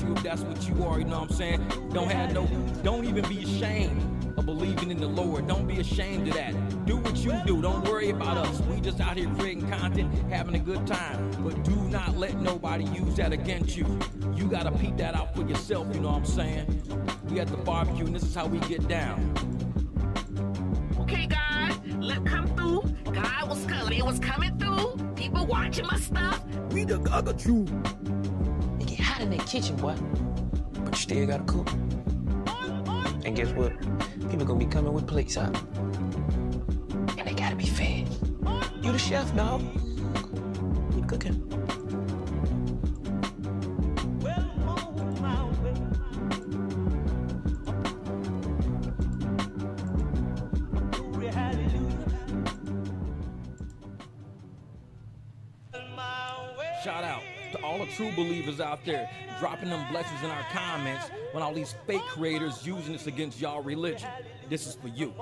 you if that's what you are, you know what I'm saying? Don't even be ashamed of believing in the Lord. Don't be ashamed of that. Do what you do. Don't worry about us. We just out here creating content, having a good time. But do not let nobody use that against you. You gotta peep that out for yourself, you know what I'm saying? We at the barbecue and this is how we get down. Okay, guys, let's come through. God was coming. It was coming through. People watching my stuff. We the Gaga True. It get hot in that kitchen, boy. But you still gotta cook. And guess what? People gonna be coming with plates out. And they gotta be fed. You the chef, dog. You cooking. Shout out to all the true believers out there dropping them blessings in our comments when all these fake creators using this against y'all religion. This is for you.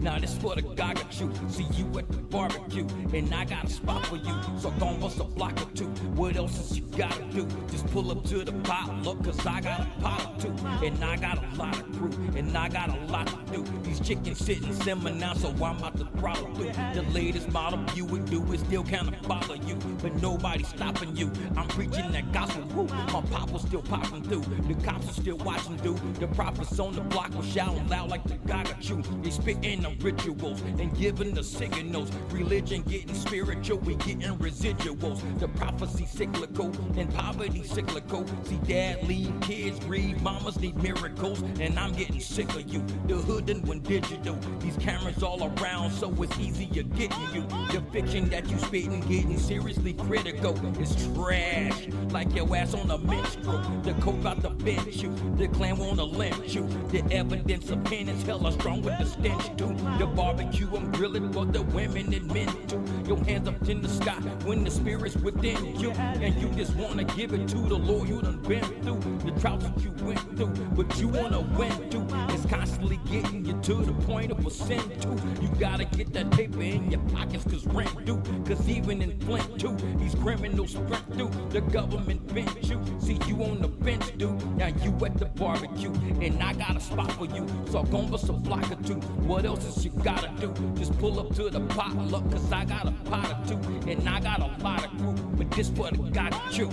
Now this for the Gaga Chew. See you at the barbecue, and I got a spot for you. So gon' bust a block or two. What else is you gotta do? Just pull up to the potluck, cause I got a pot or two. And I got a lot of crew, and I got a lot to do. These chickens sitting simmer now, so I'm about to throttle through. The latest model you would do is still kinda bother you, but nobody's stopping you. I'm preaching that gospel, woo. My pop was still popping through. The cops are still watching through. The prophets on the block were shouting loud like the Gaga Chew. They spitting the rituals and giving the signals. Religion getting spiritual, we getting residuals. The prophecy cyclical and poverty cyclical. See, dad leave, kids grieve, mamas need miracles, and I'm getting sick of you. The hood done went digital. These cameras all around, so it's easier getting you. The fiction that you spitting getting seriously critical. It's trash, like your ass on a minstrel. The coke out the bench you, the clan wanna lynch you. The evidence of penance hella strong with the stench too. The barbecue I'm grilling for the women and men too. Your hands up in the sky when the spirit's within you, and you just wanna give it to the Lord. You done been through the droughts that you went through, but you wanna win too. It's constantly getting you to the point of a sin too. You gotta get that paper in your pockets, cause rent due. Cause even in Flint too, these criminals sprint through. The government bent you. See you on the bench, dude. Now you at the barbecue, and I got a spot for you. So gon' bust a block or two. What else is you gotta do? Just pull up to the potluck, cause I got a pot or two, and I got a lot of crew, but this for the Gaga Chew.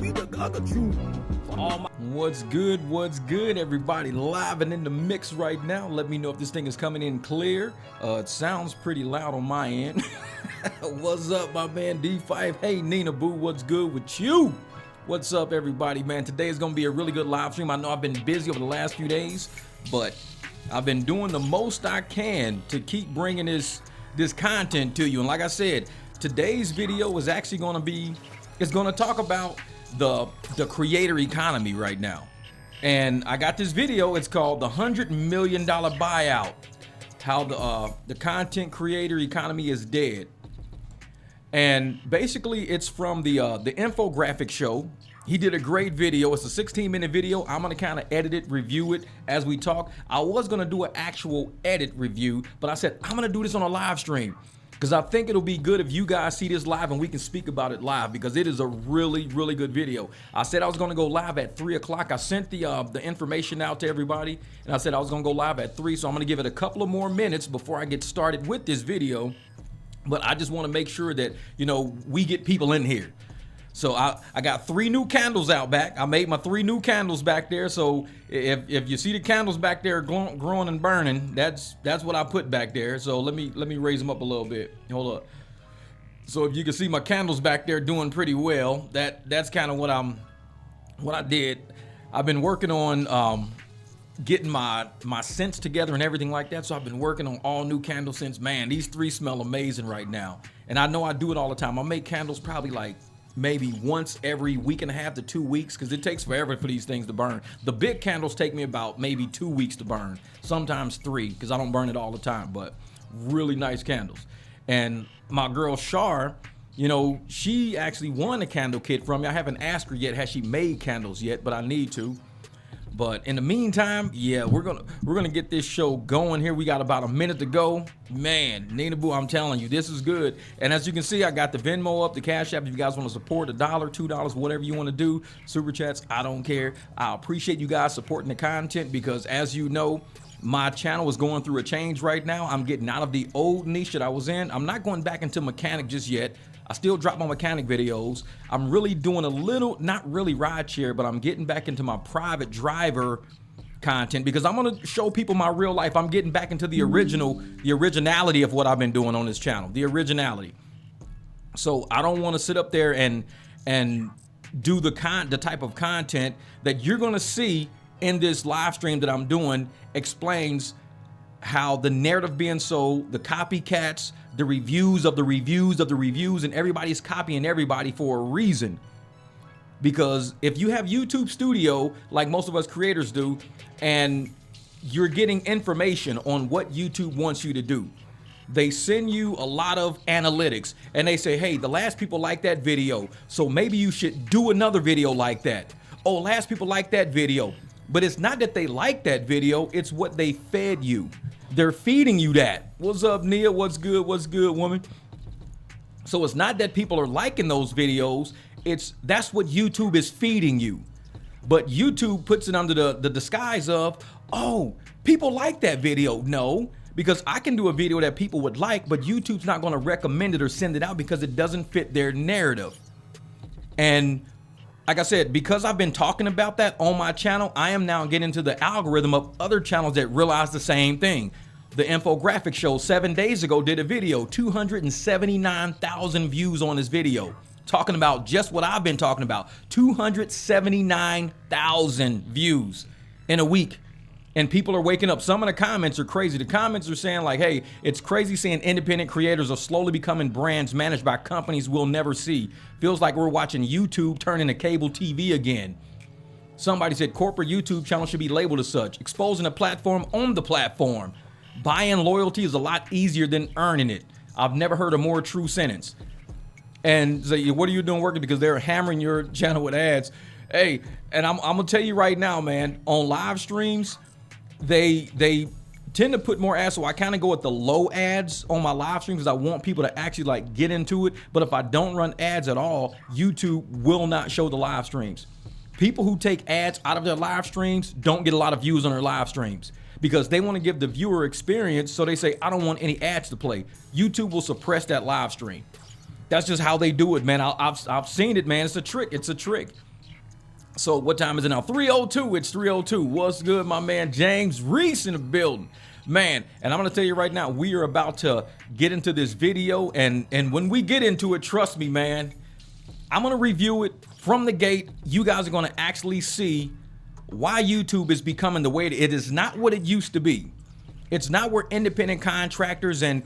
We the Gaga True. For all my What's good, everybody? Live and in the mix right now. Let me know if this thing is coming in clear. It sounds pretty loud on my end. What's up, my man D5? Hey, Nina Boo, what's good with you? What's up, everybody, man? Today is gonna be a really good live stream. I know I've been busy over the last few days, but I've been doing the most I can to keep bringing this content to you. And like I said, today's video is actually it's gonna talk about the creator economy right now. And I got this video, it's called the $100 million buyout, how the content creator economy is dead. And basically it's from the infographic show. He did a great video. It's a 16-minute video. I'm gonna kind of edit it, review it as we talk. I was gonna do an actual edit review, but I said I'm gonna do this on a live stream because I think it'll be good if you guys see this live and we can speak about it live, because it is a really, really good video. I said I was gonna go live at 3 o'clock. I sent the information out to everybody, and I said I was gonna go live at 3, so I'm gonna give it a couple of more minutes before I get started with this video. But I just wanna make sure that, you know, we get people in here. So I got 3 new candles out back. I made my 3 new candles back there. So if you see the candles back there growing and burning, that's what I put back there. So let me raise them up a little bit. Hold up. So if you can see my candles back there doing pretty well, that's kind of what I did. I've been working on getting my scents together and everything like that. So I've been working on all new candle scents. Man, these 3 smell amazing right now. And I know I do it all the time. I make candles probably like maybe once every week and a half to 2 weeks, because it takes forever for these things to burn. The big candles take me about maybe 2 weeks to burn, sometimes 3, because I don't burn it all the time, but really nice candles. And my girl Shar, you know, she actually won a candle kit from me. I haven't asked her yet, has she made candles yet, but I need to. But in the meantime, yeah, we're gonna get this show going here. We got about a minute to go. Man, Nina Boo, I'm telling you, this is good. And as you can see, I got the Venmo up, the Cash App. If you guys want to support, $1, $2, whatever you want to do, super chats, I don't care. I appreciate you guys supporting the content because, as you know, my channel is going through a change right now. I'm getting out of the old niche that I was in. I'm not going back into mechanic just yet. I still drop my mechanic videos. I'm really doing a little, not really rideshare, but I'm getting back into my private driver content because I'm gonna show people my real life. I'm getting back into the originality of what I've been doing on this channel, the originality. So I don't want to sit up there and do the type of content that you're gonna see in this live stream that I'm doing explains how the narrative being sold, the copycats, the reviews of the reviews of the reviews, and everybody's copying everybody for a reason. Because if you have YouTube Studio, like most of us creators do, and you're getting information on what YouTube wants you to do, they send you a lot of analytics and they say, hey, the last people like that video, so maybe you should do another video like that. Oh, last people like that video. But it's not that they like that video, it's what they fed you. They're feeding you that. What's up, Nia? What's good, woman? So it's not that people are liking those videos, that's what YouTube is feeding you. But YouTube puts it under the disguise of, oh, people like that video. No, because I can do a video that people would like, but YouTube's not gonna recommend it or send it out because it doesn't fit their narrative. And like I said, because I've been talking about that on my channel, I am now getting into the algorithm of other channels that realize the same thing. The infographic show 7 days ago did a video, 279,000 views on this video, talking about just what I've been talking about, 279,000 views in a week. And people are waking up. Some of the comments are crazy. The comments are saying like, hey, it's crazy seeing independent creators are slowly becoming brands managed by companies we'll never see. Feels like we're watching YouTube turn into cable TV again. Somebody said corporate YouTube channels should be labeled as such. Exposing a platform on the platform. Buying loyalty is a lot easier than earning it. I've never heard a more true sentence. And say, what are you doing working? Because they're hammering your channel with ads. Hey, and I'm gonna tell you right now, man, on live streams, they tend to put more ads, so I kind of go with the low ads on my live stream because I want people to actually like get into it. But if I don't run ads at all, YouTube will not show the live streams. People who take ads out of their live streams don't get a lot of views on their live streams because they want to give the viewer experience, so they say, I don't want any ads to play. YouTube will suppress that live stream. That's just how they do it, man. I've seen it, man. It's a trick. It's a trick. So what time is it now? 3:02. It's 3:02. What's good, my man James Reese in the building, man? And I'm gonna tell you right now, we are about to get into this video, and when we get into it, trust me, man, I'm gonna review it from the gate. You guys are gonna actually see why YouTube is becoming the way it is. Not what it used to be. It's not where independent contractors and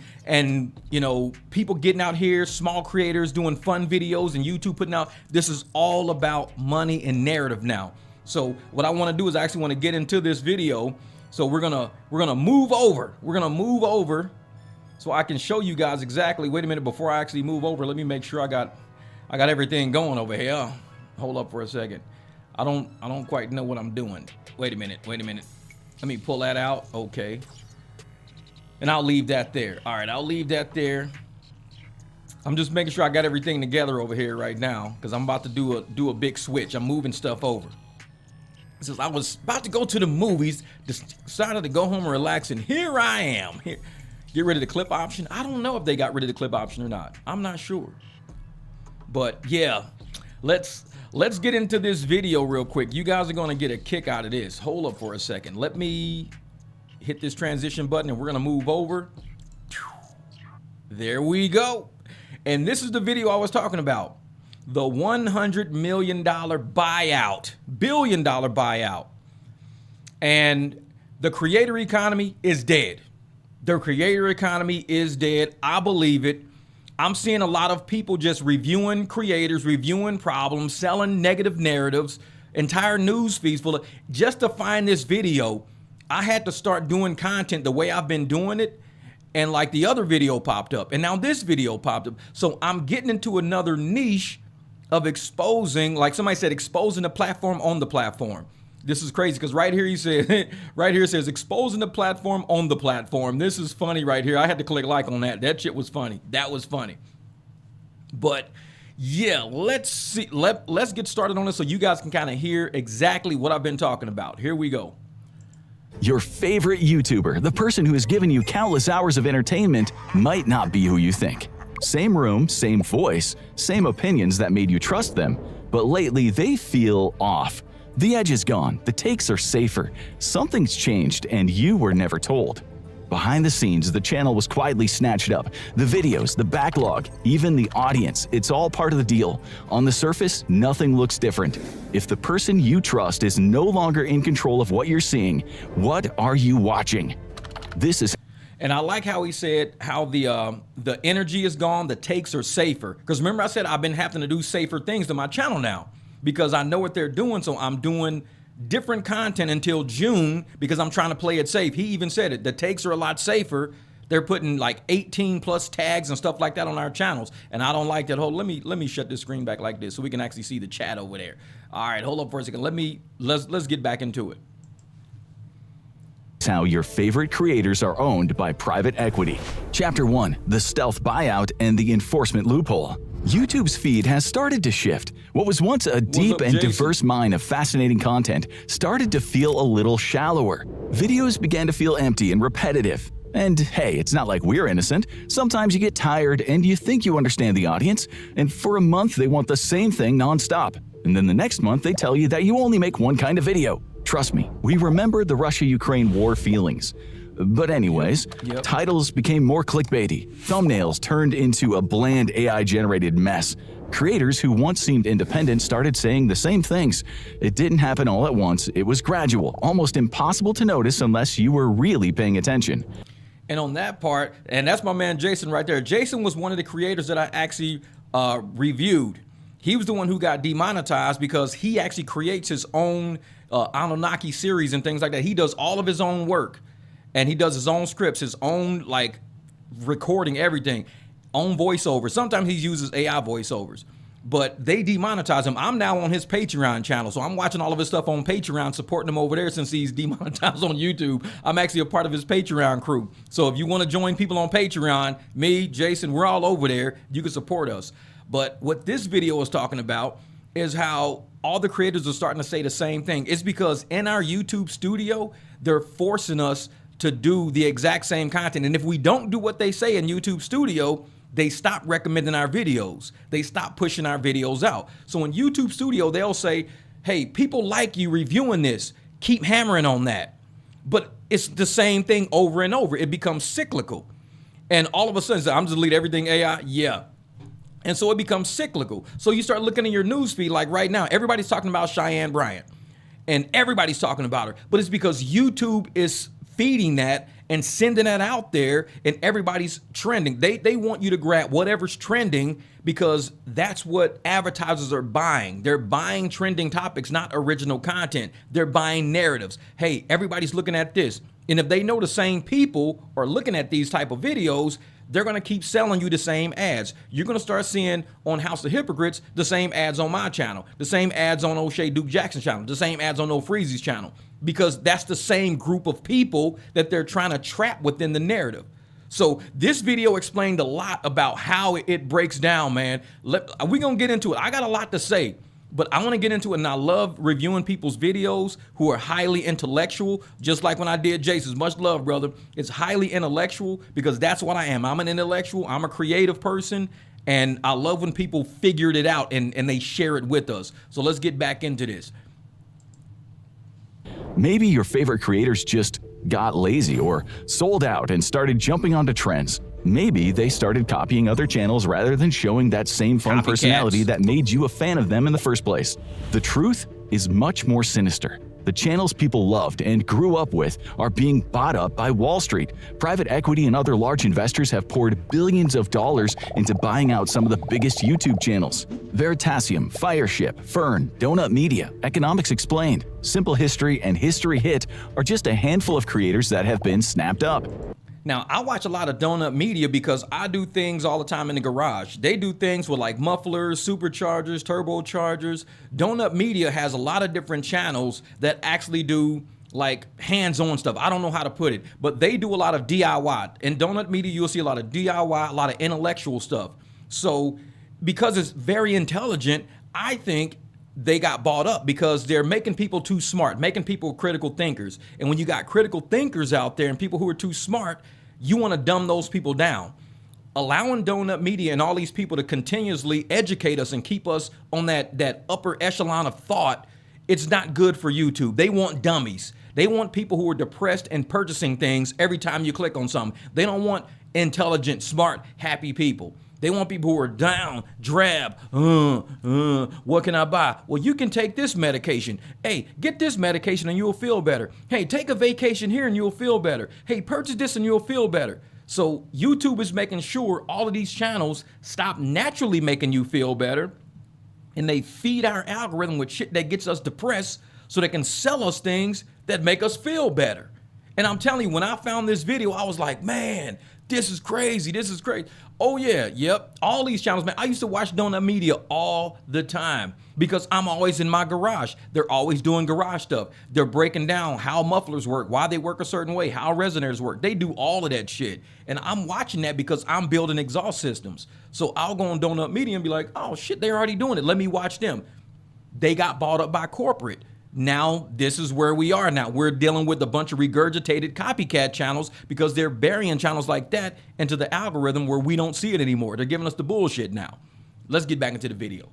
you know, people getting out here, small creators doing fun videos and YouTube putting out. This is all about money and narrative now. So what I want to do is I actually want to get into this video. So we're gonna move over. We're gonna move over so I can show you guys exactly. Wait a minute, before I actually move over, let me make sure I got everything going over here. Hold up for a second. I don't quite know what I'm doing. Wait a minute. Let me pull that out. Okay. And I'll leave that there. All right, I'll leave that there. I'm just making sure I got everything together over here right now because I'm about to do a big switch. I'm moving stuff over. Since I was about to go to the movies, decided to go home and relax, and here I am. Here, get rid of the clip option. I don't know if they got rid of the clip option or not. I'm not sure. But yeah, let's get into this video real quick. You guys are gonna get a kick out of this. Hold up for a second. Let me hit this transition button and we're gonna move over. There we go. And this is the video I was talking about. The $100 million buyout, billion dollar buyout. And the creator economy is dead. The creator economy is dead. I believe it. I'm seeing a lot of people just reviewing creators, reviewing problems, selling negative narratives, entire news feeds full of, just to find this video. I had to start doing content the way I've been doing it, and like the other video popped up, and now this video popped up. So I'm getting into another niche of exposing, like somebody said, exposing the platform on the platform. This is crazy because right here he said, right here it says exposing the platform on the platform. This is funny right here. I had to click like on that. That shit was funny. That was funny. But yeah, let's see. Let's get started on this so you guys can kind of hear exactly what I've been talking about. Here we go. Your favorite YouTuber, the person who has given you countless hours of entertainment, might not be who you think. Same room, same voice, same opinions that made you trust them, but lately they feel off. The edge is gone, the takes are safer, something's changed and you were never told. Behind the scenes, the channel was quietly snatched up. The videos, the backlog, even the audience, it's all part of the deal. On the surface, nothing looks different. If the person you trust is no longer in control of what you're seeing, what are you watching? This is... And I like how he said how the energy is gone, the takes are safer. Because remember I said I've been having to do safer things to my channel now because I know what they're doing, so I'm doing different content until June because I'm trying to play it safe. He even said it. The takes are a lot safer. They're putting like 18 plus tags and stuff like that on our channels, and I don't like that. Hold, let me shut this screen back like this so we can actually see the chat over there. All right, hold up for a second. Let's get back into it. How your favorite creators are owned by private equity. Chapter 1: The Stealth Buyout and the Enforcement Loophole. YouTube's feed has started to shift. What was once a deep and diverse mine of fascinating content started to feel a little shallower. Videos began to feel empty and repetitive. And hey, it's not like we're innocent. Sometimes you get tired and you think you understand the audience, and for a month they want the same thing nonstop. And then the next month they tell you that you only make one kind of video. Trust me, we remember the Russia-Ukraine war feelings. But anyways, titles became more clickbaity, thumbnails turned into a bland AI-generated mess. Creators who once seemed independent started saying the same things. It didn't happen all at once, it was gradual, almost impossible to notice unless you were really paying attention. And on that part, and that's my man Jason right there. Jason was one of the creators that I actually reviewed. He was the one who got demonetized because he actually creates his own Anunnaki series and things like that. He does all of his own work. And he does his own scripts, his own like recording, everything, own voiceovers. Sometimes he uses AI voiceovers, but they demonetize him. I'm now on his Patreon channel, so I'm watching all of his stuff on Patreon, supporting him over there since he's demonetized on YouTube. I'm actually a part of his Patreon crew. So if you want to join people on Patreon, me, Jason, we're all over there. You can support us. But what this video is talking about is how all the creators are starting to say the same thing. It's because in our YouTube studio, they're forcing us to do the exact same content. And if we don't do what they say in YouTube Studio, they stop recommending our videos. They stop pushing our videos out. So in YouTube Studio, they'll say, hey, people like you reviewing this. Keep hammering on that. But it's the same thing over and over. It becomes cyclical. And all of a sudden, I'm just delete everything AI? Yeah. And so it becomes cyclical. So you start looking in your news feed like right now, everybody's talking about Cheyenne Bryant. And everybody's talking about her. But it's because YouTube is feeding that and sending that out there, and everybody's trending. They want you to grab whatever's trending because that's what advertisers are buying. They're buying trending topics, not original content. They're buying narratives. Hey, everybody's looking at this. And if they know the same people are looking at these type of videos, they're going to keep selling you the same ads. You're going to start seeing on House of Hypocrites the same ads on my channel, the same ads on O'Shea Duke Jackson's channel, the same ads on No Freezy's channel, because that's the same group of people that they're trying to trap within the narrative. So this video explained a lot about how it breaks down, man. We're going to get into it. I got a lot to say, but I want to get into it, and I love reviewing people's videos who are highly intellectual, just like when I did Jason's. Much love, brother. It's highly intellectual because that's what I am. I'm an intellectual. I'm a creative person, and I love when people figured it out and they share it with us. So let's get back into this. Maybe your favorite creators just got lazy or sold out and started jumping onto trends. Maybe they started copying other channels rather than showing that same fun personality that made you a fan of them in the first place. The truth is much more sinister. The channels people loved and grew up with are being bought up by Wall Street. Private equity and other large investors have poured billions of dollars into buying out some of the biggest YouTube channels. Veritasium, Fireship, Fern, Donut Media, Economics Explained, Simple History, and History Hit are just a handful of creators that have been snapped up. Now, I watch a lot of Donut Media because I do things all the time in the garage. They do things with like mufflers, superchargers, turbochargers. Donut Media has a lot of different channels that actually do like hands-on stuff. I don't know how to put it, but they do a lot of DIY. In Donut Media, you'll see a lot of DIY, a lot of intellectual stuff. So because it's very intelligent, I think they got bought up because they're making people too smart, making people critical thinkers. And when you got critical thinkers out there and people who are too smart, you want to dumb those people down. Allowing Donut Media and all these people to continuously educate us and keep us on that upper echelon of thought, it's not good for YouTube. They want dummies. They want people who are depressed and purchasing things every time you click on something. They don't want intelligent, smart, happy people. They want people who are down, drab, what can I buy? Well, you can take this medication. Hey, get this medication and you'll feel better. Hey, take a vacation here and you'll feel better. Hey, purchase this and you'll feel better. So YouTube is making sure all of these channels stop naturally making you feel better, and they feed our algorithm with shit that gets us depressed so they can sell us things that make us feel better. And I'm telling you, when I found this video, I was like, man, this is crazy. This is crazy. Oh yeah, yep. All these channels, man. I used to watch Donut Media all the time because I'm always in my garage. They're always doing garage stuff. They're breaking down how mufflers work, why they work a certain way, how resonators work. They do all of that shit. And I'm watching that because I'm building exhaust systems. So I'll go on Donut Media and be like, oh shit, they're already doing it. Let me watch them. They got bought up by corporate. Now, this is where we are now. We're dealing with a bunch of regurgitated copycat channels because they're burying channels like that into the algorithm where we don't see it anymore. They're giving us the bullshit now. Let's get back into the video.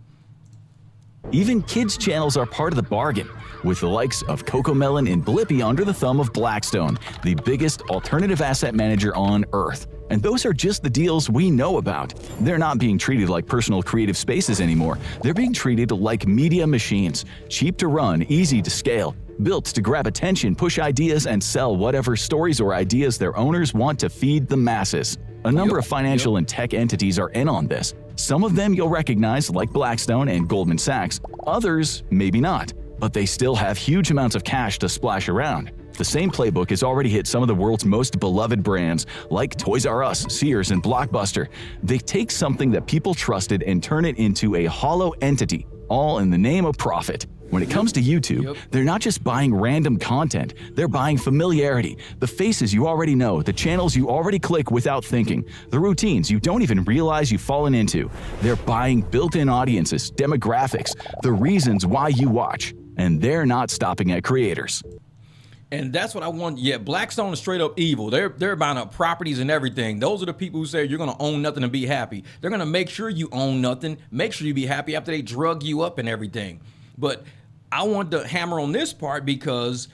Even kids' channels are part of the bargain, with the likes of Cocomelon and Blippi under the thumb of Blackstone, the biggest alternative asset manager on Earth. And those are just the deals we know about. They're not being treated like personal creative spaces anymore. They're being treated like media machines, cheap to run, easy to scale, built to grab attention, push ideas, and sell whatever stories or ideas their owners want to feed the masses. A number of financial and tech entities are in on this. Some of them you'll recognize, like Blackstone and Goldman Sachs. Others, maybe not, but they still have huge amounts of cash to splash around. The same playbook has already hit some of the world's most beloved brands, like Toys R Us, Sears, and Blockbuster. They take something that people trusted and turn it into a hollow entity, all in the name of profit. When it comes to YouTube, they're not just buying random content, they're buying familiarity, the faces you already know, the channels you already click without thinking, the routines you don't even realize you've fallen into. They're buying built-in audiences, demographics, the reasons why you watch, and they're not stopping at creators. And that's what I want. Yeah, Blackstone is straight up evil. They're buying up properties and everything. Those are the people who say you're going to own nothing and be happy. They're going to make sure you own nothing, make sure you be happy after they drug you up and everything. But I want to hammer on this part because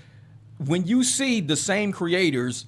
when you see the same creators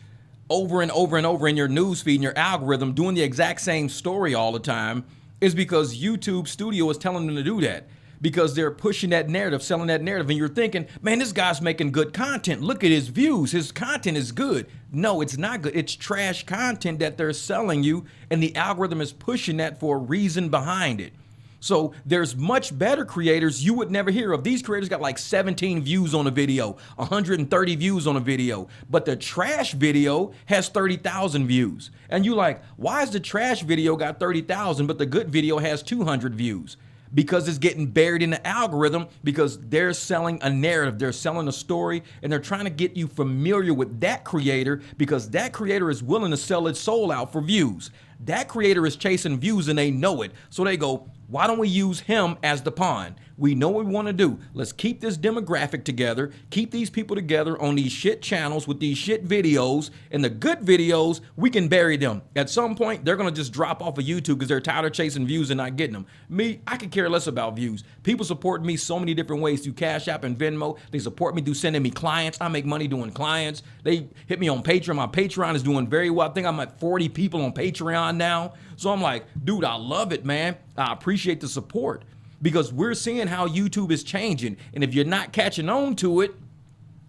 over and over and over in your newsfeed and your algorithm doing the exact same story all the time, is because YouTube Studio is telling them to do that. Because they're pushing that narrative, selling that narrative, and you're thinking, man, this guy's making good content. Look at his views. His content is good. No, it's not good. It's trash content that they're selling you, and the algorithm is pushing that for a reason behind it. So there's much better creators you would never hear of. These creators got like 17 views on a video, 130 views on a video, but the trash video has 30,000 views. And you like, why is the trash video got 30,000, but the good video has 200 views? Because it's getting buried in the algorithm, because they're selling a narrative, they're selling a story, and they're trying to get you familiar with that creator because that creator is willing to sell its soul out for views. That creator is chasing views and they know it. So they go, why don't we use him as the pawn? We know what we want to do. Let's keep this demographic together, keep these people together on these shit channels with these shit videos, and the good videos, we can bury them. At some point, they're going to just drop off of YouTube because they're tired of chasing views and not getting them. Me, I could care less about views. People support me so many different ways through Cash App and Venmo. They support me through sending me clients. I make money doing clients. They hit me on Patreon. My Patreon is doing very well. I think I'm at 40 people on Patreon now. So I'm like, dude, I love it, man. I appreciate the support. Because we're seeing how YouTube is changing. And if you're not catching on to it,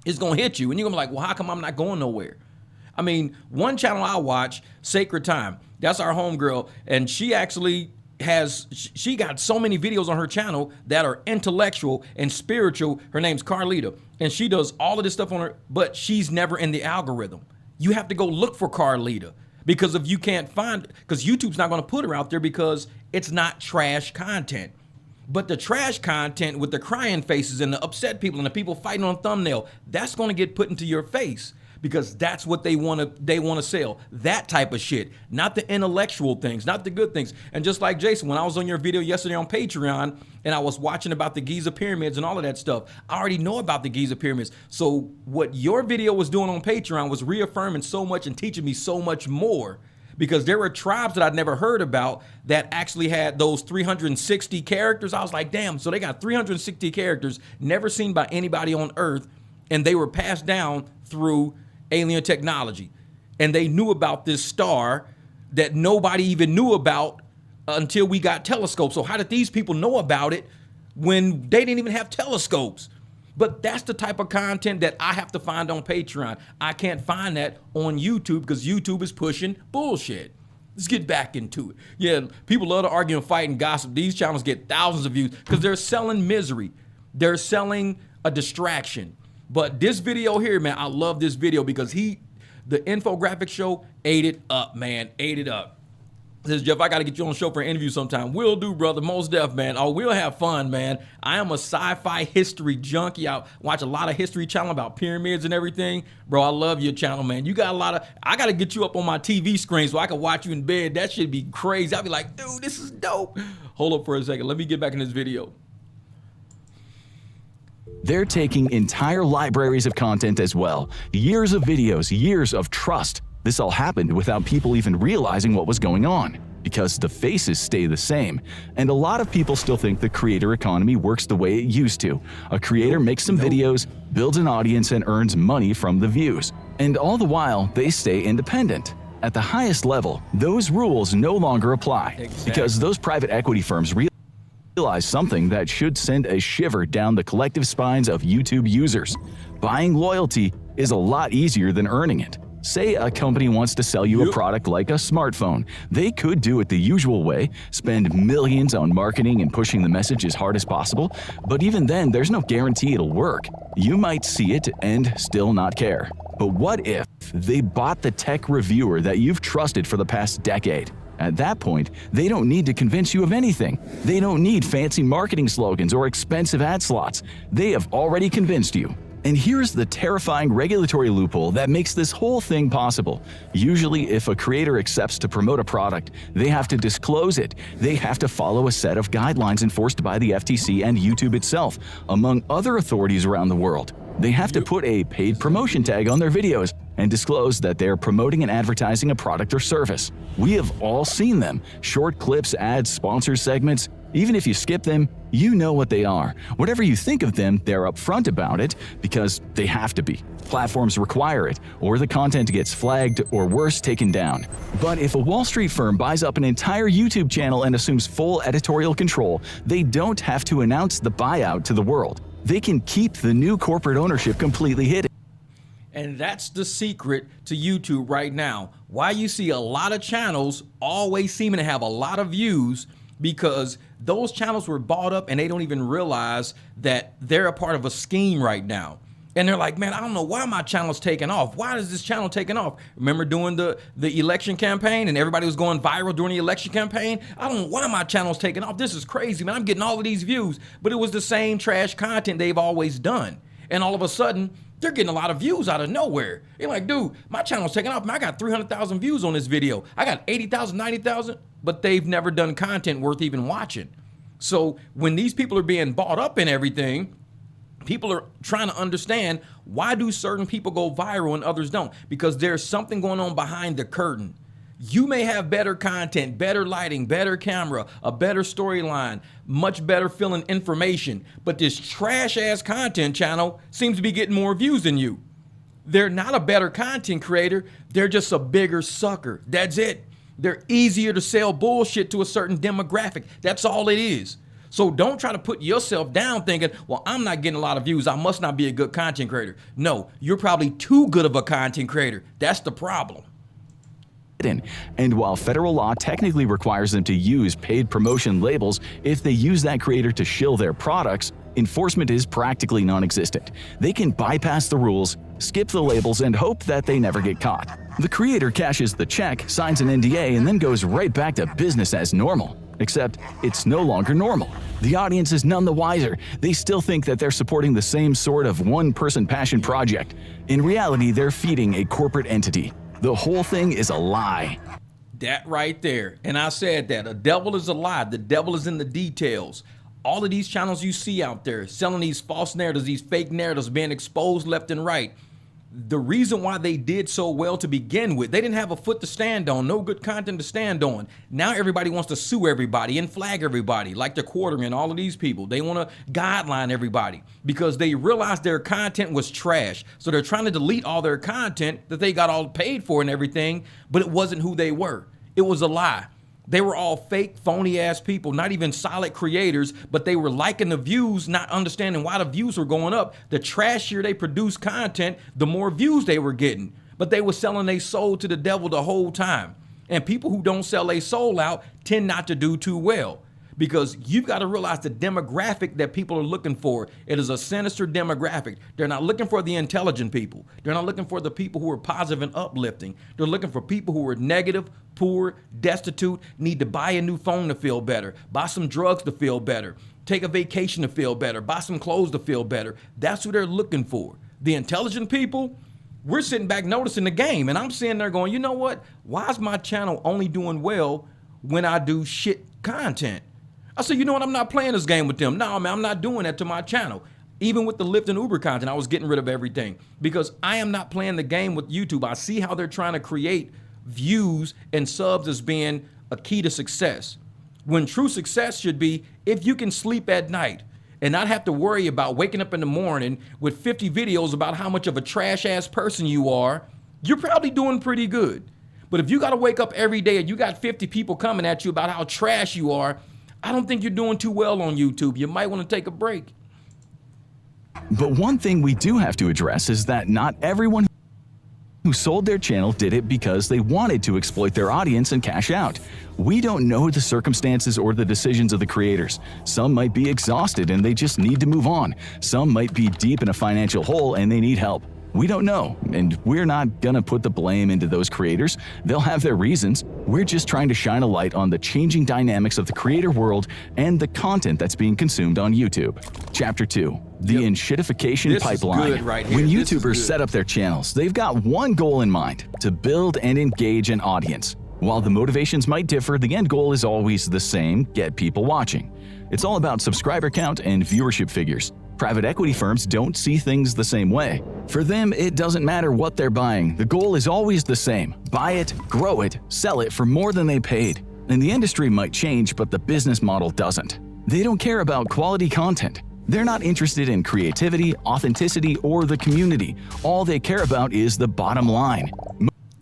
it's going to hit you. And you're going to be like, well, how come I'm not going nowhere? I mean, one channel I watch, Sacred Time, that's our homegirl. And she actually she got so many videos on her channel that are intellectual and spiritual. Her name's Carlita. And she does all of this stuff on her, but she's never in the algorithm. You have to go look for Carlita, because if you can't find, because YouTube's not going to put her out there because it's not trash content. But the trash content with the crying faces and the upset people and the people fighting on thumbnail, that's going to get put into your face, because that's what they want to sell. That type of shit, not the intellectual things, not the good things. And just like Jason, when I was on your video yesterday on Patreon and I was watching about the Giza pyramids and all of that stuff, I already know about the Giza pyramids. So what your video was doing on Patreon was reaffirming so much and teaching me so much more, because there were tribes that I'd never heard about that actually had those 360 characters. I was like, damn, so they got 360 characters never seen by anybody on Earth, and they were passed down through alien technology. And they knew about this star that nobody even knew about until we got telescopes. So how did these people know about it when they didn't even have telescopes? But that's the type of content that I have to find on Patreon. I can't find that on YouTube because YouTube is pushing bullshit. Let's get back into it. Yeah, people love to argue and fight and gossip. These channels get thousands of views because they're selling misery. They're selling a distraction. But this video here, man, I love this video because the infographic show ate it up, man, ate it up. Says, Jeff, I got to get you on the show for an interview sometime. Will do, brother. Most def, man. Oh, we'll have fun, man. I am a sci-fi history junkie. I watch a lot of history channel about pyramids and everything. Bro, I love your channel, man. You got a lot of, I got to get you up on my TV screen so I can watch you in bed. That should be crazy. I'll be like, dude, this is dope. Hold up for a second. Let me get back in this video. They're taking entire libraries of content as well. Years of videos, years of trust. This all happened without people even realizing what was going on, because the faces stay the same. And a lot of people still think the creator economy works the way it used to. A creator makes some videos, builds an audience, and earns money from the views. And all the while, they stay independent. At the highest level, those rules no longer apply, because those private equity firms realize something that should send a shiver down the collective spines of YouTube users. Buying loyalty is a lot easier than earning it. Say a company wants to sell you a product like a smartphone. They could do it the usual way, spend millions on marketing and pushing the message as hard as possible, but even then, there's no guarantee it'll work. You might see it and still not care. But what if they bought the tech reviewer that you've trusted for the past decade? At that point, they don't need to convince you of anything. They don't need fancy marketing slogans or expensive ad slots. They have already convinced you. And here's the terrifying regulatory loophole that makes this whole thing possible. Usually, if a creator accepts to promote a product, they have to disclose it. They have to follow a set of guidelines enforced by the FTC and YouTube itself, among other authorities around the world. They have to put a paid promotion tag on their videos and disclose that they're promoting and advertising a product or service. We have all seen them. Short clips, ads, sponsor segments. Even if you skip them, you know what they are. Whatever you think of them, they're upfront about it because they have to be. Platforms require it, or the content gets flagged or worse, taken down. But if a Wall Street firm buys up an entire YouTube channel and assumes full editorial control, they don't have to announce the buyout to the world. They can keep the new corporate ownership completely hidden. And that's the secret to YouTube right now. Why you see a lot of channels always seeming to have a lot of views, because those channels were bought up and they don't even realize that they're a part of a scheme right now. And they're like, man, I don't know why my channel's taking off. Why is this channel taking off? Remember doing the election campaign and everybody was going viral during the election campaign? I don't know why my channel's taking off. This is crazy, man. I'm getting all of these views. But it was the same trash content they've always done. And all of a sudden, they're getting a lot of views out of nowhere. You're like, dude, my channel's taking off. Man, I got 300,000 views on this video. I got 80,000, 90,000, but they've never done content worth even watching. So when these people are being bought up and everything, people are trying to understand, why do certain people go viral and others don't? Because there's something going on behind the curtain. You may have better content, better lighting, better camera, a better storyline, much better feeling information, but this trash ass content channel seems to be getting more views than you. They're not a better content creator. They're just a bigger sucker. That's it. They're easier to sell bullshit to a certain demographic. That's all it is. So don't try to put yourself down thinking, well, I'm not getting a lot of views. I must not be a good content creator. No, you're probably too good of a content creator. That's the problem. And while federal law technically requires them to use paid promotion labels if they use that creator to shill their products, enforcement is practically non-existent. They can bypass the rules skip the labels, and hope that they never get caught. The creator cashes the check, signs an NDA, and then goes right back to business as normal. Except it's no longer normal. The audience is none the wiser. They still think that they're supporting the same sort of one-person passion project. In reality, they're feeding a corporate entity. The whole thing is a lie. That right there. And I said that. The devil is a lie. The devil is in the details. All of these channels you see out there selling these false narratives, these fake narratives being exposed left and right. The reason why they did so well to begin with, they didn't have a foot to stand on, no good content to stand on. Now everybody wants to sue everybody and flag everybody like they're quartering all of these people. They want to guideline everybody because they realized their content was trash. So they're trying to delete all their content that they got all paid for and everything, but it wasn't who they were. It was a lie. They were all fake, phony ass people, not even solid creators, but they were liking the views, not understanding why the views were going up. The trashier they produced content, the more views they were getting. But they were selling their soul to the devil the whole time. And people who don't sell their soul out tend not to do too well. Because you've got to realize the demographic that people are looking for. It is a sinister demographic. They're not looking for the intelligent people. They're not looking for the people who are positive and uplifting. They're looking for people who are negative, poor, destitute, need to buy a new phone to feel better, buy some drugs to feel better, take a vacation to feel better, buy some clothes to feel better. That's who they're looking for. The intelligent people, we're sitting back noticing the game, and I'm sitting there going, you know what? Why is my channel only doing well when I do shit content? I said, you know what? I'm not playing this game with them. No, man, I'm not doing that to my channel. Even with the Lyft and Uber content, I was getting rid of everything because I am not playing the game with YouTube. I see how they're trying to create views and subs as being a key to success. When true success should be if you can sleep at night and not have to worry about waking up in the morning with 50 videos about how much of a trash ass person you are, you're probably doing pretty good. But if you got to wake up every day and you got 50 people coming at you about how trash you are, I don't think you're doing too well on YouTube. You might want to take a break. But one thing we do have to address is that not everyone who sold their channel did it because they wanted to exploit their audience and cash out. We don't know the circumstances or the decisions of the creators. Some might be exhausted and they just need to move on. Some might be deep in a financial hole and they need help. We don't know, and we're not gonna put the blame into those creators. They'll have their reasons. We're just trying to shine a light on the changing dynamics of the creator world and the content that's being consumed on YouTube. Chapter 2. The enshittification pipeline. When YouTubers set up their channels, they've got one goal in mind: to build and engage an audience. While the motivations might differ, the end goal is always the same: get people watching. It's all about subscriber count and viewership figures. Private equity firms don't see things the same way. For them, it doesn't matter what they're buying. The goal is always the same: buy it, grow it, sell it for more than they paid. And the industry might change, but the business model doesn't. They don't care about quality content. They're not interested in creativity, authenticity, or the community. All they care about is the bottom line.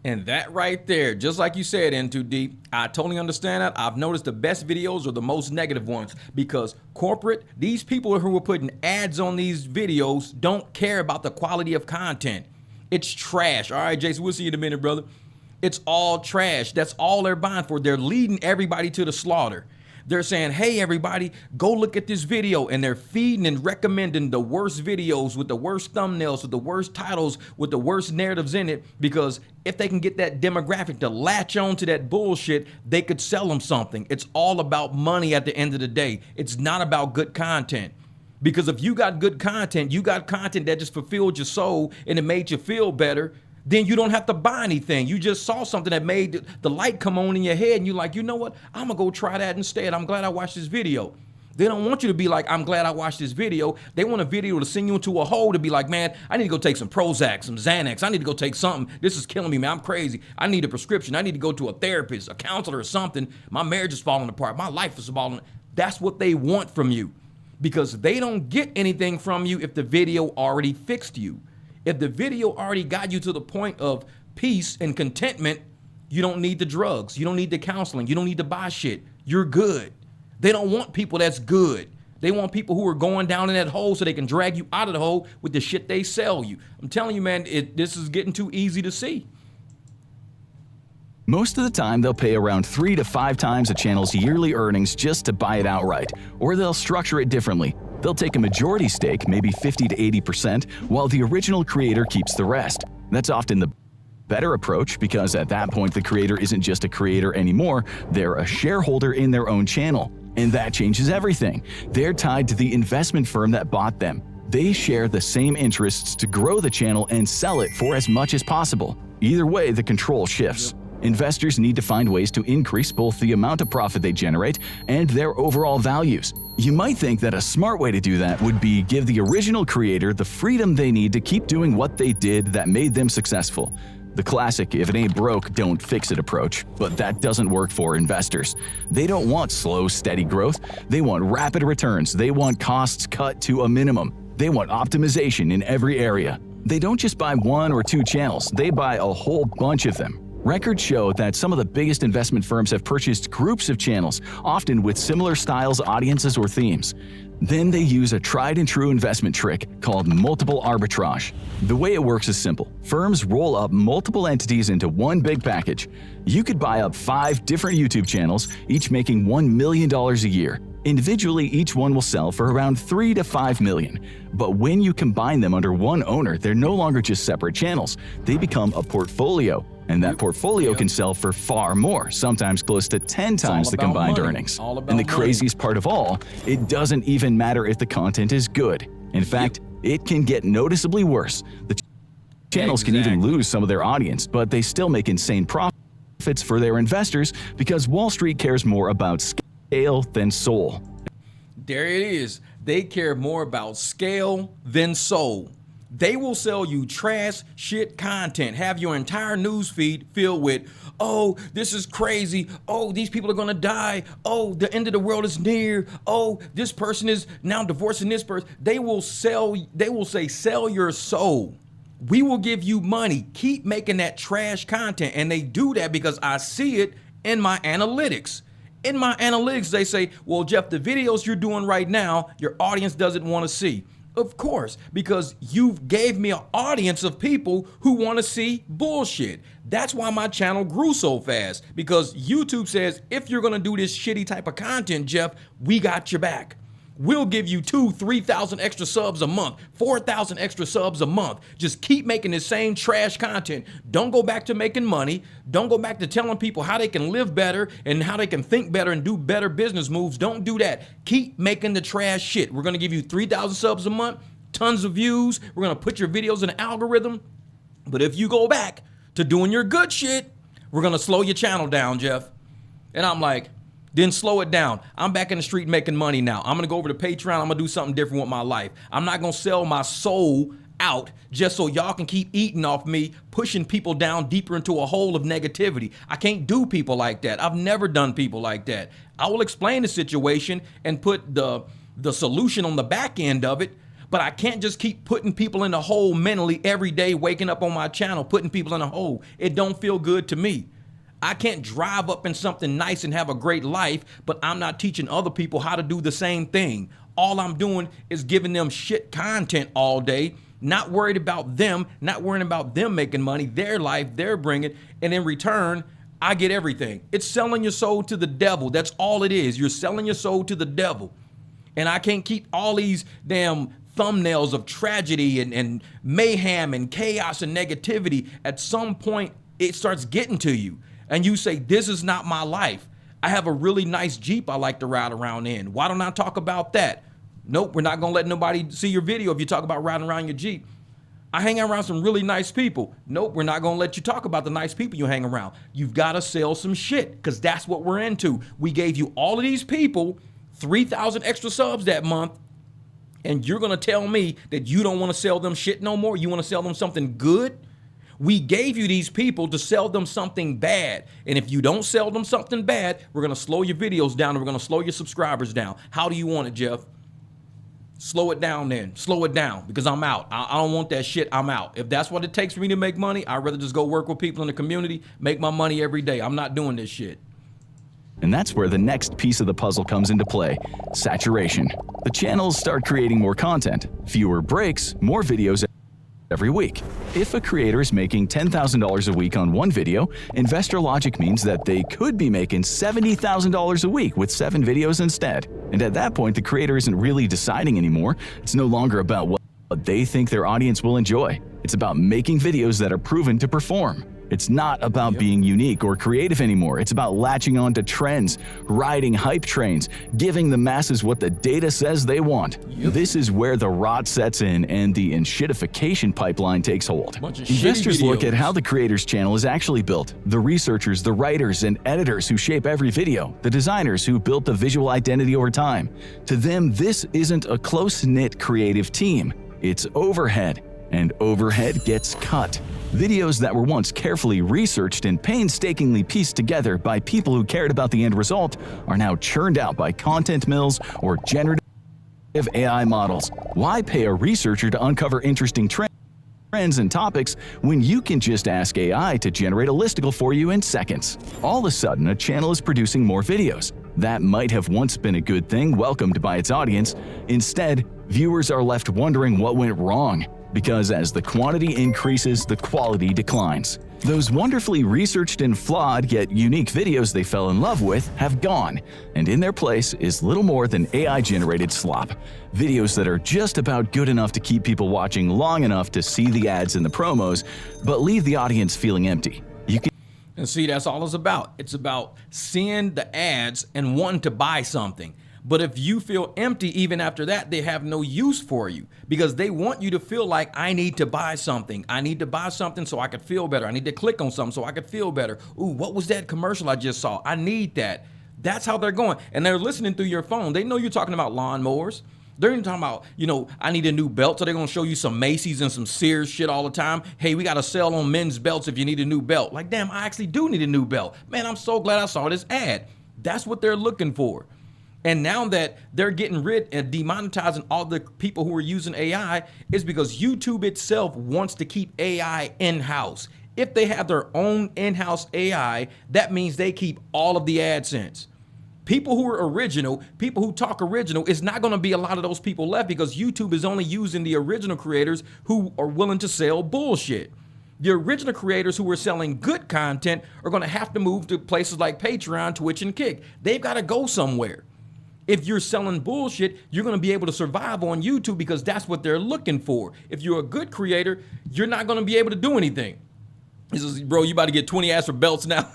And that right there, just like you said, N2D, I totally understand that. I've noticed the best videos are the most negative ones because corporate, these people who are putting ads on these videos don't care about the quality of content. It's trash. All right, Jason, we'll see you in a minute, brother. It's all trash. That's all they're buying for. They're leading everybody to the slaughter. They're saying, hey, everybody, go look at this video. And they're feeding and recommending the worst videos with the worst thumbnails, with the worst titles, with the worst narratives in it. Because if they can get that demographic to latch on to that bullshit, they could sell them something. It's all about money at the end of the day. It's not about good content. Because if you got good content, you got content that just fulfilled your soul and it made you feel better, then you don't have to buy anything. You just saw something that made the light come on in your head and you're like, you know what? I'm gonna go try that instead. I'm glad I watched this video. They don't want you to be like, I'm glad I watched this video. They want a video to send you into a hole to be like, man, I need to go take some Prozac, some Xanax. I need to go take something. This is killing me, man. I'm crazy. I need a prescription. I need to go to a therapist, a counselor or something. My marriage is falling apart. My life is falling. That's what they want from you because they don't get anything from you if the video already fixed you. If the video already got you to the point of peace and contentment, you don't need the drugs. You don't need the counseling. You don't need to buy shit. You're good. They don't want people that's good. They want people who are going down in that hole so they can drag you out of the hole with the shit they sell you. I'm telling you, man, this is getting too easy to see. Most of the time, they'll pay around 3 to 5 times a channel's yearly earnings just to buy it outright, or they'll structure it differently. They'll take a majority stake, maybe 50 to 80%, while the original creator keeps the rest. That's often the better approach because at that point the creator isn't just a creator anymore, they're a shareholder in their own channel. And that changes everything. They're tied to the investment firm that bought them. They share the same interests to grow the channel and sell it for as much as possible. Either way, the control shifts. Investors need to find ways to increase both the amount of profit they generate and their overall values. You might think that a smart way to do that would be give the original creator the freedom they need to keep doing what they did that made them successful. The classic "if it ain't broke, don't fix it" approach, but that doesn't work for investors. They don't want slow, steady growth. They want rapid returns. They want costs cut to a minimum. They want optimization in every area. They don't just buy 1 or 2 channels, they buy a whole bunch of them. Records show that some of the biggest investment firms have purchased groups of channels, often with similar styles, audiences, or themes. Then they use a tried-and-true investment trick called multiple arbitrage. The way it works is simple. Firms roll up multiple entities into one big package. You could buy up 5 different YouTube channels, each making $1 million a year. Individually, each one will sell for around $3 to $5 million. But when you combine them under one owner, they're no longer just separate channels. They become a portfolio. And that portfolio can sell for far more, sometimes close to 10 times the combined earnings. And the craziest part of all, it doesn't even matter if the content is good. In fact, it can get noticeably worse. The channels can even lose some of their audience, but they still make insane profits for their investors because Wall Street cares more about scale than soul. There it is. They care more about scale than soul. They will sell you trash shit content, have your entire news feed filled with, oh, this is crazy, oh, these people are gonna die, oh, the end of the world is near, oh, this person is now divorcing this person. They will say, sell your soul. We will give you money. Keep making that trash content. And they do that because I see it in my analytics. In my analytics, they say, well, Jeff, the videos you're doing right now, your audience doesn't want to see. Of course, because you gave me an audience of people who want to see bullshit. That's why my channel grew so fast, because YouTube says, if you're going to do this shitty type of content, Jeff, we got your back. We'll give you 2,000-3,000 extra subs a month, 4,000 extra subs a month. Just keep making the same trash content. Don't go back to making money. Don't go back to telling people how they can live better and how they can think better and do better business moves. Don't do that. Keep making the trash shit. We're going to give you 3,000 subs a month, tons of views. We're going to put your videos in an algorithm. But if you go back to doing your good shit, we're going to slow your channel down, Jeff. And I'm like, then slow it down. I'm back in the street making money now. I'm gonna go over to Patreon. I'm gonna do something different with my life. I'm not gonna sell my soul out just so y'all can keep eating off me, pushing people down deeper into a hole of negativity. I can't do people like that. I've never done people like that. I will explain the situation and put the solution on the back end of it, but I can't just keep putting people in a hole mentally every day, waking up on my channel, putting people in a hole. It don't feel good to me. I can't drive up in something nice and have a great life, but I'm not teaching other people how to do the same thing. All I'm doing is giving them shit content all day, not worried about them, not worrying about them making money, their life, they're bringing, and in return, I get everything. It's selling your soul to the devil. That's all it is. You're selling your soul to the devil. And I can't keep all these damn thumbnails of tragedy and mayhem and chaos and negativity. At some point, it starts getting to you. And you say, this is not my life. I have a really nice Jeep I like to ride around in. Why don't I talk about that? Nope, we're not gonna let nobody see your video if you talk about riding around your Jeep. I hang around some really nice people. Nope, we're not gonna let you talk about the nice people you hang around. You've gotta sell some shit, because that's what we're into. We gave you all of these people 3,000 extra subs that month, and you're gonna tell me that you don't wanna sell them shit no more? You wanna sell them something good? We gave you these people to sell them something bad. And if you don't sell them something bad, we're going to slow your videos down and we're going to slow your subscribers down. How do you want it, Jeff? Slow it down then. Slow it down, because I'm out. I don't want that shit. I'm out. If that's what it takes for me to make money, I'd rather just go work with people in the community, make my money every day. I'm not doing this shit. And that's where the next piece of the puzzle comes into play: saturation. The channels start creating more content, fewer breaks, more videos every week. If a creator is making $10,000 a week on one video, investor logic means that they could be making $70,000 a week with 7 videos instead. And at that point, the creator isn't really deciding anymore. It's no longer about what they think their audience will enjoy. It's about making videos that are proven to perform. It's not about being unique or creative anymore. It's about latching on to trends, riding hype trains, giving the masses what the data says they want. This is where the rot sets in and the enshittification pipeline takes hold. Investors look at how the creator's channel is actually built, the researchers, the writers, and editors who shape every video, the designers who built the visual identity over time. To them, this isn't a close-knit creative team. It's overhead, and overhead gets cut. Videos that were once carefully researched and painstakingly pieced together by people who cared about the end result are now churned out by content mills or generative AI models. Why pay a researcher to uncover interesting trends and topics when you can just ask AI to generate a listicle for you in seconds? All of a sudden, a channel is producing more videos. That might have once been a good thing, welcomed by its audience. Instead, viewers are left wondering what went wrong. Because as the quantity increases, the quality declines. Those wonderfully researched and flawed yet unique videos they fell in love with have gone, and in their place is little more than AI-generated slop. Videos that are just about good enough to keep people watching long enough to see the ads and the promos, but leave the audience feeling empty. And see, that's all it's about. It's about seeing the ads and wanting to buy something. But if you feel empty even after that, they have no use for you because they want you to feel like I need to buy something. I need to buy something so I could feel better. I need to click on something so I could feel better. Ooh, what was that commercial I just saw? I need that. That's how they're going. And they're listening through your phone. They know you're talking about lawnmowers. They're even talking about, I need a new belt. So they're going to show you some Macy's and some Sears shit all the time. Hey, we got a sale on men's belts if you need a new belt. Like, damn, I actually do need a new belt. Man, I'm so glad I saw this ad. That's what they're looking for. And now that they're getting rid and demonetizing all the people who are using AI is because YouTube itself wants to keep AI in-house. If they have their own in-house AI, that means they keep all of the AdSense. People who are original, people who talk original, it's not going to be a lot of those people left because YouTube is only using the original creators who are willing to sell bullshit. The original creators who are selling good content are going to have to move to places like Patreon, Twitch, and Kick. They've got to go somewhere. If you're selling bullshit, you're going to be able to survive on YouTube because that's what they're looking for. If you're a good creator, you're not going to be able to do anything. He says, bro, you about to get 20 ads for belts now.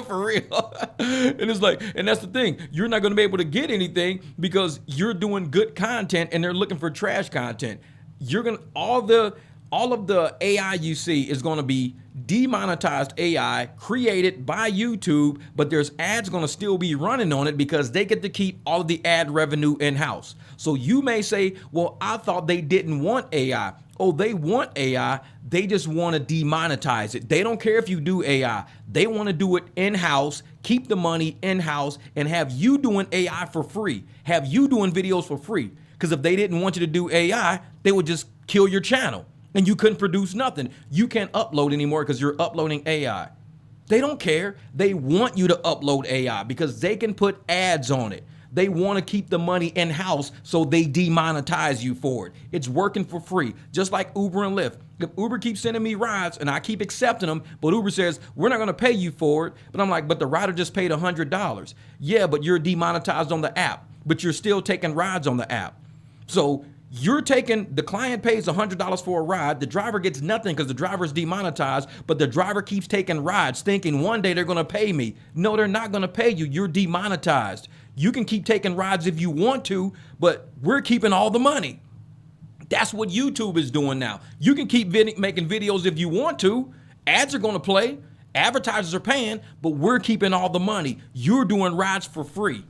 For real. And it's like, and that's the thing. You're not going to be able to get anything because you're doing good content and they're looking for trash content. You're going to, all of the AI you see is going to be demonetized AI created by YouTube, but there's ads going to still be running on it because they get to keep all of the ad revenue in-house. So you may say, well, I thought they didn't want AI. Oh, they want AI. They just want to demonetize it. They don't care if you do AI. They want to do it in-house, keep the money in-house, and have you doing AI for free. Have you doing videos for free. Because if they didn't want you to do AI, they would just kill your channel. And you couldn't produce nothing. You can't upload anymore because you're uploading AI. They don't care. They want you to upload AI because they can put ads on it. They want to keep the money in-house, so they demonetize you for it. It's working for free, just like Uber and Lyft. If Uber keeps sending me rides and I keep accepting them, but Uber says, we're not going to pay you for it. But I'm like, but the rider just paid $100. Yeah, but you're demonetized on the app, but you're still taking rides on the app. So you're taking, the client pays $100 for a ride, the driver gets nothing because the driver's demonetized, but the driver keeps taking rides thinking one day they're going to pay me. No, they're not going to pay you. You're demonetized. You can keep taking rides if you want to, but we're keeping all the money. That's what YouTube is doing now. You can keep making videos if you want to. Ads are going to play. Advertisers are paying, but we're keeping all the money. You're doing rides for free.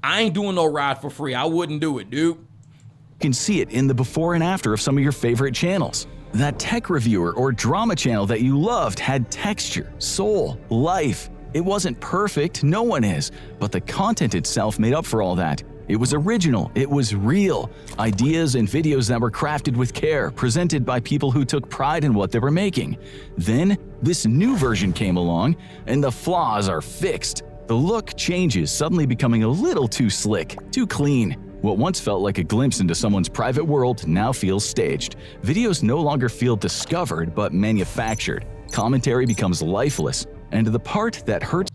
I ain't doing no ride for free. I wouldn't do it, dude. You can see it in the before and after of some of your favorite channels. That tech reviewer or drama channel that you loved had texture, soul, life. It wasn't perfect, no one is, but the content itself made up for all that. It was original, it was real. Ideas and videos that were crafted with care, presented by people who took pride in what they were making. Then, this new version came along, and the flaws are fixed. The look changes, suddenly becoming a little too slick, too clean. What once felt like a glimpse into someone's private world now feels staged. Videos no longer feel discovered but manufactured. Commentary becomes lifeless, and the part that hurts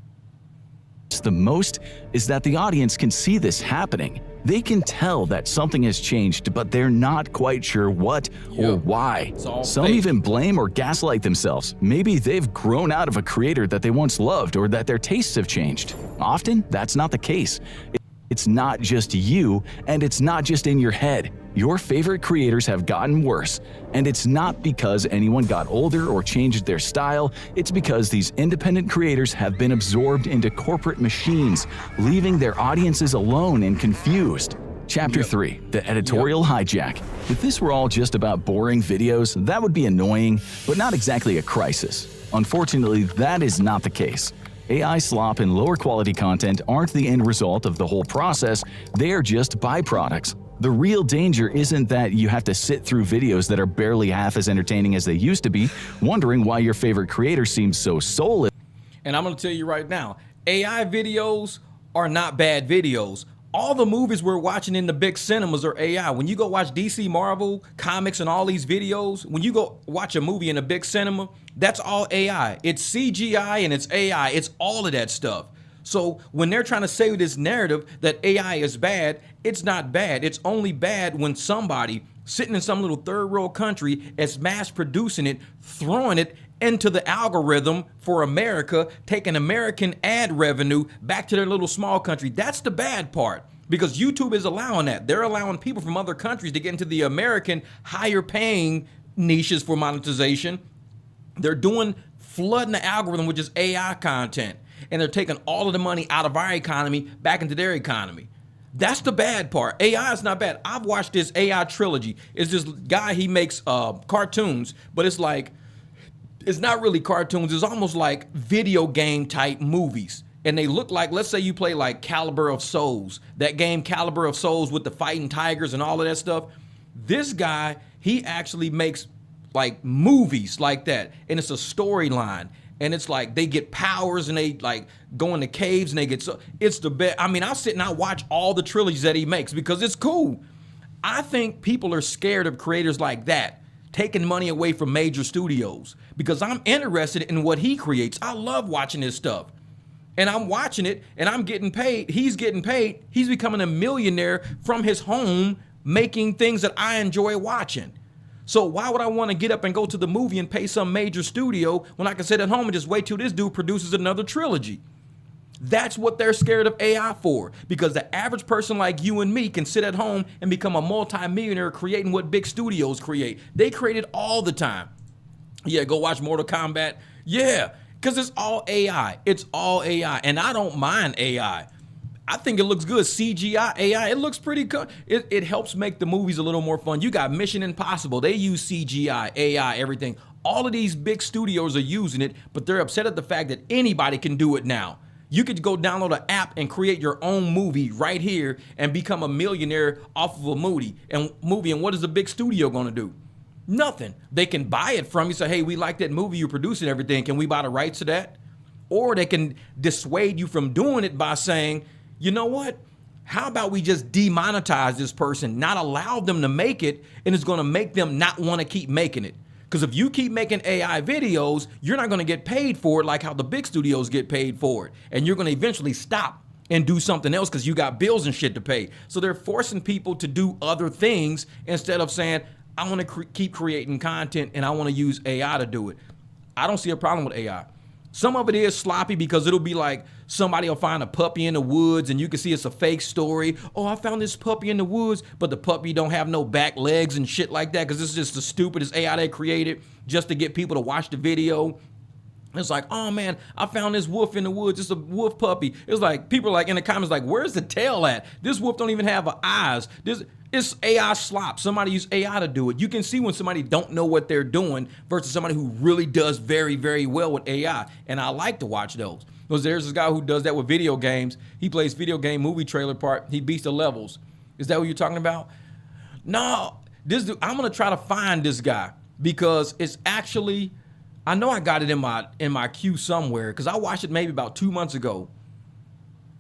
the most is that the audience can see this happening. They can tell that something has changed, but they're not quite sure what or why. Some fake. even blame or gaslight themselves. Maybe they've grown out of a creator that they once loved, or that their tastes have changed. Often, that's not the case. It's not just you, and it's not just in your head. Your favorite creators have gotten worse, and it's not because anyone got older or changed their style. It's because these independent creators have been absorbed into corporate machines, leaving their audiences alone and confused. Chapter 3: The Editorial Hijack. If this were all just about boring videos, that would be annoying, but not exactly a crisis. Unfortunately, that is not the case. AI slop and lower quality content aren't the end result of the whole process, they are just byproducts. The real danger isn't that you have to sit through videos that are barely half as entertaining as they used to be, wondering why your favorite creator seems so soulless. And I'm going to tell you right now, AI videos are not bad videos. All the movies we're watching in the big cinemas are AI. When you go watch DC, Marvel, comics, and all these videos, when you go watch a movie in a big cinema, that's all AI. It's CGI and it's AI. It's all of that stuff. So when they're trying to say this narrative that AI is bad, it's not bad. It's only bad when somebody sitting in some little third world country is mass producing it, throwing it into the algorithm for America, taking American ad revenue back to their little small country. That's the bad part, because YouTube is allowing that. They're allowing people from other countries to get into the American higher paying niches for monetization. They're flooding the algorithm with just AI content, and they're taking all of the money out of our economy back into their economy. That's the bad part. AI is not bad. I've watched this AI trilogy. It's this guy, he makes cartoons, but it's like, it's not really cartoons. It's almost like video game type movies. And they look like, let's say you play like Caliber of Souls, that game Caliber of Souls with the fighting tigers and all of that stuff. This guy, he actually makes like movies like that. And it's a storyline. And it's like they get powers and they like go into caves and they get it's the best. I mean, I sit and I watch all the trilogies that he makes because it's cool. I think people are scared of creators like that, taking money away from major studios, because I'm interested in what he creates. I love watching his stuff. And I'm watching it and I'm getting paid. He's getting paid. He's becoming a millionaire from his home making things that I enjoy watching. So why would I want to get up and go to the movie and pay some major studio when I can sit at home and just wait till this dude produces another trilogy? That's what they're scared of AI for, because the average person like you and me can sit at home and become a multi-millionaire creating what big studios create. They create it all the time. Yeah, go watch Mortal Kombat. Yeah, because it's all AI. It's all AI. And I don't mind AI. I think it looks good. CGI, AI, it looks pretty good. It helps make the movies a little more fun. You got Mission Impossible. They use CGI, AI, everything. All of these big studios are using it, but they're upset at the fact that anybody can do it now. You could go download an app and create your own movie right here and become a millionaire off of a movie. And what is a big studio going to do? Nothing. They can buy it from you, say, hey, we like that movie you produce and everything. Can we buy the rights to that? Or they can dissuade you from doing it by saying, you know what? How about we just demonetize this person, not allow them to make it, and it's going to make them not want to keep making it. Because if you keep making AI videos, you're not going to get paid for it like how the big studios get paid for it. And you're going to eventually stop and do something else because you got bills and shit to pay. So they're forcing people to do other things instead of saying, I want to keep creating content and I want to use AI to do it. I don't see a problem with AI. Some of it is sloppy because it'll be like somebody will find a puppy in the woods and you can see it's a fake story. Oh, I found this puppy in the woods, but the puppy don't have no back legs and shit like that because it's just the stupidest AI they created just to get people to watch the video. It's like, oh man, I found this wolf in the woods. It's a wolf puppy. It's like people are like in the comments like, where's the tail at? This wolf don't even have eyes. It's AI slop. Somebody use AI to do it. You can see when somebody don't know what they're doing versus somebody who really does very, very well with AI. And I like to watch those. Because there's this guy who does that with video games. He plays video game movie trailer part. He beats the levels. Is that what you're talking about? No, this dude, I'm gonna try to find this guy because it's actually, I know I got it in my queue somewhere because I watched it maybe about 2 months ago.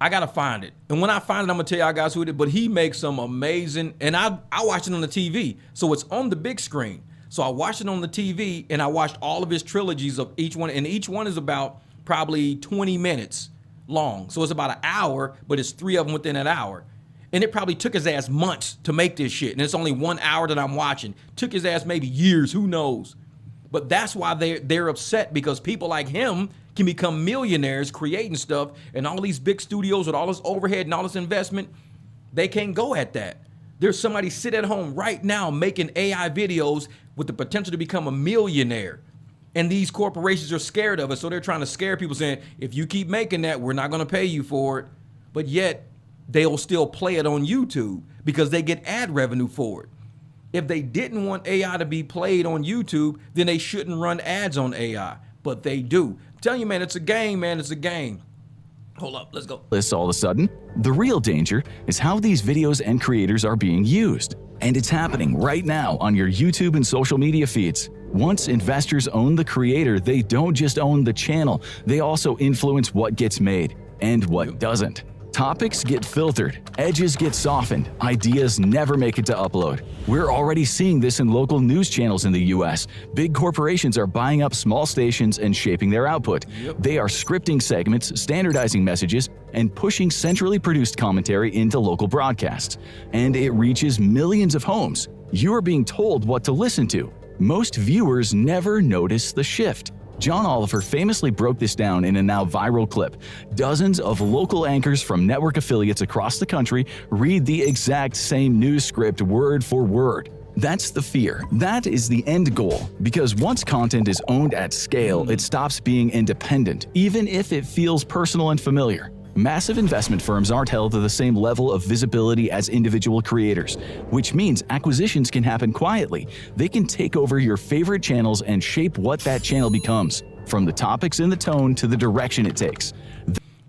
I gotta find it. And when I find it, I'm gonna tell y'all guys who it is. But he makes some amazing, and I watch it on the TV. So it's on the big screen. So I watched it on the TV, and I watched all of his trilogies of each one. And each one is about probably 20 minutes long. So it's about an hour, but it's 3 of them within an hour. And it probably took his ass months to make this shit. And it's only 1 hour that I'm watching. Took his ass maybe years, who knows? But that's why they're upset, because people like him can become millionaires creating stuff, and all these big studios with all this overhead and all this investment, they can't go at that. There's somebody sit at home right now making AI videos with the potential to become a millionaire. And these corporations are scared of it, so they're trying to scare people saying, if you keep making that, we're not gonna pay you for it. But yet, they'll still play it on YouTube because they get ad revenue for it. If they didn't want AI to be played on YouTube, then they shouldn't run ads on AI, but they do. I'm telling you, man, it's a game, man, it's a game. Hold up, let's go. This all of a sudden, the real danger is how these videos and creators are being used. And it's happening right now on your YouTube and social media feeds. Once investors own the creator, they don't just own the channel, they also influence what gets made and what doesn't. Topics get filtered, edges get softened, ideas never make it to upload. We're already seeing this in local news channels in the US. Big corporations are buying up small stations and shaping their output. They are scripting segments, standardizing messages, and pushing centrally produced commentary into local broadcasts. And it reaches millions of homes. You are being told what to listen to. Most viewers never notice the shift. John Oliver famously broke this down in a now viral clip. Dozens of local anchors from network affiliates across the country read the exact same news script word for word. That's the fear. That is the end goal. Because once content is owned at scale, it stops being independent, even if it feels personal and familiar. Massive investment firms aren't held to the same level of visibility as individual creators, which means acquisitions can happen quietly. They can take over your favorite channels and shape what that channel becomes, from the topics and the tone to the direction it takes.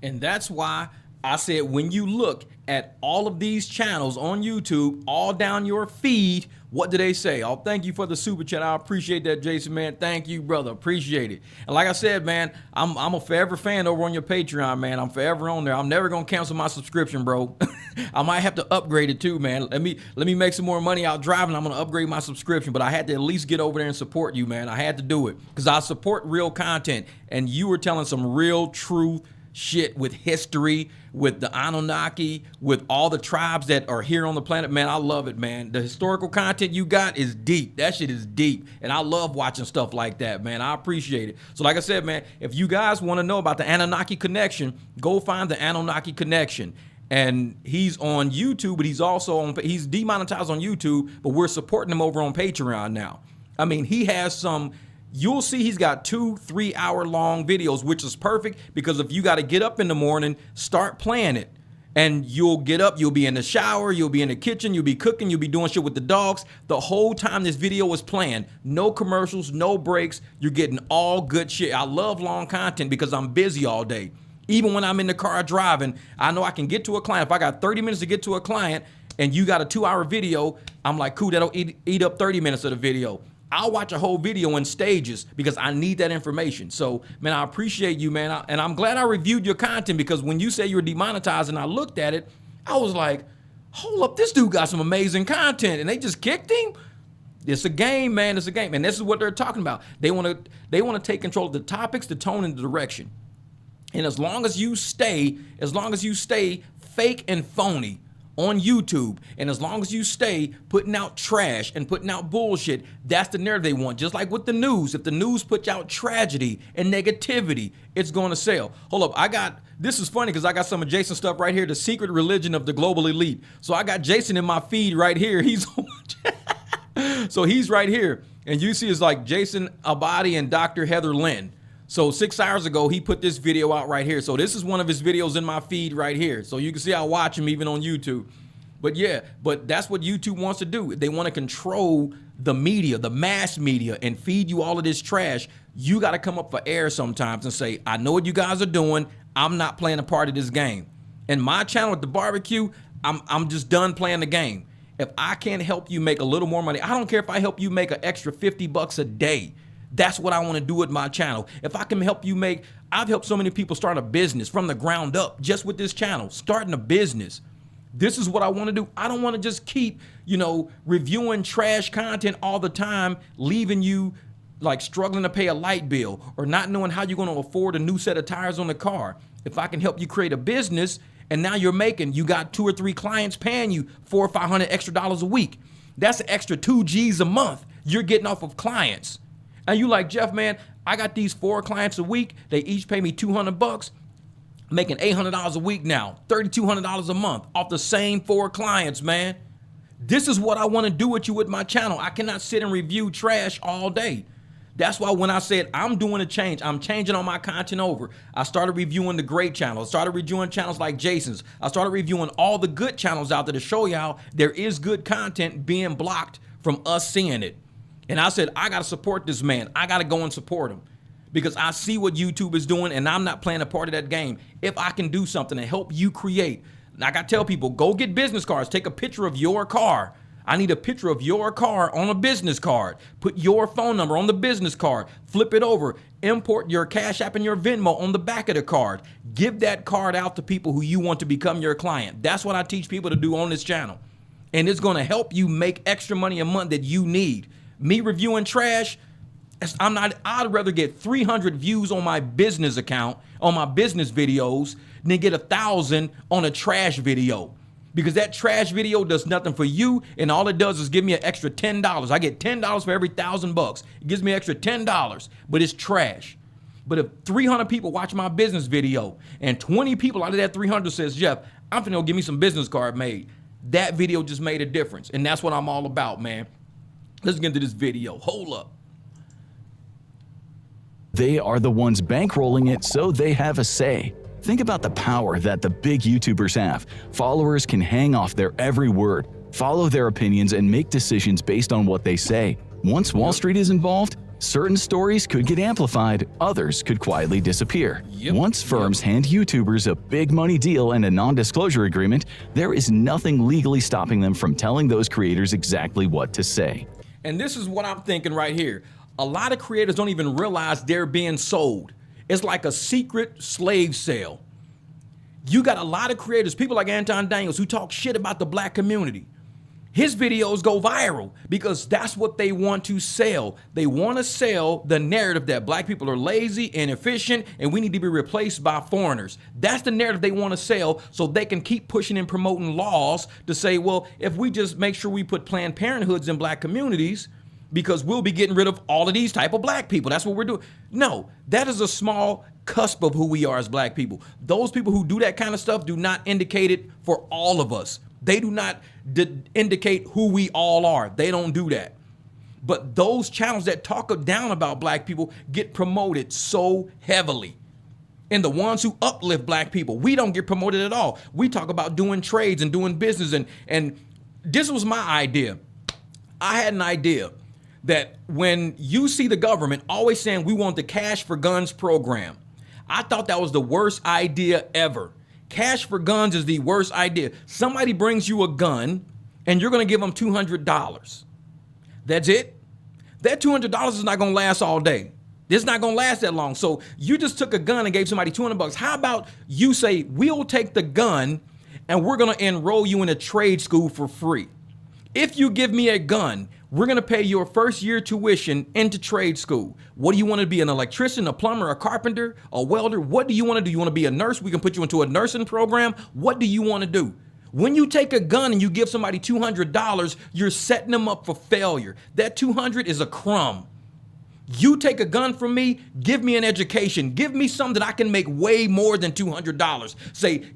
And that's why I said, when you look at all of these channels on YouTube, all down your feed, what do they say? Oh, thank you for the super chat. I appreciate that, Jason, man. Thank you, brother. Appreciate it. And like I said, man, I'm a forever fan over on your Patreon, man. I'm forever on there. I'm never gonna cancel my subscription, bro. I might have to upgrade it too, man. Let me make some more money out driving. I'm gonna upgrade my subscription, but I had to at least get over there and support you, man. I had to do it because I support real content, and you were telling some real, true shit with history, with the Anunnaki, with all the tribes that are here on the planet. Man, I love it, man. The historical content you got is deep. That shit is deep. And I love watching stuff like that, man. I appreciate it. So like I said, man, if you guys want to know about the Anunnaki connection, go find the Anunnaki connection. And he's on YouTube, but he's demonetized on YouTube, but we're supporting him over on Patreon now. I mean, he has some. You'll see he's got 2-3 hour long videos, which is perfect because if you got to get up in the morning, start playing it. And you'll get up, you'll be in the shower, you'll be in the kitchen, you'll be cooking, you'll be doing shit with the dogs. The whole time this video is playing, no commercials, no breaks. You're getting all good shit. I love long content because I'm busy all day. Even when I'm in the car driving, I know I can get to a client. If I got 30 minutes to get to a client and you got a 2-hour video, I'm like, cool, that'll eat up 30 minutes of the video. I'll watch a whole video in stages because I need that information. So, man, I appreciate you, man. And I'm glad I reviewed your content because when you say you were demonetized and I looked at it, I was like, hold up, this dude got some amazing content and they just kicked him? It's a game, man. It's a game. And this is what they're talking about. They want to take control of the topics, the tone, and the direction. And as long as you stay fake and phony on YouTube, and as long as you stay putting out trash and putting out bullshit, that's the narrative they want. Just like with the news, if the news puts out tragedy and negativity, it's going to sell. Hold up, this is funny because I got some of Jason's stuff right here, the secret religion of the global elite. So I got Jason in my feed right here. So he's right here, and you see it's like Jason Abadi and Dr. Heather Lynn. So 6 hours ago, he put this video out right here. So this is one of his videos in my feed right here. So you can see I watch him even on YouTube. But yeah, but that's what YouTube wants to do. They want to control the media, the mass media, and feed you all of this trash. You got to come up for air sometimes and say, I know what you guys are doing. I'm not playing a part of this game. And my channel at the barbecue, I'm just done playing the game. If I can't help you make a little more money, I don't care if I help you make an extra $50 a day. That's what I want to do with my channel. If I can help you make I've helped so many people start a business from the ground up just with this channel, starting a business. This is what I want to do. I don't want to just keep, reviewing trash content all the time, leaving you like struggling to pay a light bill or not knowing how you're going to afford a new set of tires on the car. If I can help you create a business and now you got 2 or 3 clients paying you $400 or $500 extra a week. That's an extra 2 G's a month you're getting off of clients. And you like, Jeff, man, I got these 4 clients a week. They each pay me $200, making $800 a week now, $3,200 a month off the same 4 clients, man. This is what I want to do with you with my channel. I cannot sit and review trash all day. That's why when I said I'm doing a change, I'm changing all my content over. I started reviewing the great channels. I started reviewing channels like Jason's. I started reviewing all the good channels out there to show you how there is good content being blocked from us seeing it. And I said, I got to support this man. I got to go and support him because I see what YouTube is doing and I'm not playing a part of that game. If I can do something to help you create, like I tell people, go get business cards. Take a picture of your car. I need a picture of your car on a business card. Put your phone number on the business card. Flip it over. Import your Cash App and your Venmo on the back of the card. Give that card out to people who you want to become your client. That's what I teach people to do on this channel. And it's going to help you make extra money a month that you need. Me reviewing trash, I'd rather get 300 views on my business account, on my business videos, than get 1,000 on a trash video. Because that trash video does nothing for you, and all it does is give me an extra $10. I get $10 for every $1,000. It gives me an extra $10, but it's trash. But if 300 people watch my business video, and 20 people out of that 300 says, Jeff, I'm finna go give me some business card made, that video just made a difference. And that's what I'm all about, man. Let's get into this video. Hold up. They are the ones bankrolling it, so they have a say. Think about the power that the big YouTubers have. Followers can hang off their every word, follow their opinions, and make decisions based on what they say. Once Wall Street is involved, certain stories could get amplified, others could quietly disappear. Once firms hand YouTubers a big money deal and a non-disclosure agreement, there is nothing legally stopping them from telling those creators exactly what to say. And this is what I'm thinking right here. A lot of creators don't even realize they're being sold. It's like a secret slave sale. You got a lot of creators, people like Anton Daniels, who talk shit about the black community. His videos go viral because that's what they want to sell. They want to sell the narrative that black people are lazy and inefficient and we need to be replaced by foreigners. That's the narrative they want to sell so they can keep pushing and promoting laws to say, well, if we just make sure we put Planned Parenthoods in black communities, because we'll be getting rid of all of these type of black people. That's what we're doing. No, that is a small cusp of who we are as black people. Those people who do that kind of stuff do not indicate it for all of us. They do not indicate who we all are. They don't do that. But those channels that talk down about black people get promoted so heavily. And the ones who uplift black people, we don't get promoted at all. We talk about doing trades and doing business. And this was my idea. I had an idea that when you see the government always saying we want the Cash for Guns program, I thought that was the worst idea ever. Cash for Guns is the worst idea. Somebody brings you a gun and you're going to give them $200. That's it. That $200 is not going to last all day. It's not going to last that long. So you just took a gun and gave somebody $200. How about you say, we'll take the gun and we're going to enroll you in a trade school for free. If you give me a gun, we're going to pay your first year tuition into trade school. What do you want to be, an electrician, a plumber, a carpenter, a welder? What do you want to do? You want to be a nurse? We can put you into a nursing program. What do you want to do? When you take a gun and you give somebody $200, you're setting them up for failure. That $200 is a crumb. You take a gun from me, give me an education, give me something that I can make way more than $200. Say,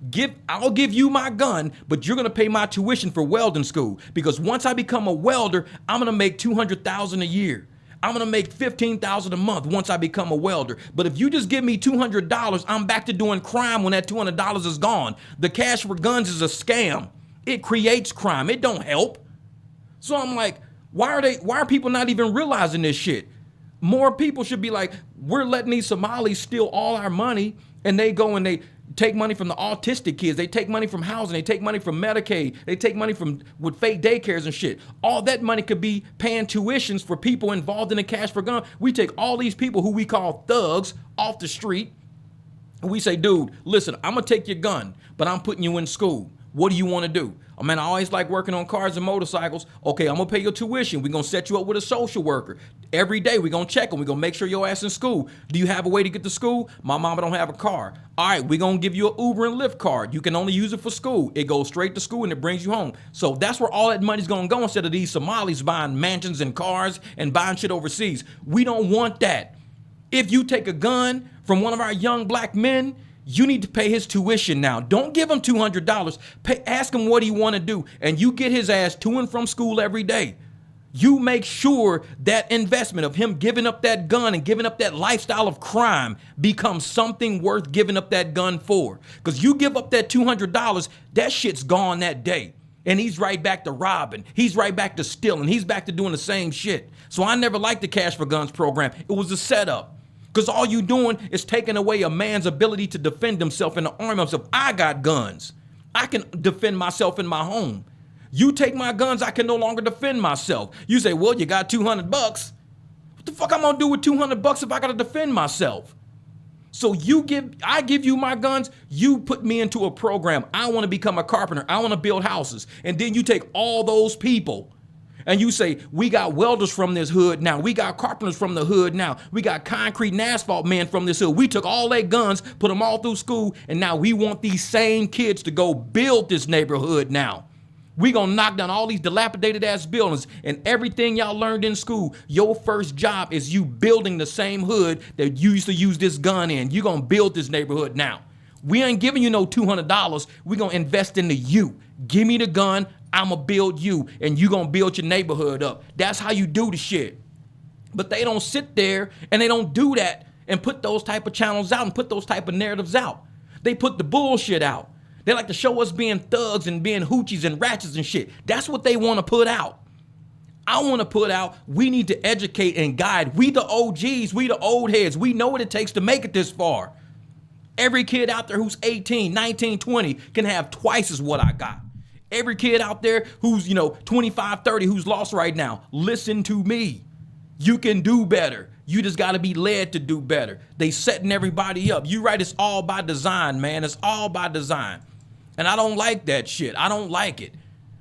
I'll give you my gun, but you're gonna pay my tuition for welding school. Because once I become a welder, I'm gonna make $200,000 a year. I'm gonna make $15,000 a month once I become a welder. But if you just give me $200, I'm back to doing crime when that $200 is gone. The Cash for Guns is a scam. It creates crime, it don't help. So I'm like, why are people not even realizing this shit? More people should be like, we're letting these Somalis steal all our money, and they go and they take money from the autistic kids. They take money from housing. They take money from Medicaid. They take money with fake daycares and shit. All that money could be paying tuitions for people involved in the Cash for Gun. We take all these people who we call thugs off the street, We say, dude, listen, I'm going to take your gun, but I'm putting you in school. What do you want to do? Oh, man, I always like working on cars and motorcycles. Okay, I'm going to pay your tuition. We're going to set you up with a social worker. Every day, we're going to check them. We're going to make sure your ass in school. Do you have a way to get to school? My mama don't have a car. All right, we're going to give you an Uber and Lyft card. You can only use it for school. It goes straight to school and it brings you home. So that's where all that money's going to go instead of these Somalis buying mansions and cars and buying shit overseas. We don't want that. If you take a gun from one of our young black men, you need to pay his tuition now. Don't give him $200. Ask him what he want to do, and you get his ass to and from school every day. You make sure that investment of him giving up that gun and giving up that lifestyle of crime becomes something worth giving up that gun for. Because you give up that $200, that shit's gone that day. And he's right back to robbing. He's right back to stealing. He's back to doing the same shit. So I never liked the Cash for Guns program. It was a setup. Because all you doing is taking away a man's ability to defend himself and to arm himself. I got guns. I can defend myself in my home. You take my guns, I can no longer defend myself. You say, well, you got $200. What the fuck I'm gonna do with $200 if I gotta defend myself? So I give you my guns, you put me into a program. I wanna become a carpenter. I wanna build houses. And then you take all those people and you say, we got welders from this hood now. We got carpenters from the hood now. We got concrete and asphalt men from this hood. We took all their guns, put them all through school, and now we want these same kids to go build this neighborhood now. We gonna knock down all these dilapidated ass buildings, and everything y'all learned in school, your first job is you building the same hood that you used to use this gun in. You gonna build this neighborhood now. We ain't giving you no $200. We gonna invest into you. Give me the gun. I'ma build you, and you gonna build your neighborhood up. That's how you do the shit. But they don't sit there and they don't do that and put those type of channels out and put those type of narratives out. They put the bullshit out. They like to show us being thugs and being hoochies and ratchets and shit. That's what they want to put out. I want to put out, we need to educate and guide. We the OGs, we the old heads. We know what it takes to make it this far. Every kid out there who's 18, 19, 20 can have twice as what I got. Every kid out there who's, 25, 30, who's lost right now, listen to me. You can do better. You just got to be led to do better. They setting everybody up. You right, it's all by design, man. It's all by design. And I don't like that shit. I don't like it.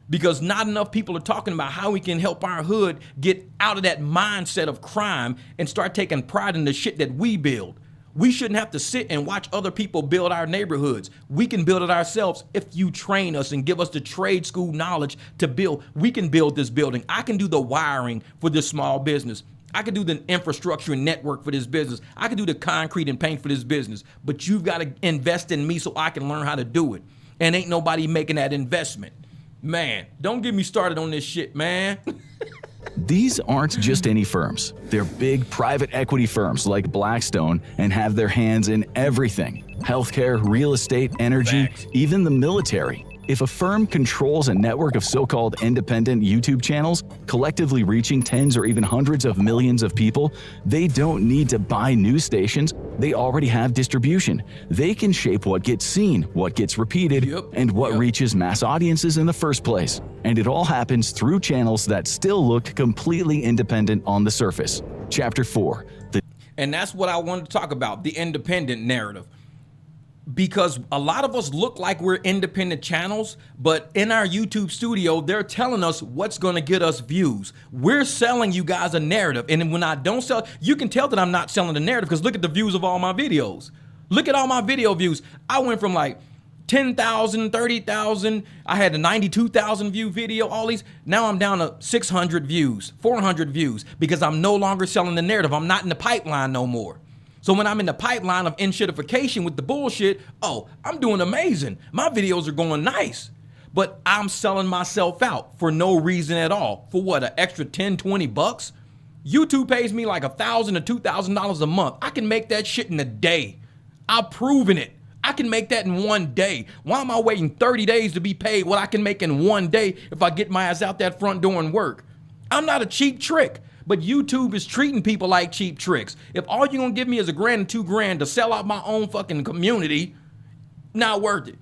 Because not enough people are talking about how we can help our hood get out of that mindset of crime and start taking pride in the shit that we build. We shouldn't have to sit and watch other people build our neighborhoods. We can build it ourselves if you train us and give us the trade school knowledge to build. We can build this building. I can do the wiring for this small business. I can do the infrastructure and network for this business. I can do the concrete and paint for this business. But you've got to invest in me so I can learn how to do it. And ain't nobody making that investment. Man, don't get me started on this shit, man. These aren't just any firms. They're big private equity firms like Blackstone and have their hands in everything: healthcare, real estate, energy, even the military. If a firm controls a network of so-called independent YouTube channels, collectively reaching tens or even hundreds of millions of people, they don't need to buy news stations. They already have distribution. They can shape what gets seen, what gets repeated, and what reaches mass audiences in the first place. And it all happens through channels that still look completely independent on the surface. Chapter 4. And that's what I wanted to talk about, the independent narrative. Because a lot of us look like we're independent channels, but in our YouTube studio, they're telling us what's going to get us views. We're selling you guys a narrative. And when I don't sell, you can tell that I'm not selling the narrative because look at the views of all my videos. Look at all my video views. I went from like 10,000, 30,000. I had a 92,000 view video, all these. Now I'm down to 600 views, 400 views because I'm no longer selling the narrative. I'm not in the pipeline no more. So when I'm in the pipeline of in-shitification with the bullshit, oh, I'm doing amazing. My videos are going nice. But I'm selling myself out for no reason at all. For what, an extra 10, 20 bucks? YouTube pays me like $1,000 to $2,000 a month. I can make that shit in a day. I've proven it. I can make that in one day. Why am I waiting 30 days to be paid what I can make in one day if I get my ass out that front door and work? I'm not a cheap trick. But YouTube is treating people like cheap tricks. If all you're gonna give me is $1,000 and $2,000 to sell out my own fucking community, not worth it.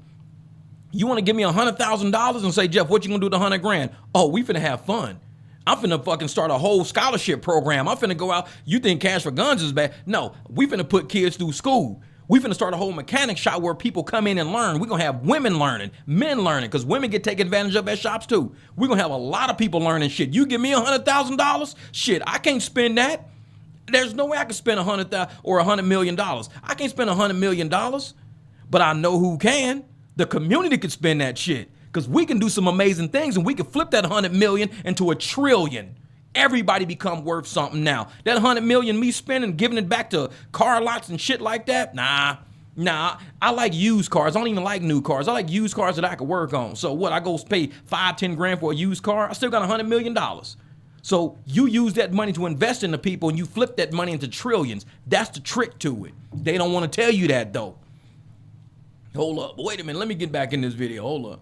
You wanna give me $100,000 and say, Jeff, what you gonna do with $100,000? Oh, we finna have fun. I'm finna fucking start a whole scholarship program. I'm finna go out. You think Cash for Guns is bad? No, we finna put kids through school. We finna start a whole mechanic shop where people come in and learn. We're gonna have women learning, men learning, because women get taken advantage of at shops too. We're gonna have a lot of people learning shit. You give me $100,000, shit, I can't spend that. There's no way I can spend $100,000 or $100 million. I can't spend $100 million, but I know who can. The community could spend that shit, because we can do some amazing things, and we can flip that 100 million into $1 trillion. Everybody become worth something now. That 100 million me spending, giving it back to car lots and shit like that, nah. I like used cars. I don't even like new cars. I like used cars that I could work on. So what, I go pay 5-10 grand for a used car? I still got $100 million. So you use that money to invest in the people, and you flip that money into trillions. That's the trick to it. They don't want to tell you that though. Hold up, wait a minute, let me get back in this video, hold up.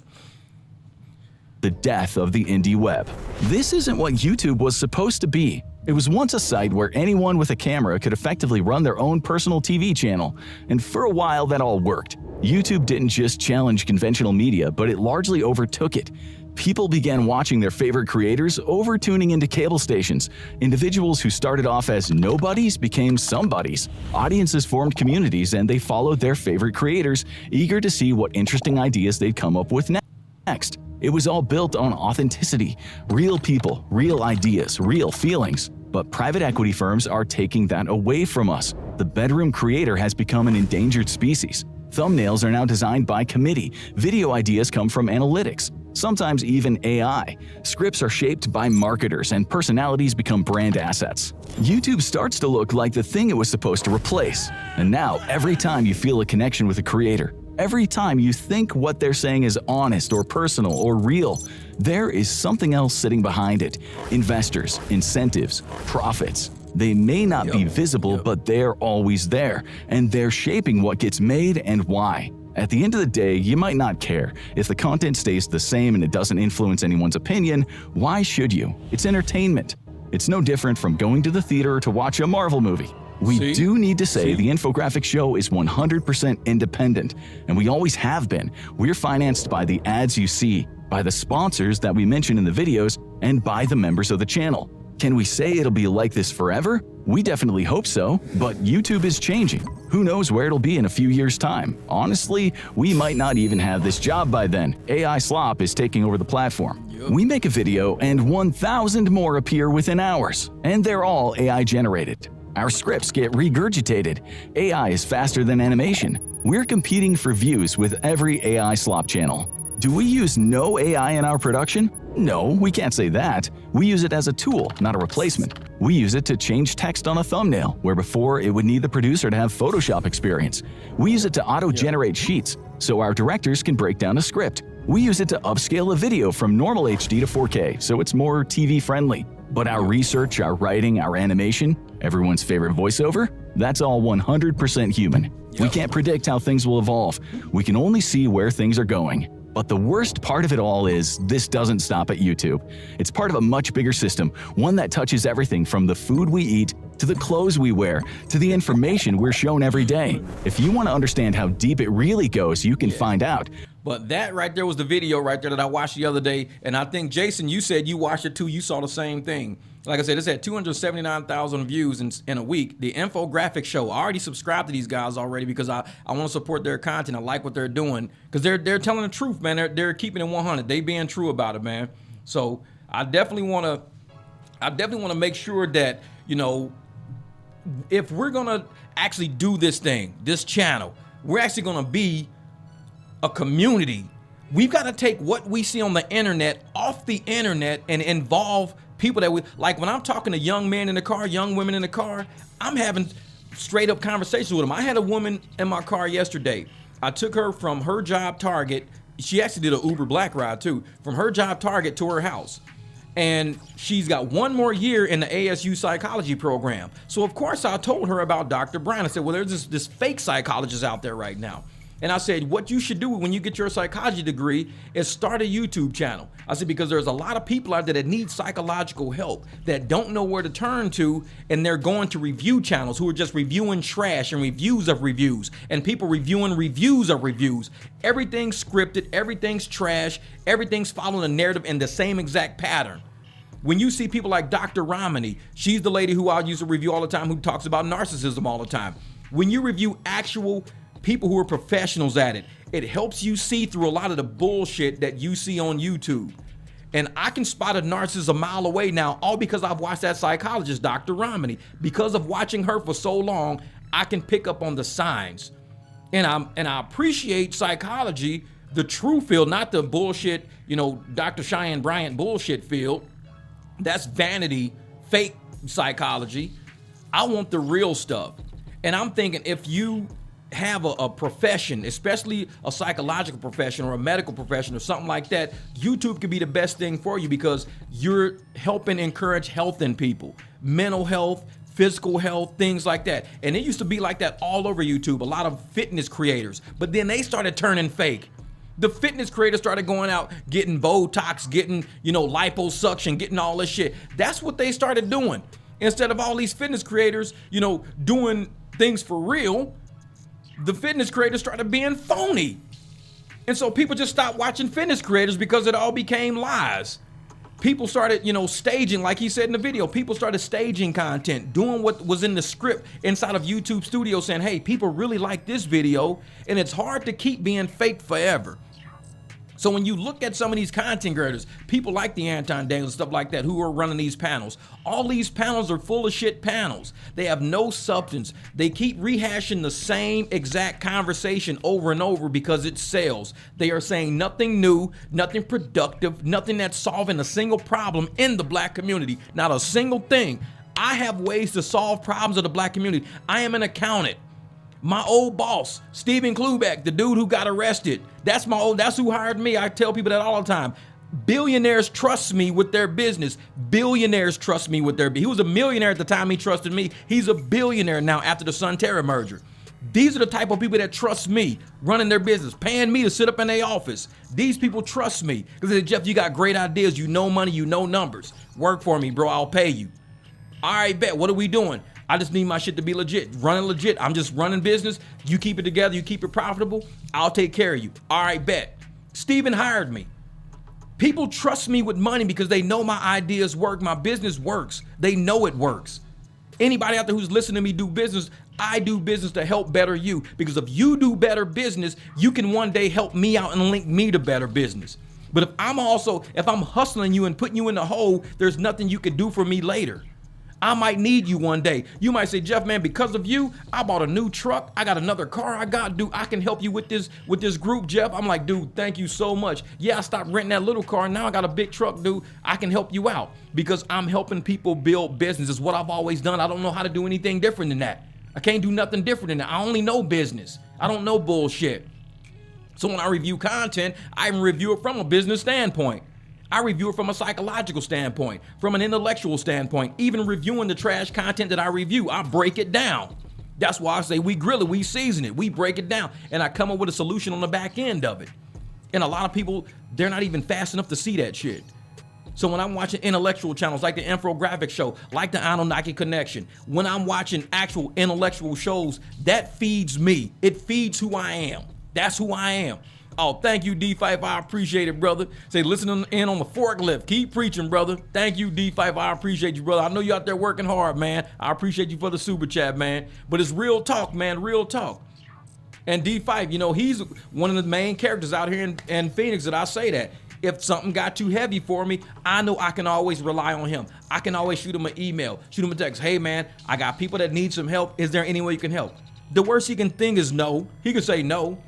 The death of the indie web. This isn't what YouTube was supposed to be. It was once a site where anyone with a camera could effectively run their own personal TV channel, and for a while that all worked. YouTube didn't just challenge conventional media, but it largely overtook it. People began watching their favorite creators over tuning into cable stations. Individuals who started off as nobodies became somebodies. Audiences formed communities, and they followed their favorite creators, eager to see what interesting ideas they'd come up with next. It was all built on authenticity, real people, real ideas, real feelings. But private equity firms are taking that away from us. The bedroom creator has become an endangered species. Thumbnails are now designed by committee. Video ideas come from analytics. Sometimes even AI. Scripts are shaped by marketers, and personalities become brand assets. YouTube starts to look like the thing it was supposed to replace. And now, every time you feel a connection with a creator, every time you think what they're saying is honest or personal or real, there is something else sitting behind it. Investors, incentives, profits. They may not be visible, but they're always there, and they're shaping what gets made and why. At the end of the day, you might not care. If the content stays the same and it doesn't influence anyone's opinion, why should you? It's entertainment. It's no different from going to the theater to watch a Marvel movie. We do need to say the infographic show is 100% independent, and we always have been. We're financed by the ads you see, by the sponsors that we mention in the videos, and by the members of the channel. Can we say it'll be like this forever? We definitely hope so, but YouTube is changing. Who knows where it'll be in a few years' time? Honestly, we might not even have this job by then. AI slop is taking over the platform. We make a video and 1,000 more appear within hours, and they're all AI generated. Our scripts get regurgitated. AI is faster than animation. We're competing for views with every AI slop channel. Do we use no AI in our production? No, we can't say that. We use it as a tool, not a replacement. We use it to change text on a thumbnail, where before it would need the producer to have Photoshop experience. We use it to auto-generate sheets, so our directors can break down a script. We use it to upscale a video from normal HD to 4K, so it's more TV-friendly. But our research, our writing, our animation, everyone's favorite voiceover, that's all 100% human. We can't predict how things will evolve. We can only see where things are going. But the worst part of it all is this doesn't stop at YouTube. It's part of a much bigger system, one that touches everything from the food we eat, to the clothes we wear, to the information we're shown every day. If you want to understand how deep it really goes, you can find out. But that right there was the video right there that I watched the other day, and I think, Jason, you said you watched it too. You saw the same thing. Like I said, it's at 279,000 views in a week. The infographic show, I already subscribed to these guys already because I want to support their content. I like what they're doing because they're telling the truth, man. They're keeping it 100. They being true about it, man. So I definitely want to make sure that, you know, if we're gonna actually do this thing, this channel, we're actually gonna be a community. We've got to take what we see on the internet off the internet and involve people that we like. When I'm talking to young men in the car, young women in the car, I'm having straight up conversations with them. I had a woman in my car yesterday. I took her from her job Target. She actually did an Uber Black ride too, from her job Target to her house. And she's got one more year in the ASU psychology program. So of course I told her about Dr. Brown. I said, well, there's this fake psychologist out there right now. And I said, what you should do when you get your psychology degree is start a YouTube channel. I said, because there's a lot of people out there that need psychological help that don't know where to turn to, and they're going to review channels who are just reviewing trash and reviews of reviews, and people reviewing reviews of reviews. Everything's scripted, everything's trash, everything's following a narrative in the same exact pattern. When you see people like Dr. Romney, she's the lady who I used to review all the time, who talks about narcissism all the time. When you review actual people who are professionals at it. It helps you see through a lot of the bullshit that you see on YouTube. And I can spot a narcissist a mile away now, all because I've watched that psychologist, Dr. Romney. Because of watching her for so long, I can pick up on the signs. And I appreciate psychology, the true field, not the bullshit, Dr. Cheyenne Bryant bullshit field. That's vanity, fake psychology. I want the real stuff. And I'm thinking if you have a profession, especially a psychological profession or a medical profession or something like that, YouTube could be the best thing for you because you're helping encourage health in people, mental health, physical health, things like that. And it used to be like that all over YouTube, a lot of fitness creators, but then they started turning fake. The fitness creators started going out, getting Botox, getting, liposuction, getting all this shit. That's what they started doing. Instead of all these fitness creators, doing things for real, the fitness creators started being phony. And so people just stopped watching fitness creators because it all became lies. People started, staging, like he said in the video, people started staging content, doing what was in the script inside of YouTube Studio, saying, hey, people really like this video, and it's hard to keep being fake forever. So when you look at some of these content creators, people like the Anton Daniels and stuff like that who are running these panels, all these panels are full of shit panels. They have no substance. They keep rehashing the same exact conversation over and over because it sells. They are saying nothing new, nothing productive, nothing that's solving a single problem in the black community. Not a single thing. I have ways to solve problems of the black community. I am an accountant. My old boss, Stephen Klubeck, the dude who got arrested, that's who hired me. I tell people that all the time. Billionaires trust me with their business. Billionaires trust me with their business. He was a millionaire at the time he trusted me. He's a billionaire now after the Sunterra merger. These are the type of people that trust me running their business, paying me to sit up in their office. These people trust me because they say, Jeff, you got great ideas. You know money, you know numbers. Work for me, bro. I'll pay you. All right, bet. What are we doing? I just need my shit to be legit, running legit. I'm just running business. You keep it together. You keep it profitable. I'll take care of you. All right, bet. Steven hired me. People trust me with money because they know my ideas work. My business works. They know it works. Anybody out there who's listening to me do business, I do business to help better you. Because if you do better business, you can one day help me out and link me to better business. But if I'm hustling you and putting you in the hole, there's nothing you can do for me later. I might need you one day. You might say, Jeff, man, because of you, I bought a new truck. I got another car. I can help you with this group, Jeff. I'm like, dude, thank you so much. Yeah, I stopped renting that little car. Now I got a big truck, dude. I can help you out because I'm helping people build business. It's what I've always done. I don't know how to do anything different than that. I can't do nothing different than that. I only know business. I don't know bullshit. So when I review content, I review it from a business standpoint. I review it from a psychological standpoint, from an intellectual standpoint. Even reviewing the trash content that I review, I break it down. That's why I say we grill it, we season it, we break it down, and I come up with a solution on the back end of it. And a lot of people, they're not even fast enough to see that shit. So when I'm watching intellectual channels like the Infographic Show, like the Anunnaki Connection, when I'm watching actual intellectual shows, that feeds me. It feeds who I am. That's who I am. Oh, thank you, D5. I appreciate it, brother. Say, listening in on the forklift. Keep preaching, brother. Thank you, D5. I appreciate you, brother. I know you out there working hard, man. I appreciate you for the super chat, man. But it's real talk, man. Real talk. And D5, he's one of the main characters out here in Phoenix that I say that. If something got too heavy for me, I know I can always rely on him. I can always shoot him an email, shoot him a text. Hey, man, I got people that need some help. Is there any way you can help? The worst he can think is no. He can say no.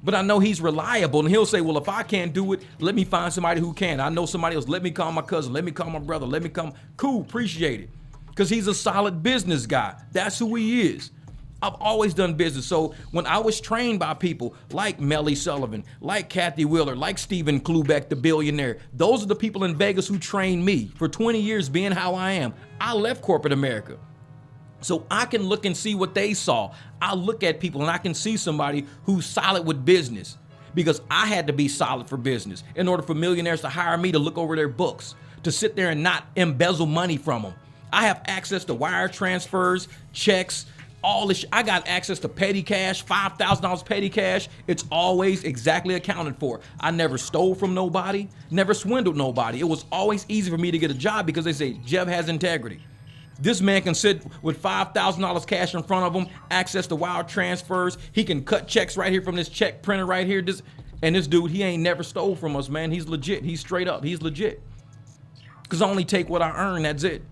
But I know he's reliable, and he'll say, well, if I can't do it, let me find somebody who can. I know somebody else. Let me call my cousin. Let me call my brother. Let me come. Cool, appreciate it. Because he's a solid business guy. That's who he is. I've always done business. So when I was trained by people like Melly Sullivan, like Kathy Wheeler, like Stephen Klubeck, the billionaire, those are the people in Vegas who trained me for 20 years being how I am. I left corporate America. So I can look and see what they saw. I look at people and I can see somebody who's solid with business because I had to be solid for business in order for millionaires to hire me to look over their books, to sit there and not embezzle money from them. I have access to wire transfers, checks, all this. I got access to petty cash, $5,000 petty cash. It's always exactly accounted for. I never stole from nobody, never swindled nobody. It was always easy for me to get a job because they say, Jeff has integrity. This man can sit with $5,000 cash in front of him, access to wire transfers. He can cut checks right here from this check printer right here. And this dude, he ain't never stole from us, man. He's legit. He's straight up. He's legit. Because I only take what I earn. That's it.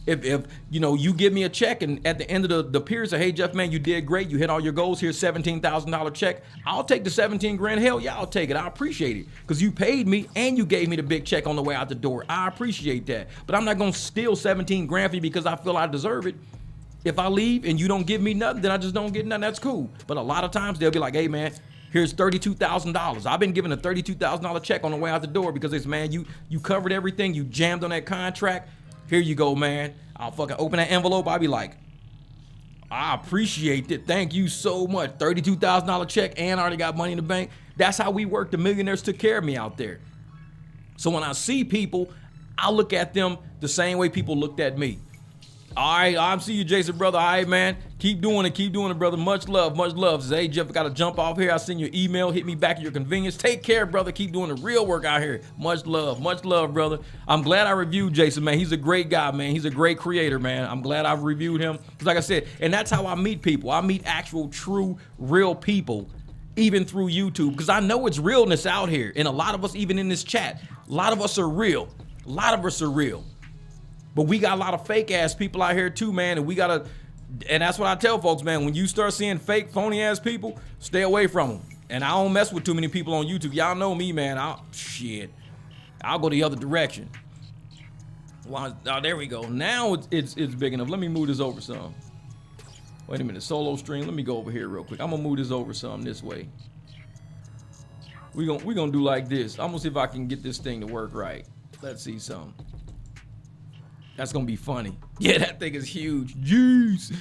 If you know, you give me a check and at the end of the period say, hey, Jeff, man, you did great. You hit all your goals. Here's $17,000 check. I'll take the 17 grand. Hell yeah, I'll take it. I appreciate it because you paid me and you gave me the big check on the way out the door. I appreciate that. But I'm not going to steal 17 grand from you because I feel I deserve it. If I leave and you don't give me nothing, then I just don't get nothing. That's cool. But a lot of times they'll be like, hey, man, here's $32,000. I've been given a $32,000 check on the way out the door because it's, man, you covered everything. You jammed on that contract. Here you go, man. I'll fucking open that envelope. I'll be like, I appreciate it. Thank you so much. $32,000 check and I already got money in the bank. That's how we work. The millionaires took care of me out there. So when I see people, I look at them the same way people looked at me. All right, I'm see you, Jason, brother. All right, man. Keep doing it, brother. Much love, much love. Say, hey, Jeff, I got to jump off here. I'll send you an email. Hit me back at your convenience. Take care, brother. Keep doing the real work out here. Much love, brother. I'm glad I reviewed Jason, man. He's a great guy, man. He's a great creator, man. I'm glad I've reviewed him. Because like I said, and that's how I meet people. I meet actual, true, real people, even through YouTube. Because I know it's realness out here. And a lot of us, even in this chat, a lot of us are real. A lot of us are real. But we got a lot of fake ass people out here too, man. And that's what I tell folks, man. When you start seeing fake, phony ass people, stay away from them. And I don't mess with too many people on YouTube. Y'all know me, man. I'll go the other direction. Well, oh, there we go. Now it's big enough. Let me move this over some. Wait a minute, solo stream. Let me go over here real quick. I'm gonna move this over some this way. We're gonna do like this. I'm gonna see if I can get this thing to work right. Let's see something. That's gonna be funny. Yeah, that thing is huge. Jeez.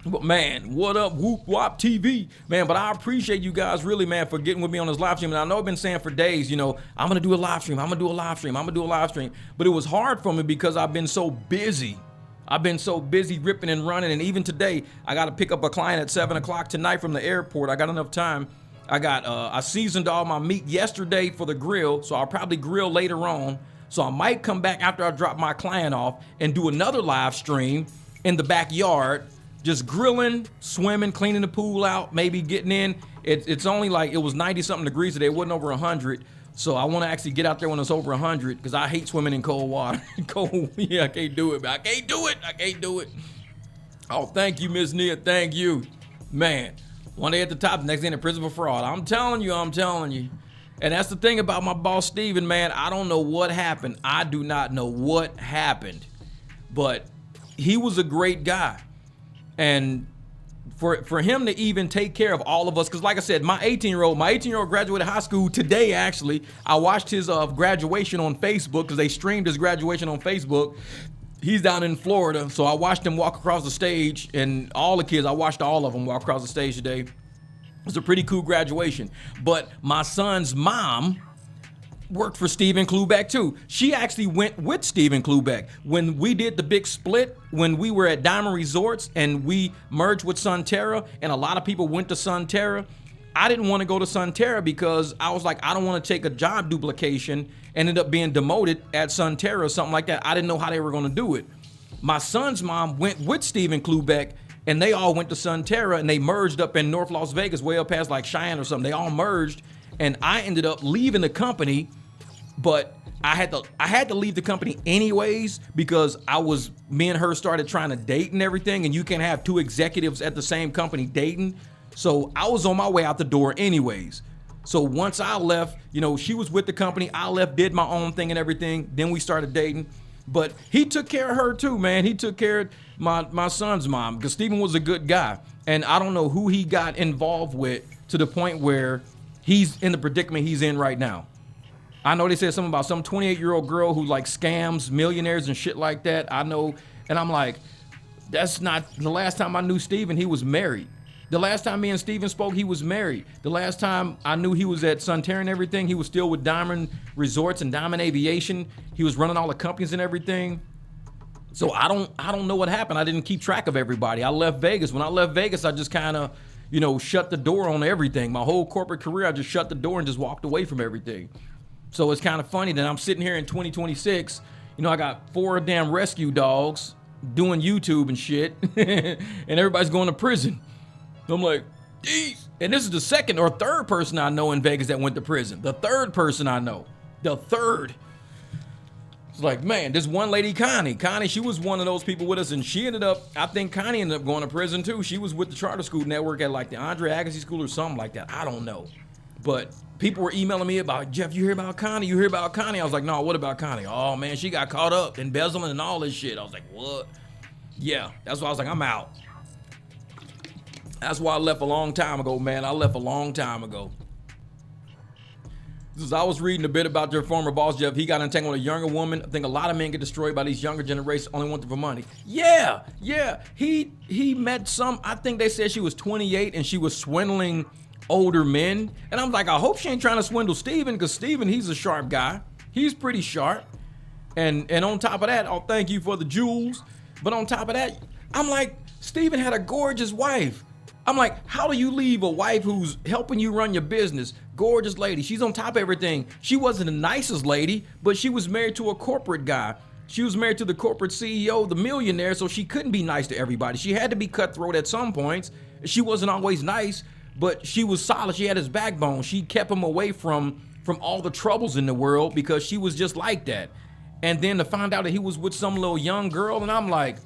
But man, what up, Whoop Wop TV? Man, but I appreciate you guys really, man, for getting with me on this live stream. And I know I've been saying for days, you know, I'm gonna do a live stream. But it was hard for me because I've been so busy. I've been so busy ripping and running. And even today, I gotta pick up a client at 7 o'clock tonight from the airport. I got enough time. I seasoned all my meat yesterday for the grill, so I'll probably grill later on. So I might come back after I drop my client off and do another live stream in the backyard, just grilling, swimming, cleaning the pool out, maybe getting in. It's only like, it was 90 something degrees today. It wasn't over 100. So I want to actually get out there when it's over 100 because I hate swimming in cold water. Yeah, I can't do it, man. I can't do it. Oh, thank you, Miss Nia. Thank you. Man, one day at the top, the next day in prison for fraud. I'm telling you. And that's the thing about my boss, Steven, man. I don't know what happened. I do not know what happened. But he was a great guy. And for him to even take care of all of us, because like I said, my 18-year-old graduated high school today, actually. I watched his graduation on Facebook because they streamed his graduation on Facebook. He's down in Florida, so I watched him walk across the stage, and all the kids, I watched all of them walk across the stage today. It was a pretty cool graduation. But my son's mom worked for Steven Klubeck too. She actually went with Steven Klubeck. When we did the big split, when we were at Diamond Resorts and we merged with Sunterra, and a lot of people went to Sunterra, I didn't want to go to Sunterra because I was like, I don't want to take a job duplication, ended up being demoted at Sunterra or something like that. I didn't know how they were going to do it. My son's mom went with Steven Klubeck, and they all went to Sunterra, and they merged up in North Las Vegas, way up past like Cheyenne or something. They all merged, and I ended up leaving the company, but I had to leave the company anyways because me and her started trying to date and everything, and you can't have two executives at the same company dating. So I was on my way out the door anyways. So once I left, you know, she was with the company, I left, did my own thing and everything, then we started dating. But he took care of her too, man. He took care of my son's mom because Steven was a good guy. And I don't know who he got involved with to the point where he's in the predicament he's in right now. I know they said something about some 28-year-old girl who like scams millionaires and shit like that. I know. And I'm like, that's not the last time I knew Steven, he was married. The last time me and Steven spoke, he was married. The last time I knew he was at Sunterra and everything, he was still with Diamond Resorts and Diamond Aviation. He was running all the companies and everything. So I don't know what happened. I didn't keep track of everybody. I left Vegas. When I left Vegas, I just kind of, you know, shut the door on everything. My whole corporate career, I just shut the door and just walked away from everything. So it's kind of funny that I'm sitting here in 2026, You know, I got 4 damn rescue dogs doing YouTube and shit, and everybody's going to prison. I'm like, geez. And this is the second or third person I know in Vegas that went to prison. The third person I know. The third. It's like, man, this one lady, Connie, she was one of those people with us, and she ended up, I think Connie ended up going to prison too. She was with the charter school network at like the Andre Agassi School or something like that. I don't know. But people were emailing me about, Jeff, you hear about Connie? You hear about Connie? I was like, no, what about Connie? Oh, man, she got caught up embezzling and all this shit. I was like, what? Yeah, that's why I was like, I'm out. That's why I left a long time ago, man. I left a long time ago. I was reading a bit about your former boss, Jeff. He got entangled with a younger woman. I think a lot of men get destroyed by these younger generations, only want them for money. Yeah. He met some, I think they said she was 28 and she was swindling older men. And I'm like, I hope she ain't trying to swindle Steven, because Steven, he's a sharp guy. He's pretty sharp. And on top of that, oh, thank you for the jewels. But on top of that, I'm like, Steven had a gorgeous wife. I'm like, how do you leave a wife who's helping you run your business? Gorgeous lady. She's on top of everything. She wasn't the nicest lady, but she was married to a corporate guy. She was married to the corporate CEO, the millionaire, so she couldn't be nice to everybody. She had to be cutthroat at some points. She wasn't always nice, but she was solid. She had his backbone. She kept him away from all the troubles in the world because she was just like that. And then to find out that he was with some little young girl, and I'm like,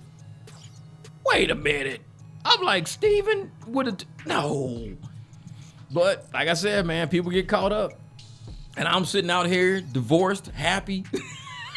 wait a minute. I'm like, Steven would have, no. But like I said, man, people get caught up. And I'm sitting out here, divorced, happy.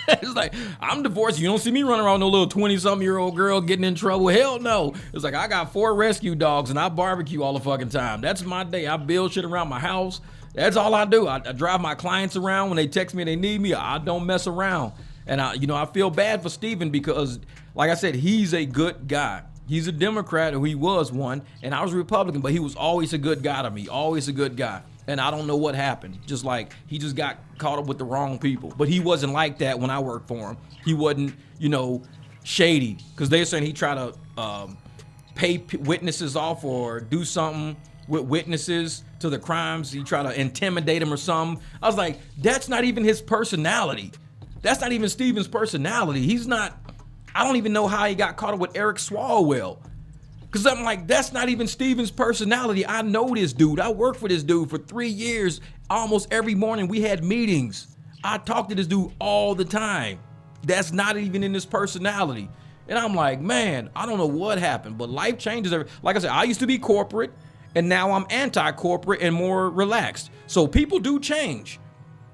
It's like, I'm divorced. You don't see me running around no little 20-something-year-old girl getting in trouble. Hell no. It's like, I got 4 rescue dogs and I barbecue all the fucking time. That's my day. I build shit around my house. That's all I do. I drive my clients around when they text me and they need me. I don't mess around. And I feel bad for Steven because, like I said, he's a good guy. He's a Democrat, or he was one, and I was a Republican, but he was always a good guy to me, always a good guy. And I don't know what happened. Just like, he just got caught up with the wrong people. But he wasn't like that when I worked for him. He wasn't, shady. Because they're saying he tried to pay witnesses off or do something with witnesses to the crimes. He tried to intimidate them or something. I was like, that's not even his personality. That's not even Steven's personality. He's not... I don't even know how he got caught up with Eric Swalwell. Because I'm like, that's not even Steven's personality. I know this dude. I worked for this dude for 3 years. Almost every morning we had meetings. I talked to this dude all the time. That's not even in his personality. And I'm like, man, I don't know what happened, but life changes. Like I said, I used to be corporate, and now I'm anti-corporate and more relaxed. So people do change.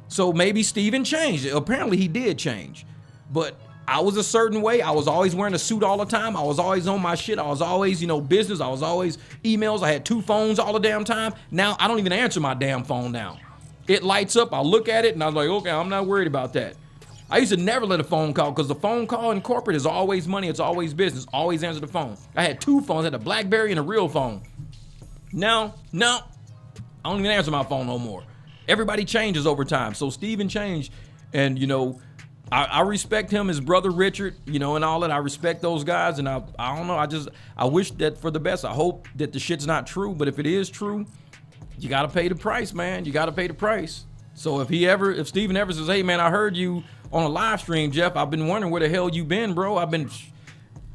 So maybe Steven changed. Apparently he did change. But I was a certain way. I was always wearing a suit all the time. I was always on my shit. I was always, business. I was always emails. I had 2 phones all the damn time. Now I don't even answer my damn phone now. It lights up. I look at it and I'm like, okay, I'm not worried about that. I used to never let a phone call because the phone call in corporate is always money. It's always business. Always answer the phone. I had 2 phones. I had a BlackBerry and a real phone. No, I don't even answer my phone no more. Everybody changes over time. So Steven changed, and I respect him, his brother Richard, and all that. I respect those guys, and I don't know. I wish that for the best. I hope that the shit's not true, but if it is true, you gotta pay the price, man. You gotta pay the price. So if Steven ever says, hey man, I heard you on a live stream, Jeff, I've been wondering where the hell you been, bro.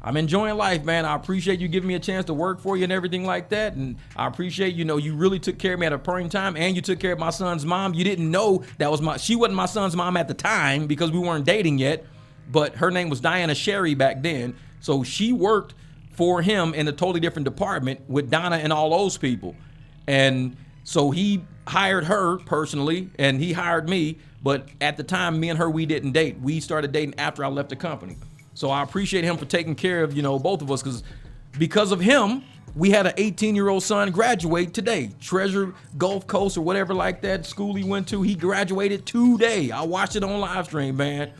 I'm enjoying life, man. I appreciate you giving me a chance to work for you and everything like that. And I appreciate, you really took care of me at a point in time, and you took care of my son's mom. You didn't know she wasn't my son's mom at the time because we weren't dating yet, but her name was Diana Sherry back then. So she worked for him in a totally different department with Donna and all those people. And so he hired her personally, and he hired me. But at the time, me and her, we didn't date. We started dating after I left the company. So I appreciate him for taking care of, both of us, because of him, we had an 18-year-old son graduate today. Treasure Gulf Coast or whatever like that school he went to, he graduated today. I watched it on live stream, man.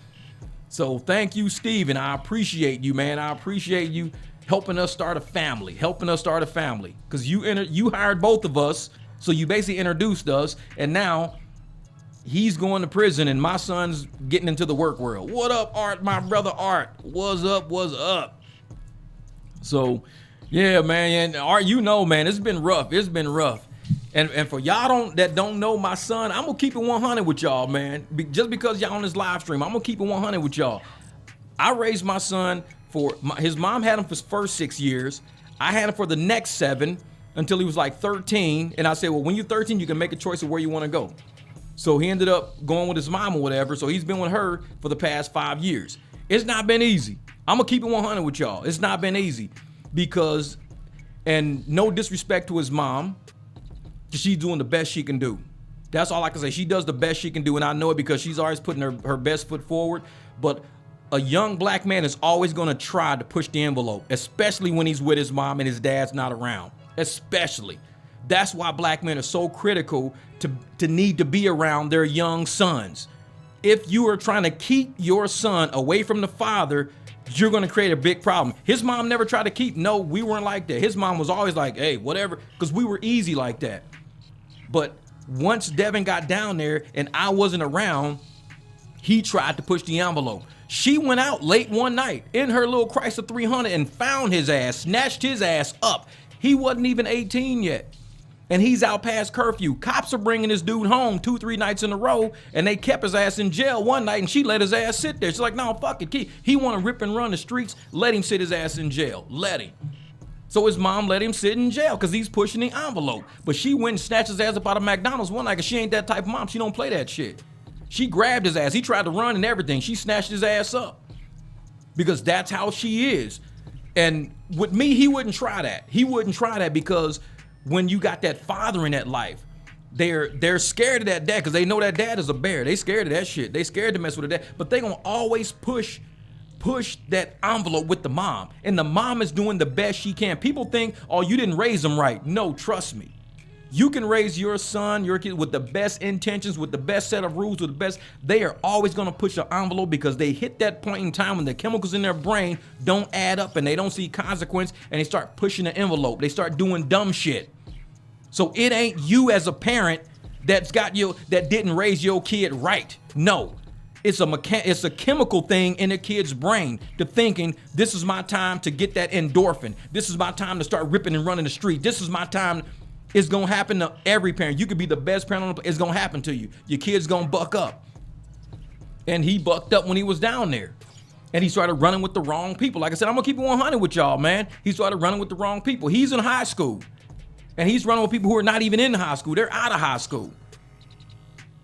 So thank you, Steven. I appreciate you, man. I appreciate you helping us start a family, because you hired both of us. So you basically introduced us, and now he's going to prison and my son's getting into the work world. What up, Art? My brother Art. What's up? So, yeah, man. And Art, man, it's been rough. And for y'all that don't know my son, I'm gonna keep it 100 with y'all, man. Just because y'all on this live stream, I'm gonna keep it 100 with y'all. I raised my son his mom had him for his first 6 years. I had him for the next 7 until he was like 13. And I said, well, when you're 13, you can make a choice of where you want to go. So he ended up going with his mom or whatever. So he's been with her for the past 5 years. It's not been easy. I'm gonna keep it 100 with y'all. It's not been easy because, and no disrespect to his mom, she's doing the best she can do. That's all I can say. She does the best she can do, and I know it because she's always putting her best foot forward. But a young black man is always going to try to push the envelope, especially when he's with his mom and his dad's not around. Especially. That's why black men are so critical to need to be around their young sons. If you are trying to keep your son away from the father, you're going to create a big problem. His mom never tried to keep. No, we weren't like that. His mom was always like, hey, whatever, because we were easy like that. But once Devin got down there and I wasn't around, he tried to push the envelope. She went out late one night in her little Chrysler 300 and found his ass, snatched his ass up. He wasn't even 18 yet. And he's out past curfew. Cops are bringing this dude home 2-3 nights in a row, and they kept his ass in jail one night, and she let his ass sit there. She's like, no, fuck it. He want to rip and run the streets. Let him sit his ass in jail. Let him. So his mom let him sit in jail because he's pushing the envelope. But she went and snatched his ass up out of McDonald's one night because she ain't that type of mom. She don't play that shit. She grabbed his ass. He tried to run and everything. She snatched his ass up because that's how she is. And with me, he wouldn't try that. He wouldn't try that because when you got that father in that life, they're scared of that dad because they know that dad is a bear. They scared of that shit. They scared to mess with the dad. But they gonna always push that envelope with the mom. And the mom is doing the best she can. People think, oh, you didn't raise them right. No, trust me. You can raise your son, your kid with the best intentions, with the best set of rules, with the best. They are always going to push the envelope because they hit that point in time when the chemicals in their brain don't add up and they don't see consequence and they start pushing the envelope. They start doing dumb shit. So it ain't you as a parent that didn't raise your kid right. No. It's a chemical thing in a kid's brain to thinking, this is my time to get that endorphin. This is my time to start ripping and running the street. This is my time. It's going to happen to every parent. You could be the best parent on the planet. It's going to happen to you. Your kid's going to buck up. And he bucked up when he was down there. And he started running with the wrong people. Like I said, I'm going to keep it 100 with y'all, man. He started running with the wrong people. He's in high school. And he's running with people who are not even in high school. They're out of high school.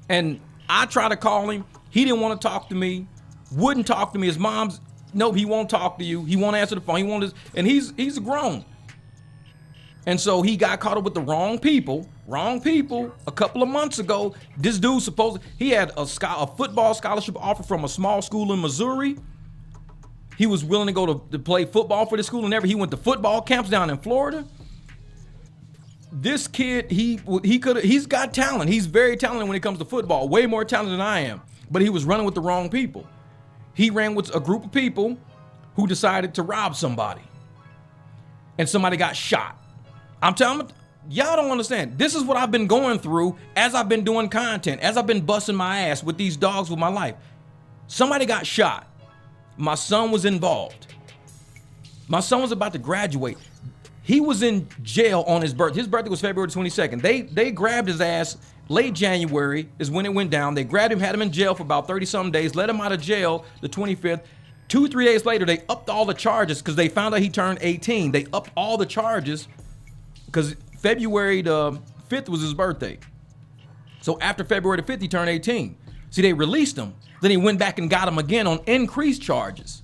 And I try to call him. He didn't want to talk to me. Wouldn't talk to me. His mom's, nope, he won't talk to you. He won't answer the phone. He won't. And he's grown. And so he got caught up with the wrong people. A couple of months ago, this dude he had a football scholarship offer from a small school in Missouri. He was willing to go to play football for the school and everything. He went to football camps down in Florida. This kid, he's got talent. He's very talented when it comes to football, way more talented than I am. But he was running with the wrong people. He ran with a group of people who decided to rob somebody. And somebody got shot. I'm telling you, y'all don't understand. This is what I've been going through as I've been doing content, as I've been busting my ass with these dogs with my life. Somebody got shot. My son was involved. My son was about to graduate. He was in jail on his birthday. His birthday was February 22nd. They grabbed his ass late January is when it went down. They grabbed him, had him in jail for about 30-something days, let him out of jail the 25th. 2-3 days later, they upped all the charges because they found out he turned 18. They upped all the charges because February the 5th was his birthday. So after February the 5th, he turned 18. See, they released him. Then he went back and got him again on increased charges.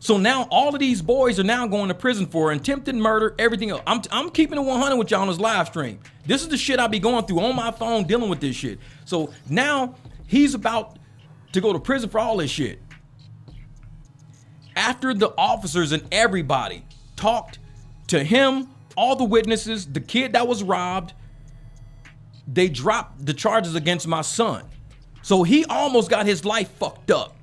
So now all of these boys are now going to prison for attempted murder, everything else. I'm keeping it 100 with y'all on this live stream. This is the shit I be going through on my phone dealing with this shit. So now he's about to go to prison for all this shit. After the officers and everybody talked to him, all the witnesses, the kid that was robbed, they dropped the charges against my son. So he almost got his life fucked up.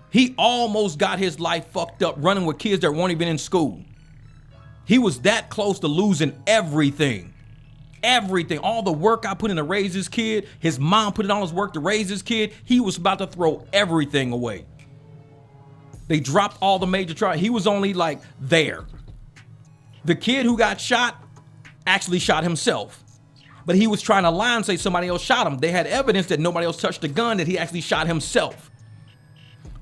He almost got his life fucked up running with kids that weren't even in school. He was that close to losing everything. Everything. All the work I put in to raise his kid, his mom put in all his work to raise his kid. He was about to throw everything away. They dropped all the major charges. He was only like there. The kid who got shot actually shot himself. But he was trying to lie and say somebody else shot him. They had evidence that nobody else touched the gun, that he actually shot himself.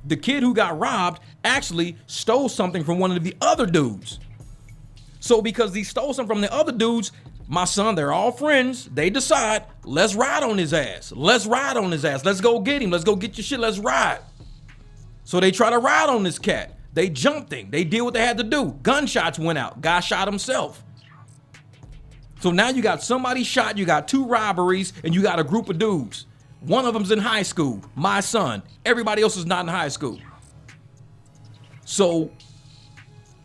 The kid who got robbed actually stole something from one of the other dudes. So because he stole something from the other dudes, my son, they're all friends. They decide, let's ride on his ass. Let's ride on his ass. Let's go get him. Let's go get your shit. Let's ride. So they try to ride on this cat. They jumped him. They did what they had to do. Gunshots went out. Guy shot himself. So now you got somebody shot, you got 2 robberies, and you got a group of dudes. One of them's in high school, my son. Everybody else is not in high school. So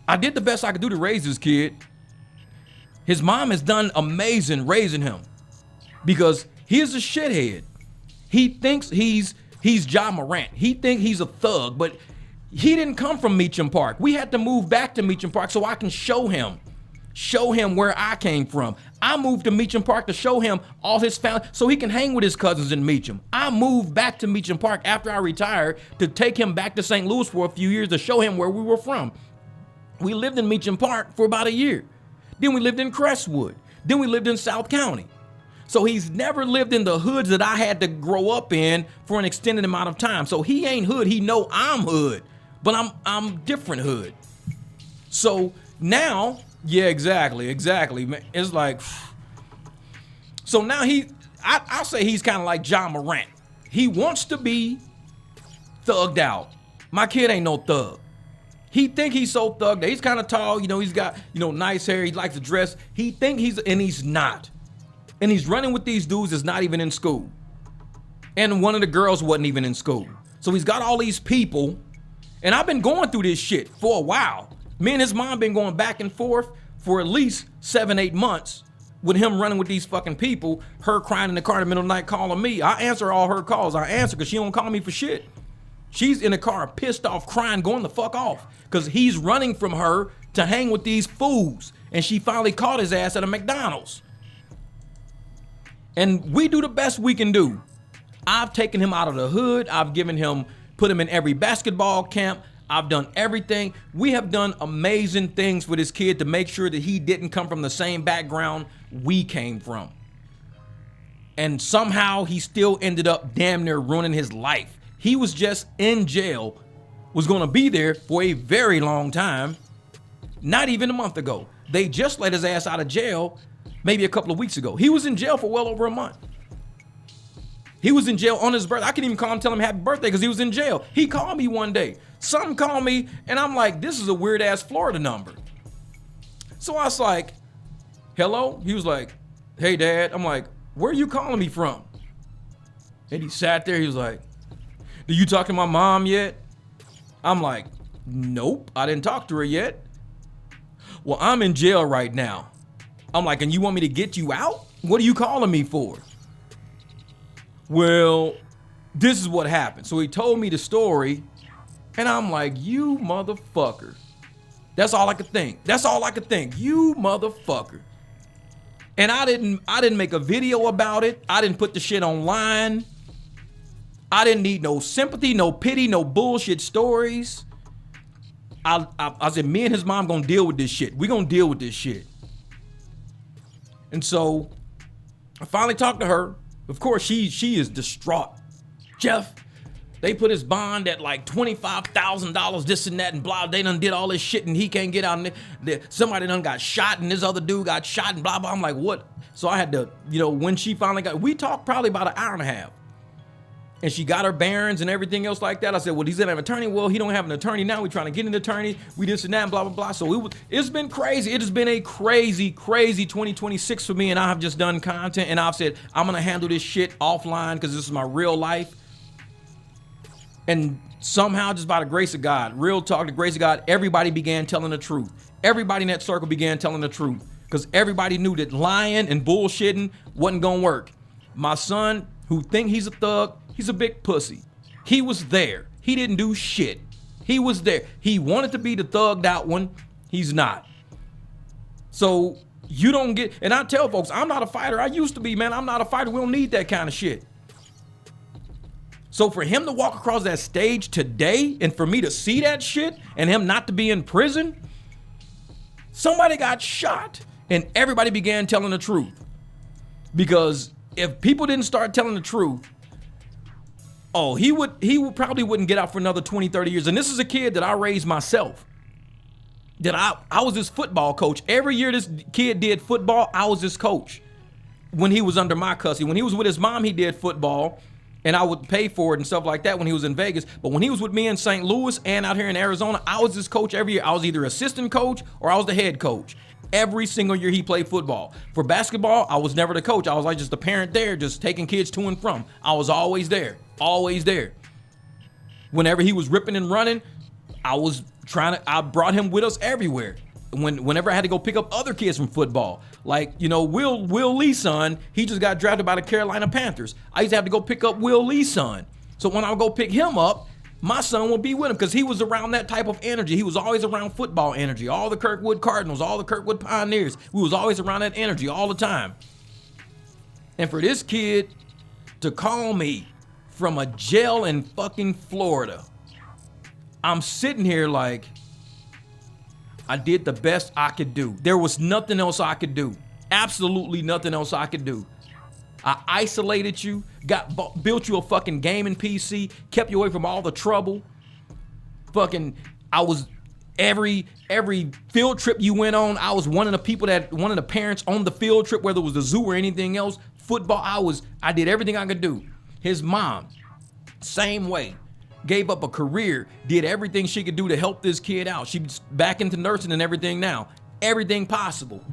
I did the best I could do to raise this kid. His mom has done amazing raising him because he's a shithead. He thinks he's Ja Morant. He thinks he's a thug, but he didn't come from Meacham Park. We had to move back to Meacham Park so I can show him where I came from. I moved to Meacham Park to show him all his family so he can hang with his cousins in Meacham. I moved back to Meacham Park after I retired to take him back to St. Louis for a few years to show him where we were from. We lived in Meacham Park for about a year. Then we lived in Crestwood. Then we lived in South County. So he's never lived in the hoods that I had to grow up in for an extended amount of time. So he ain't hood. He know I'm hood, but I'm different hood. So now, yeah, exactly. Man. It's like, so now I'll say he's kind of like Ja Morant. He wants to be thugged out. My kid ain't no thug. He think he's so thugged out. He's kind of tall, he's got, nice hair. He likes to dress. He think he's not. And he's running with these dudes that's not even in school. And one of the girls wasn't even in school. So he's got all these people. And I've been going through this shit for a while. Me and his mom been going back and forth for at least 7-8 months with him running with these fucking people, her crying in the car in the middle of the night calling me. I answer all her calls. I answer because she don't call me for shit. She's in the car pissed off, crying, going the fuck off because he's running from her to hang with these fools. And she finally caught his ass at a McDonald's. And we do the best we can do. I've taken him out of the hood. I've put him in every basketball camp. I've done everything. We have done amazing things for this kid to make sure that he didn't come from the same background we came from. And somehow he still ended up damn near ruining his life. He was just in jail, was going to be there for a very long time, not even a month ago. They just let his ass out of jail maybe a couple of weeks ago. He was in jail for well over a month. He was in jail on his birthday. I couldn't even call him, tell him happy birthday because he was in jail. He called me one day. Something called me, and I'm like, this is a weird ass Florida number. So I was like, hello? He was like, hey, Dad. I'm like, where are you calling me from? And he sat there. He was like, did you talk to my mom yet? I'm like, nope, I didn't talk to her yet. Well, I'm in jail right now. I'm like, and you want me to get you out? What are you calling me for? Well, this is what happened. So he told me the story, and I'm like, you motherfucker. That's all I could think. You motherfucker. And I didn't make a video about it. I didn't put the shit online. I didn't need no sympathy, no pity, no bullshit stories. I said, me and his mom gonna deal with this shit. We gonna deal with this shit. And so I finally talked to her. Of course, she is distraught. Jeff, they put his bond at like $25,000, this and that, and blah. They done did all this shit, and he can't get out. And somebody done got shot, and this other dude got shot, and blah, blah. I'm like, what? So I had to, when she finally we talked probably about an hour and a half. And she got her bearings and everything else like that. I said, well, he's gonna have an attorney. Well, he don't have an attorney now. We're trying to get an attorney. We this and that, and blah, blah, blah. So it's been crazy. It has been a crazy, crazy 2026 for me. And I have just done content. And I've said, I'm going to handle this shit offline because this is my real life. And somehow, just by the grace of God, real talk, the grace of God, everybody began telling the truth. Everybody in that circle began telling the truth because everybody knew that lying and bullshitting wasn't going to work. My son, who think he's a thug, he's a big pussy. He was there. He didn't do shit. He was there. He wanted to be the thugged out one. He's not. So you don't get, and I tell folks, I'm not a fighter. I used to be, man. I'm not a fighter. We don't need that kind of shit. So for him to walk across that stage today and for me to see that shit and him not to be in prison, somebody got shot and everybody began telling the truth. Because if people didn't start telling the truth, he would probably wouldn't get out for another 20, 30 years. And this is a kid that I raised myself. That I was his football coach. Every year this kid did football, I was his coach. When he was under my custody. When he was with his mom, he did football. And I would pay for it and stuff like that when he was in Vegas. But when he was with me in St. Louis and out here in Arizona, I was his coach every year. I was either assistant coach or I was the head coach. Every single year he played football. For basketball, I was never the coach. I was like just the parent there, just taking kids to and from. I was always there. Always there. Whenever he was ripping and running, I brought him with us everywhere. Whenever I had to go pick up other kids from football, like, Will Lee's son, he just got drafted by the Carolina Panthers. I used to have to go pick up Will Lee's son. So when I would go pick him up, my son would be with him because he was around that type of energy. He was always around football energy. All the Kirkwood Cardinals, all the Kirkwood Pioneers. We was always around that energy all the time. And for this kid to call me from a jail in fucking Florida, I'm sitting here like, I did the best I could do. There was nothing else I could do. Absolutely nothing else I could do. I isolated you, built you a fucking gaming PC, kept you away from all the trouble. I was every field trip you went on, I was one of the parents on the field trip, whether it was the zoo or anything else. Football, I did everything I could do. His mom, same way. Gave up a career, did everything she could do to help this kid out. She's back into nursing and everything now. Everything possible.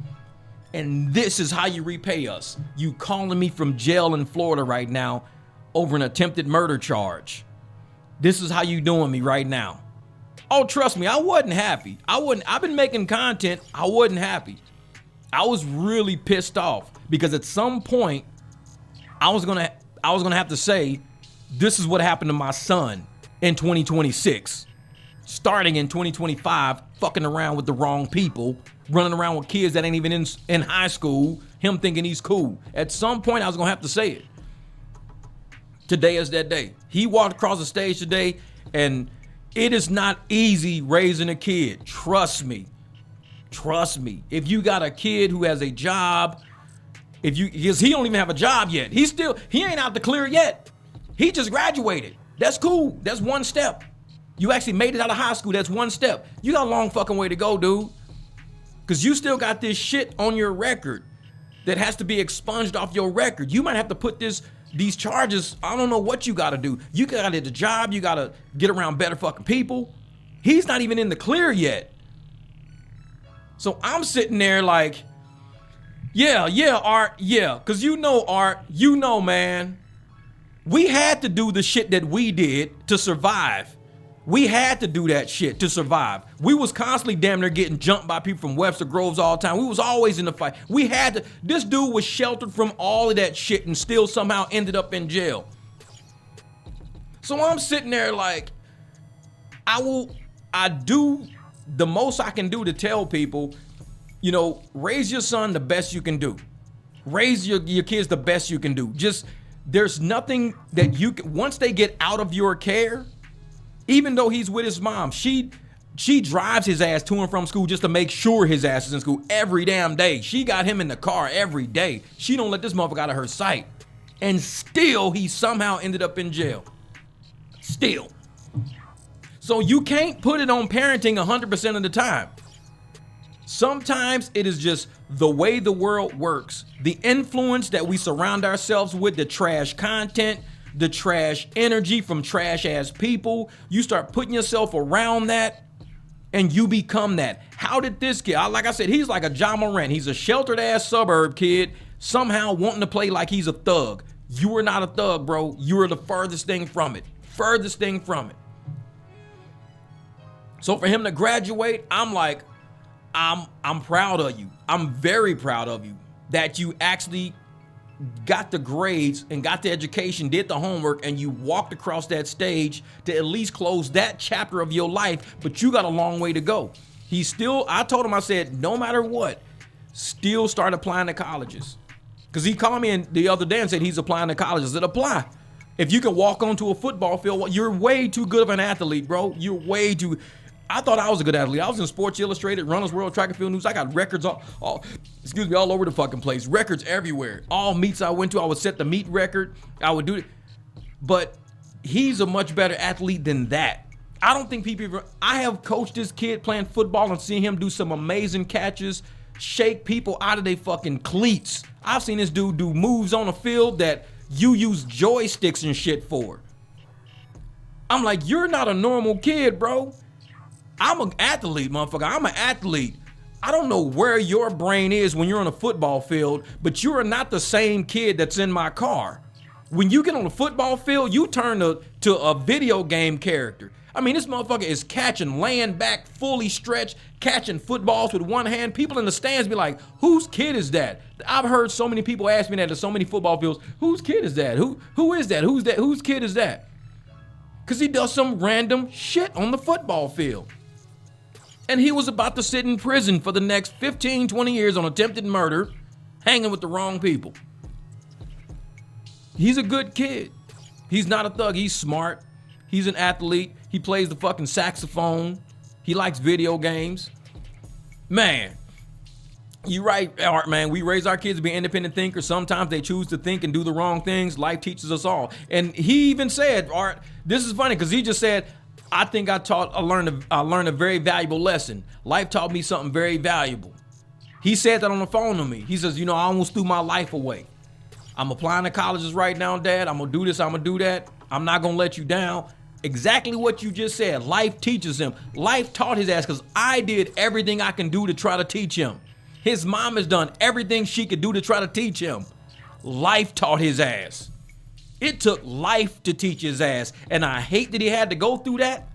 And this is how you repay us. You calling me from jail in Florida right now over an attempted murder charge. This is how you doing me right now. Oh, trust me, I wasn't happy. I've been making content. I wasn't happy. I was really pissed off because at some point I was gonna have to say, this is what happened to my son in 2026, starting in 2025, fucking around with the wrong people, running around with kids that ain't even in high school, him thinking he's cool. At some point, I was gonna have to say it. Today is that day. He walked across the stage today, and it is not easy raising a kid. Trust me. Trust me. If you got a kid who has a job, because he don't even have a job yet. He ain't out the clear yet. He just graduated. That's cool. That's one step. You actually made it out of high school. That's one step. You got a long fucking way to go, dude. Because you still got this shit on your record that has to be expunged off your record. You might have to put these charges, I don't know what you got to do. You got to get a job. You got to get around better fucking people. He's not even in the clear yet. So I'm sitting there like, yeah, Art, yeah. Because Art, man. We had to do the shit that we did to survive. We had to do that shit to survive. We was constantly damn near getting jumped by people from Webster Groves all the time. We was always in the fight. This dude was sheltered from all of that shit and still somehow ended up in jail. So I'm sitting there like, I do the most I can do to tell people, raise your son the best you can do. Raise your kids the best you can do. There's nothing that you can, once they get out of your care, even though he's with his mom, she drives his ass to and from school just to make sure his ass is in school every damn day. She got him in the car every day. She don't let this motherfucker out of her sight. And still, he somehow ended up in jail. Still. So you can't put it on parenting 100% of the time. Sometimes it is just the way the world works. The influence that we surround ourselves with, the trash content, the trash energy from trash ass people. You start putting yourself around that and you become that. How did this kid, like I said, he's like a John Moran. He's a sheltered ass suburb kid, somehow wanting to play like he's a thug. You are not a thug, bro. You are the furthest thing from it. Furthest thing from it. So for him to graduate, I'm like, I'm proud of you. I'm very proud of you that you actually got the grades and got the education, did the homework, and you walked across that stage to at least close that chapter of your life, but you got a long way to go. I told him, I said, no matter what, still start applying to colleges. Because he called me the other day and said he's applying to colleges. I said, apply. If you can walk onto a football field, you're way too good of an athlete, bro. You're way too... I thought I was a good athlete. I was in Sports Illustrated, Runner's World, Track and Field News. I got records all over the fucking place. Records everywhere. All meets I went to, I would set the meet record. I would do it. But he's a much better athlete than that. I don't think I have coached this kid playing football and seen him do some amazing catches, shake people out of their fucking cleats. I've seen this dude do moves on the field that you use joysticks and shit for. I'm like, you're not a normal kid, bro. I'm an athlete, motherfucker. I'm an athlete. I don't know where your brain is when you're on a football field, but you are not the same kid that's in my car. When you get on the football field, you turn to a video game character. I mean, this motherfucker is catching, laying back, fully stretched, catching footballs with one hand. People in the stands be like, whose kid is that? I've heard so many people ask me that at so many football fields. Whose kid is that? Who is that? Who's that? Whose kid is that? Because he does some random shit on the football field. And he was about to sit in prison for the next 15, 20 years on attempted murder, hanging with the wrong people. He's a good kid. He's not a thug. He's smart. He's an athlete. He plays the fucking saxophone. He likes video games. Man, you right, Art, man. We raise our kids to be independent thinkers. Sometimes they choose to think and do the wrong things. Life teaches us all. And he even said, Art, this is funny because he just said, I think I learned a very valuable lesson. Life taught me something very valuable. He said that on the phone to me. He says, I almost threw my life away. I'm applying to colleges right now, Dad. I'm going to do this. I'm going to do that. I'm not going to let you down. Exactly what you just said. Life teaches him. Life taught his ass because I did everything I can do to try to teach him. His mom has done everything she could do to try to teach him. Life taught his ass. It took life to teach his ass. And I hate that he had to go through that.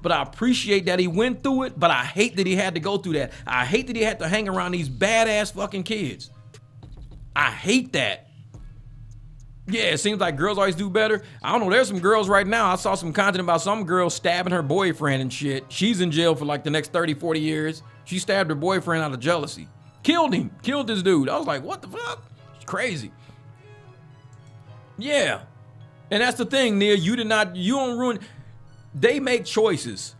But I appreciate that he went through it. But I hate that he had to go through that. I hate that he had to hang around these badass fucking kids. I hate that. Yeah, it seems like girls always do better. I don't know. There's some girls right now. I saw some content about some girl stabbing her boyfriend and shit. She's in jail for like the next 30, 40 years. She stabbed her boyfriend out of jealousy. Killed him. Killed this dude. I was like, what the fuck? It's crazy. Yeah. And that's the thing, Nia. You don't ruin. They make choices.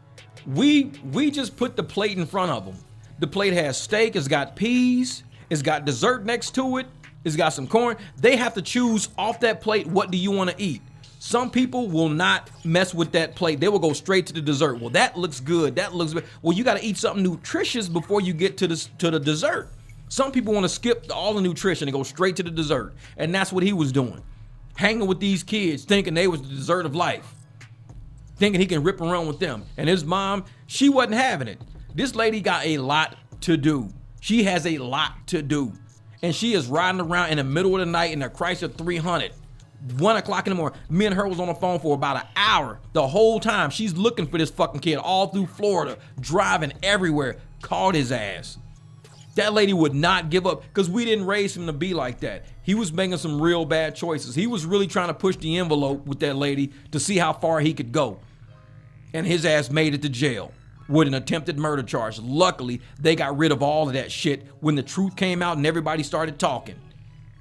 We just put the plate in front of them. The plate has steak. It's got peas. It's got dessert next to it. It's got some corn. They have to choose off that plate, what do you want to eat? Some people will not mess with that plate. They will go straight to the dessert. Well, that looks good. That looks good. Well, you got to eat something nutritious before you get to the dessert. Some people want to skip all the nutrition and go straight to the dessert. And that's what he was doing. Hanging with these kids, thinking they was the dessert of life. Thinking he can rip around with them. And his mom, she wasn't having it. This lady got a lot to do. She has a lot to do. And she is riding around in the middle of the night in a Chrysler 300, 1 o'clock in the morning. Me and her was on the phone for about an hour. The whole time she's looking for this fucking kid all through Florida, driving everywhere, called his ass. That lady would not give up because we didn't raise him to be like that. He was making some real bad choices. He was really trying to push the envelope with that lady to see how far he could go. And his ass made it to jail with an attempted murder charge. Luckily, they got rid of all of that shit when the truth came out and everybody started talking.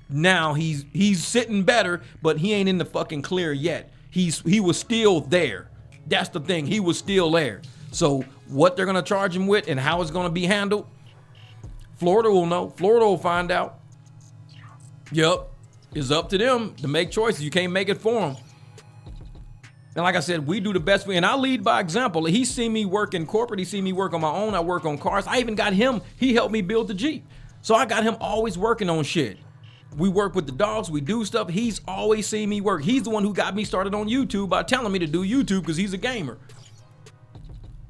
Now he's sitting better, but he ain't in the fucking clear yet. He was still there. That's the thing. He was still there. So what they're gonna charge him with and how it's gonna be handled, Florida will know. Florida will find out. Yep. It's up to them to make choices. You can't make it for them. And like I said, we do the best and I lead by example. He see me work in corporate. He see me work on my own. I work on cars. I even got him. He helped me build the Jeep. So I got him always working on shit. We work with the dogs. We do stuff. He's always seen me work. He's the one who got me started on YouTube by telling me to do YouTube because he's a gamer.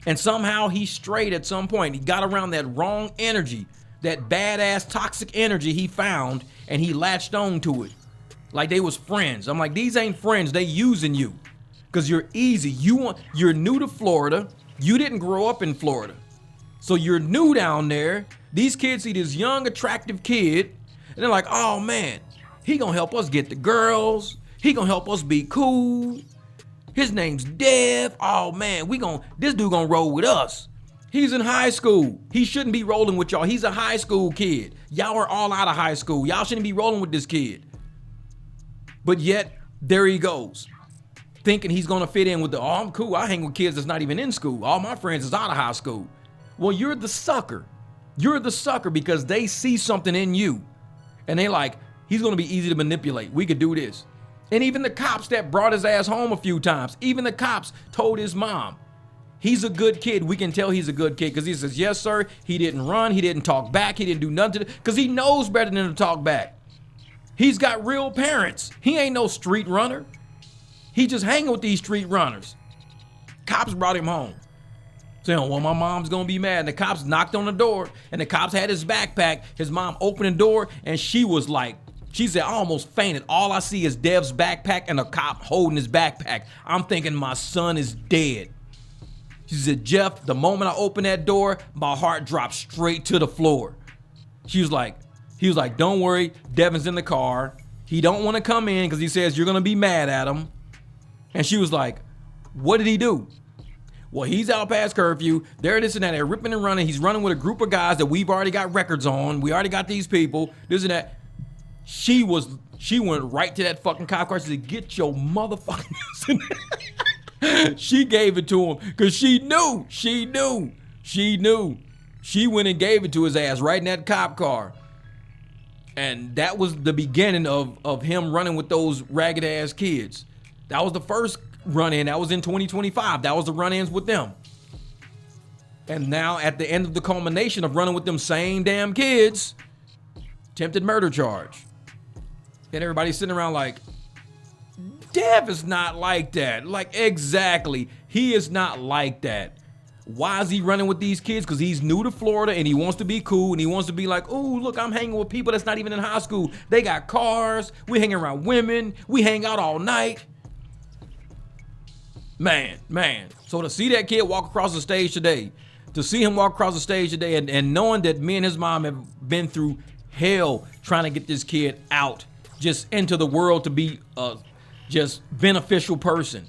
And somehow he strayed at some point. He got around that wrong energy, that badass toxic energy he found, and he latched on to it like they was friends. I'm like, these ain't friends. They using you. Because you're easy. You're new to Florida. You didn't grow up in Florida. So you're new down there. These kids see this young, attractive kid, and they're like, oh man, he gonna help us get the girls. He gonna help us be cool. His name's Dev. Oh man, this dude gonna roll with us. He's in high school. He shouldn't be rolling with y'all. He's a high school kid. Y'all are all out of high school. Y'all shouldn't be rolling with this kid. But yet, there he goes. thinking he's gonna fit in with the, oh, I'm cool, I hang with kids that's not even in school. All my friends is out of high school. Well, you're the sucker. You're the sucker because they see something in you. And they like, he's gonna be easy to manipulate. We could do this. And even the cops that brought his ass home a few times, even the cops told his mom, he's a good kid. We can tell he's a good kid because he says, yes, sir. He didn't run. He didn't talk back. He didn't do nothing because he knows better than to talk back. He's got real parents. He ain't no street runner. He just hanging with these street runners. Cops brought him home. Saying, well, my mom's gonna be mad. And the cops knocked on the door and the cops had his backpack. His mom opened the door and she was like, she said, I almost fainted. All I see is Dev's backpack and a cop holding his backpack. I'm thinking my son is dead. She said, Jeff, the moment I opened that door, my heart dropped straight to the floor. He was like, don't worry, Devin's in the car. He don't want to come in because he says you're gonna be mad at him. And she was like, what did he do? Well, he's out past curfew. They're this and that. They're ripping and running. He's running with a group of guys that we've already got records on. We already got these people, this and that. She went right to that fucking cop car. She said, get your motherfucking She gave it to him because she knew. She went and gave it to his ass right in that cop car. And that was the beginning of him running with those ragged ass kids. That was the first run-in. That was in 2025. That was the run-ins with them. And now at the end of the culmination of running with them same damn kids, attempted murder charge. And everybody's sitting around like, Dev is not like that. Like, exactly. He is not like that. Why is he running with these kids? Because he's new to Florida and he wants to be cool and he wants to be like, oh, look, I'm hanging with people that's not even in high school. They got cars. We hang around women. We hang out all night. Man. So to see that kid walk across the stage today, and knowing that me and his mom have been through hell trying to get this kid out, just into the world to be a just beneficial person.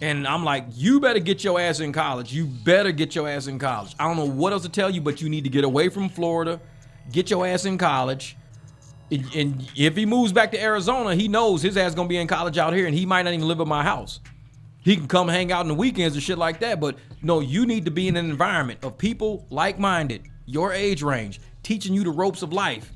And I'm like, you better get your ass in college. I don't know what else to tell you, but you need to get away from Florida, get your ass in college. And if he moves back to Arizona, he knows his ass gonna be in college out here and he might not even live at my house. He can come hang out on the weekends and shit like that, but no, you need to be in an environment of people like-minded, your age range, teaching you the ropes of life.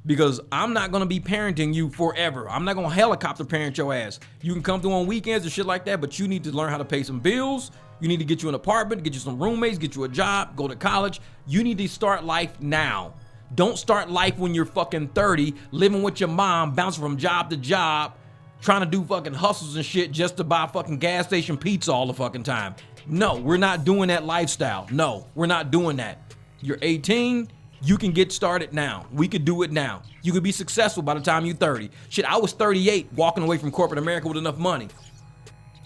Because I'm not gonna be parenting you forever. I'm not gonna helicopter parent your ass. You can come through on weekends and shit like that, but you need to learn how to pay some bills. You need to get you an apartment, get you some roommates, get you a job, go to college. You need to start life now. Don't start life when you're fucking 30, living with your mom, bouncing from job to job, trying to do fucking hustles and shit just to buy fucking gas station pizza all the fucking time. No, we're not doing that lifestyle. No, we're not doing that. You're 18, you can get started now. We could do it now. You could be successful by the time you're 30. Shit, I was 38 walking away from corporate America with enough money.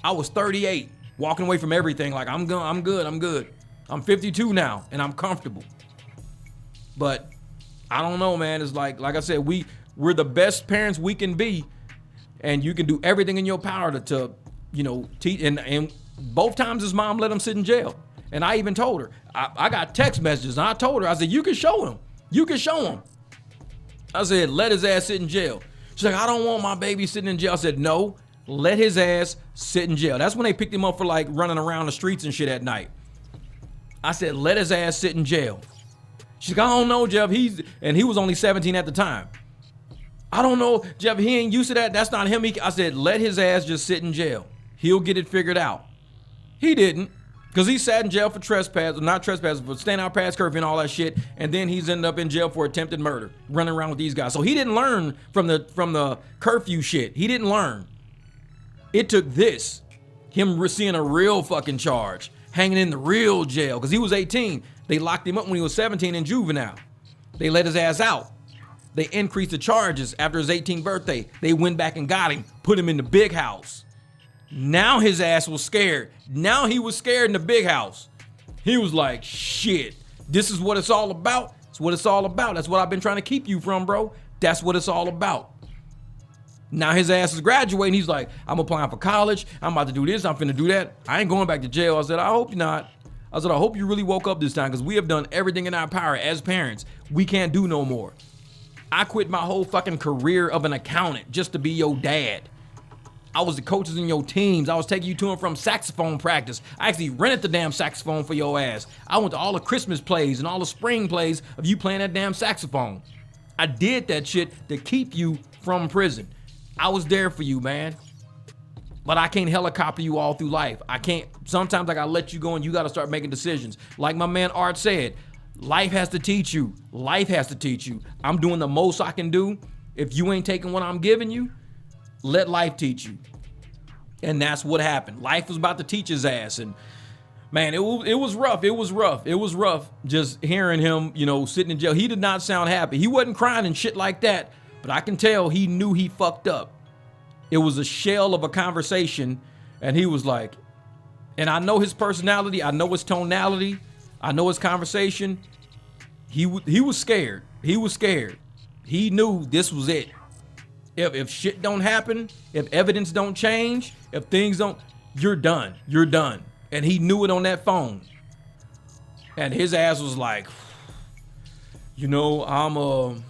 I was 38 walking away from everything like I'm good. I'm 52 now and I'm comfortable. But I don't know, man. It's like I said, we're the best parents we can be. And you can do everything in your power to teach. And both times his mom let him sit in jail. And I even told her, I got text messages. And I told her, I said, you can show him. I said, let his ass sit in jail. She's like, I don't want my baby sitting in jail. I said, no, let his ass sit in jail. That's when they picked him up for like running around the streets and shit at night. I said, let his ass sit in jail. She's like, I don't know, Jeff. And he was only 17 at the time. I don't know, Jeff, he ain't used to that. That's not him. I said, let his ass just sit in jail. He'll get it figured out. He didn't, because he sat in jail for not trespass, but staying out past curfew and all that shit. And then he's ended up in jail for attempted murder, running around with these guys. So he didn't learn from the curfew shit. He didn't learn. It took this, him seeing a real fucking charge, hanging in the real jail, because he was 18. They locked him up when he was 17 in juvenile. They let his ass out. They increased the charges after his 18th birthday. They went back and got him, put him in the big house. Now his ass was scared. Now he was scared in the big house. He was like, shit, this is what it's all about. It's what it's all about. That's what I've been trying to keep you from, bro. That's what it's all about. Now his ass is graduating. He's like, I'm applying for college. I'm about to do this. I'm finna do that. I ain't going back to jail. I said, I hope you're not. I said, I hope you really woke up this time because we have done everything in our power as parents. We can't do no more. I quit my whole fucking career of an accountant just to be your dad. I was the coaches in your teams. I was taking you to and from saxophone practice. I actually rented the damn saxophone for your ass. I went to all the Christmas plays and all the spring plays of you playing that damn saxophone. I did that shit to keep you from prison. I was there for you, man. But I can't helicopter you all through life. I can't. Sometimes I gotta let you go and you gotta start making decisions. Like my man Art said, life has to teach you. Life has to teach you. I'm doing the most I can do. If you ain't taking what I'm giving you, let life teach you. And that's what happened. Life was about to teach his ass. And man, it was rough. It was rough. It was rough just hearing him, you know, sitting in jail. He did not sound happy. He wasn't crying and shit like that. But I can tell he knew he fucked up. It was a shell of a conversation. And he was like, and I know his personality. I know his tonality. I know his conversation. He was scared. He was scared. He knew this was it. If shit don't happen, if evidence don't change, if things don't, you're done. You're done. And he knew it on that phone. And his ass was like, you know, I'm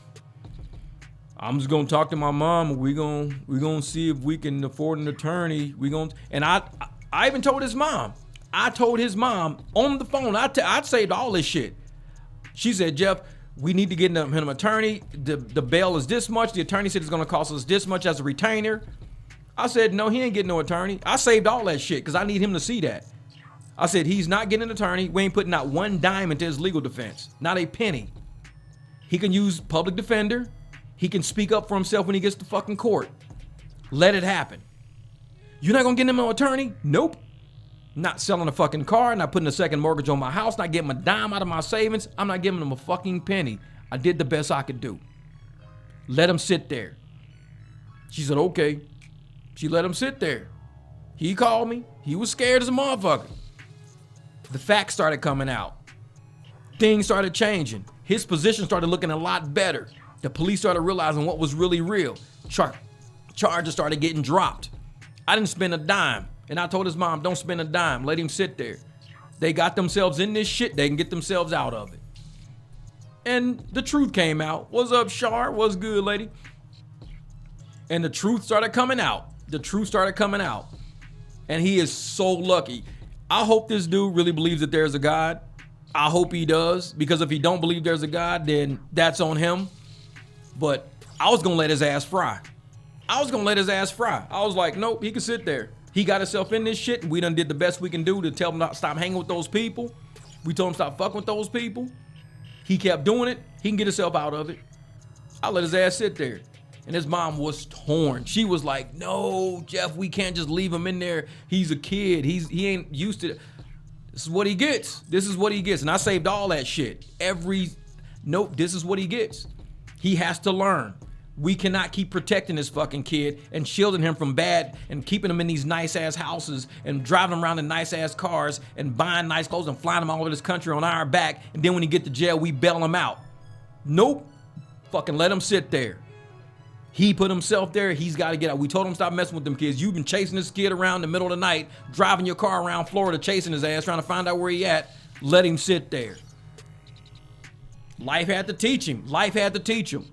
just gonna talk to my mom. And we're gonna see if we can afford an attorney. And I even told his mom. I told his mom on the phone. I saved all this shit. She said, Jeff, we need to get him an attorney. The bail is this much. The attorney said it's gonna cost us this much as a retainer. I said, no, he ain't getting no attorney. I saved all that shit because I need him to see that. I said, he's not getting an attorney. We ain't putting out one dime into his legal defense. Not a penny. He can use public defender. He can speak up for himself when he gets to fucking court. Let it happen. You're not gonna get him an attorney? Nope. Not selling a fucking car, not putting a second mortgage on my house, not getting a dime out of my savings. I'm not giving him a fucking penny. I did the best I could do. Let him sit there. She said, okay. She let him sit there. He called me. He was scared as a motherfucker. The facts started coming out. Things started changing. His position started looking a lot better. The police started realizing what was really real. Charges started getting dropped. I didn't spend a dime. And I told his mom, don't spend a dime. Let him sit there. They got themselves in this shit. They can get themselves out of it. And the truth came out. What's up, Shar? What's good, lady? And the truth started coming out. The truth started coming out. And he is so lucky. I hope this dude really believes that there's a God. I hope he does. Because if he don't believe there's a God, then that's on him. But I was going to let his ass fry. I was like, nope, he can sit there. He got himself in this shit, and we done did the best we can do to tell him not stop hanging with those people. We told him stop fucking with those people. He kept doing it. He can get himself out of it. I let his ass sit there. And his mom was torn. She was like, no, Jeff, we can't just leave him in there. He's a kid. He ain't used to it. This is what he gets. This is what he gets. And I saved all that shit. Nope, this is what he gets. He has to learn. We cannot keep protecting this fucking kid and shielding him from bad and keeping him in these nice ass houses and driving him around in nice ass cars and buying nice clothes and flying him all over this country on our back. And then when he get to jail, we bail him out. Nope. Fucking let him sit there. He put himself there. He's got to get out. We told him stop messing with them kids. You've been chasing this kid around in the middle of the night, driving your car around Florida, chasing his ass, trying to find out where he at. Let him sit there. Life had to teach him. Life had to teach him.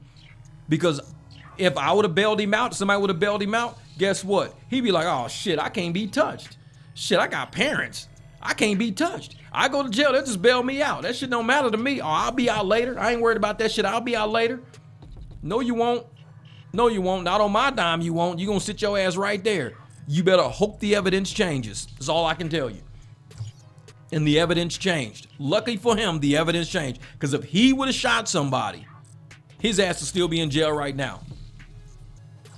Because if I would have bailed him out, somebody would have bailed him out, guess what? He'd be like, oh shit, I can't be touched. Shit, I got parents. I can't be touched. I go to jail, they'll just bail me out. That shit don't matter to me. Oh, I'll be out later. I ain't worried about that shit. I'll be out later. No, you won't. No, you won't. Not on my dime, you won't. You gonna sit your ass right there. You better hope the evidence changes. That's all I can tell you. And the evidence changed. Lucky for him, the evidence changed. Because if he would have shot somebody, his ass would still be in jail right now.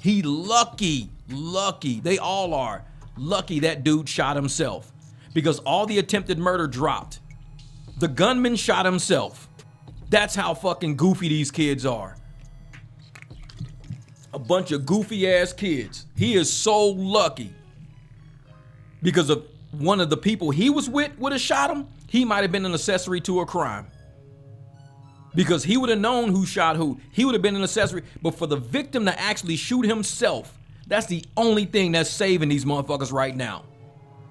He lucky. They all are. Lucky that dude shot himself. Because all the attempted murder dropped. The gunman shot himself. That's how fucking goofy these kids are. A bunch of goofy ass kids. He is so lucky. Because of one of the people he was with would have shot him, he might have been an accessory to a crime. Because he would have known who shot who. He would have been an accessory. But for the victim to actually shoot himself, that's the only thing that's saving these motherfuckers right now.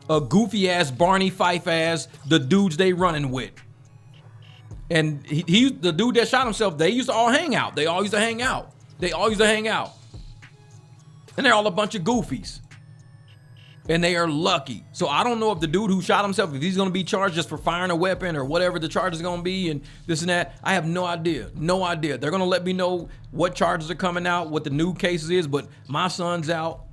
A goofy ass Barney Fife ass, the dudes they running with. And he the dude that shot himself, they used to all hang out. They all used to hang out. And they're all a bunch of goofies. And they are lucky. So I don't know if the dude who shot himself, if he's going to be charged just for firing a weapon or whatever the charge is going to be and this and that. I have no idea. No idea. They're going to let me know what charges are coming out, what the new cases is, but my son's out.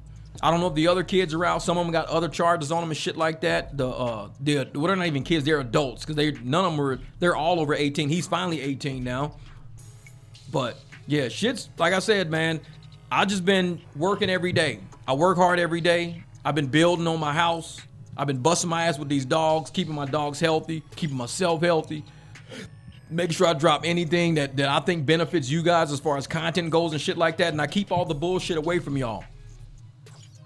I don't know if the other kids are out. Some of them got other charges on them and shit like that. They're not even kids, they're adults because none of them they're all over 18. He's finally 18 now. But yeah, shit's like I said, man, I just been working every day. I work hard every day. I've been building on my house. I've been busting my ass with these dogs, keeping my dogs healthy, keeping myself healthy, making sure I drop anything that I think benefits you guys as far as content goes and shit like that. And I keep all the bullshit away from y'all.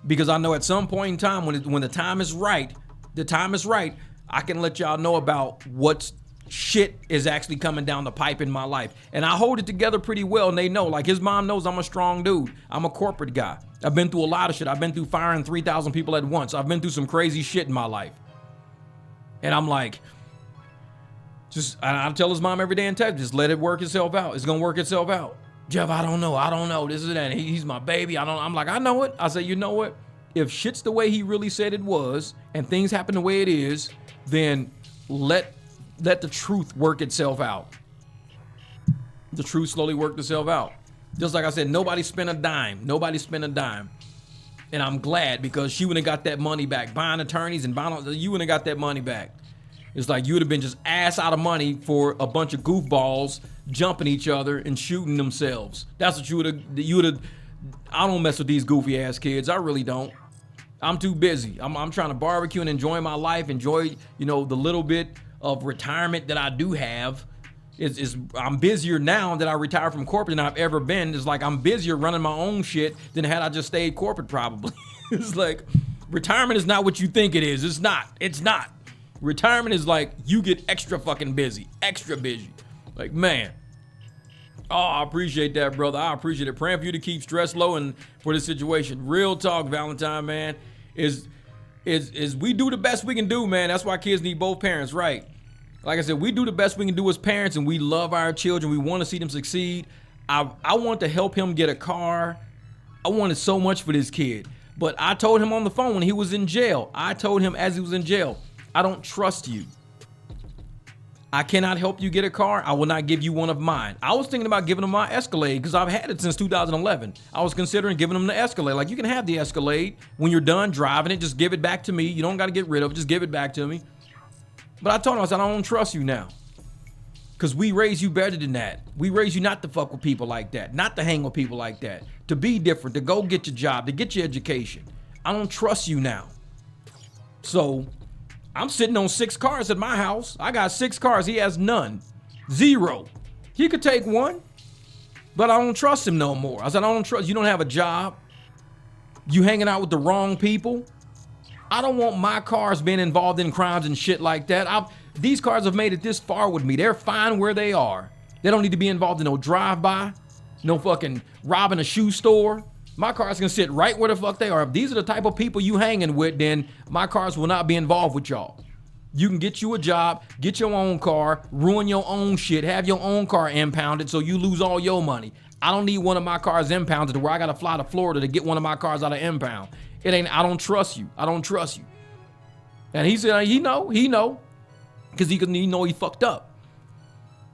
Because I know at some point in time, when the time is right, I can let y'all know about what shit is actually coming down the pipe in my life. And I hold it together pretty well, and they know. Like, his mom knows I'm a strong dude. I'm a corporate guy. I've been through a lot of shit. I've been through firing 3,000 people at once. I've been through some crazy shit in my life. And I'm like, I tell his mom every day in text, just let it work itself out. It's gonna work itself out. Jeff, I don't know. This is that. He's my baby. I'm like, I know it. I say, you know what? If shit's the way he really said it was, and things happen the way it is, then let the truth work itself out. The truth slowly worked itself out. Just like I said, nobody spent a dime. And I'm glad, because she wouldn't have got that money back. Buying attorneys and you wouldn't have got that money back. It's like you would have been just ass out of money for a bunch of goofballs jumping each other and shooting themselves. That's what you would have. I don't mess with these goofy ass kids. I really don't. I'm too busy. I'm trying to barbecue and enjoy my life, enjoy, the little bit of retirement that I do have. I'm busier now that I retired from corporate than I've ever been. It's like I'm busier running my own shit than had I just stayed corporate probably. It's like retirement is not what you think it is. It's not. Retirement is like you get extra fucking busy. Like, man. Oh, I appreciate that, brother. I appreciate it. Praying for you to keep stress low and for this situation. Real talk, Valentine, man, is we do the best we can do, man. That's why kids need both parents, right? Like I said, we do the best we can do as parents, and we love our children. We want to see them succeed. I want to help him get a car. I wanted so much for this kid. But I told him on the phone when he was in jail. I told him as he was in jail, I don't trust you. I cannot help you get a car. I will not give you one of mine. I was thinking about giving him my Escalade because I've had it since 2011. I was considering giving him the Escalade. Like, you can have the Escalade. When you're done driving it, just give it back to me. You don't got to get rid of it. Just give it back to me. But I told him, I said, I don't trust you now. Because we raised you better than that. We raised you not to fuck with people like that. Not to hang with people like that. To be different. To go get your job. To get your education. I don't trust you now. So I'm sitting on 6 cars at my house. I got 6 cars. He has none. 0. He could take one. But I don't trust him no more. I said, I don't trust. You don't have a job. You hanging out with the wrong people. I don't want my cars being involved in crimes and shit like that. These cars have made it this far with me. They're fine where they are. They don't need to be involved in no drive-by, no fucking robbing a shoe store. My cars can sit right where the fuck they are. If these are the type of people you hanging with, then my cars will not be involved with y'all. You can get you a job, get your own car, ruin your own shit, have your own car impounded so you lose all your money. I don't need one of my cars impounded to where I gotta fly to Florida to get one of my cars out of impound. I don't trust you. And he said, he know. Because he know he fucked up.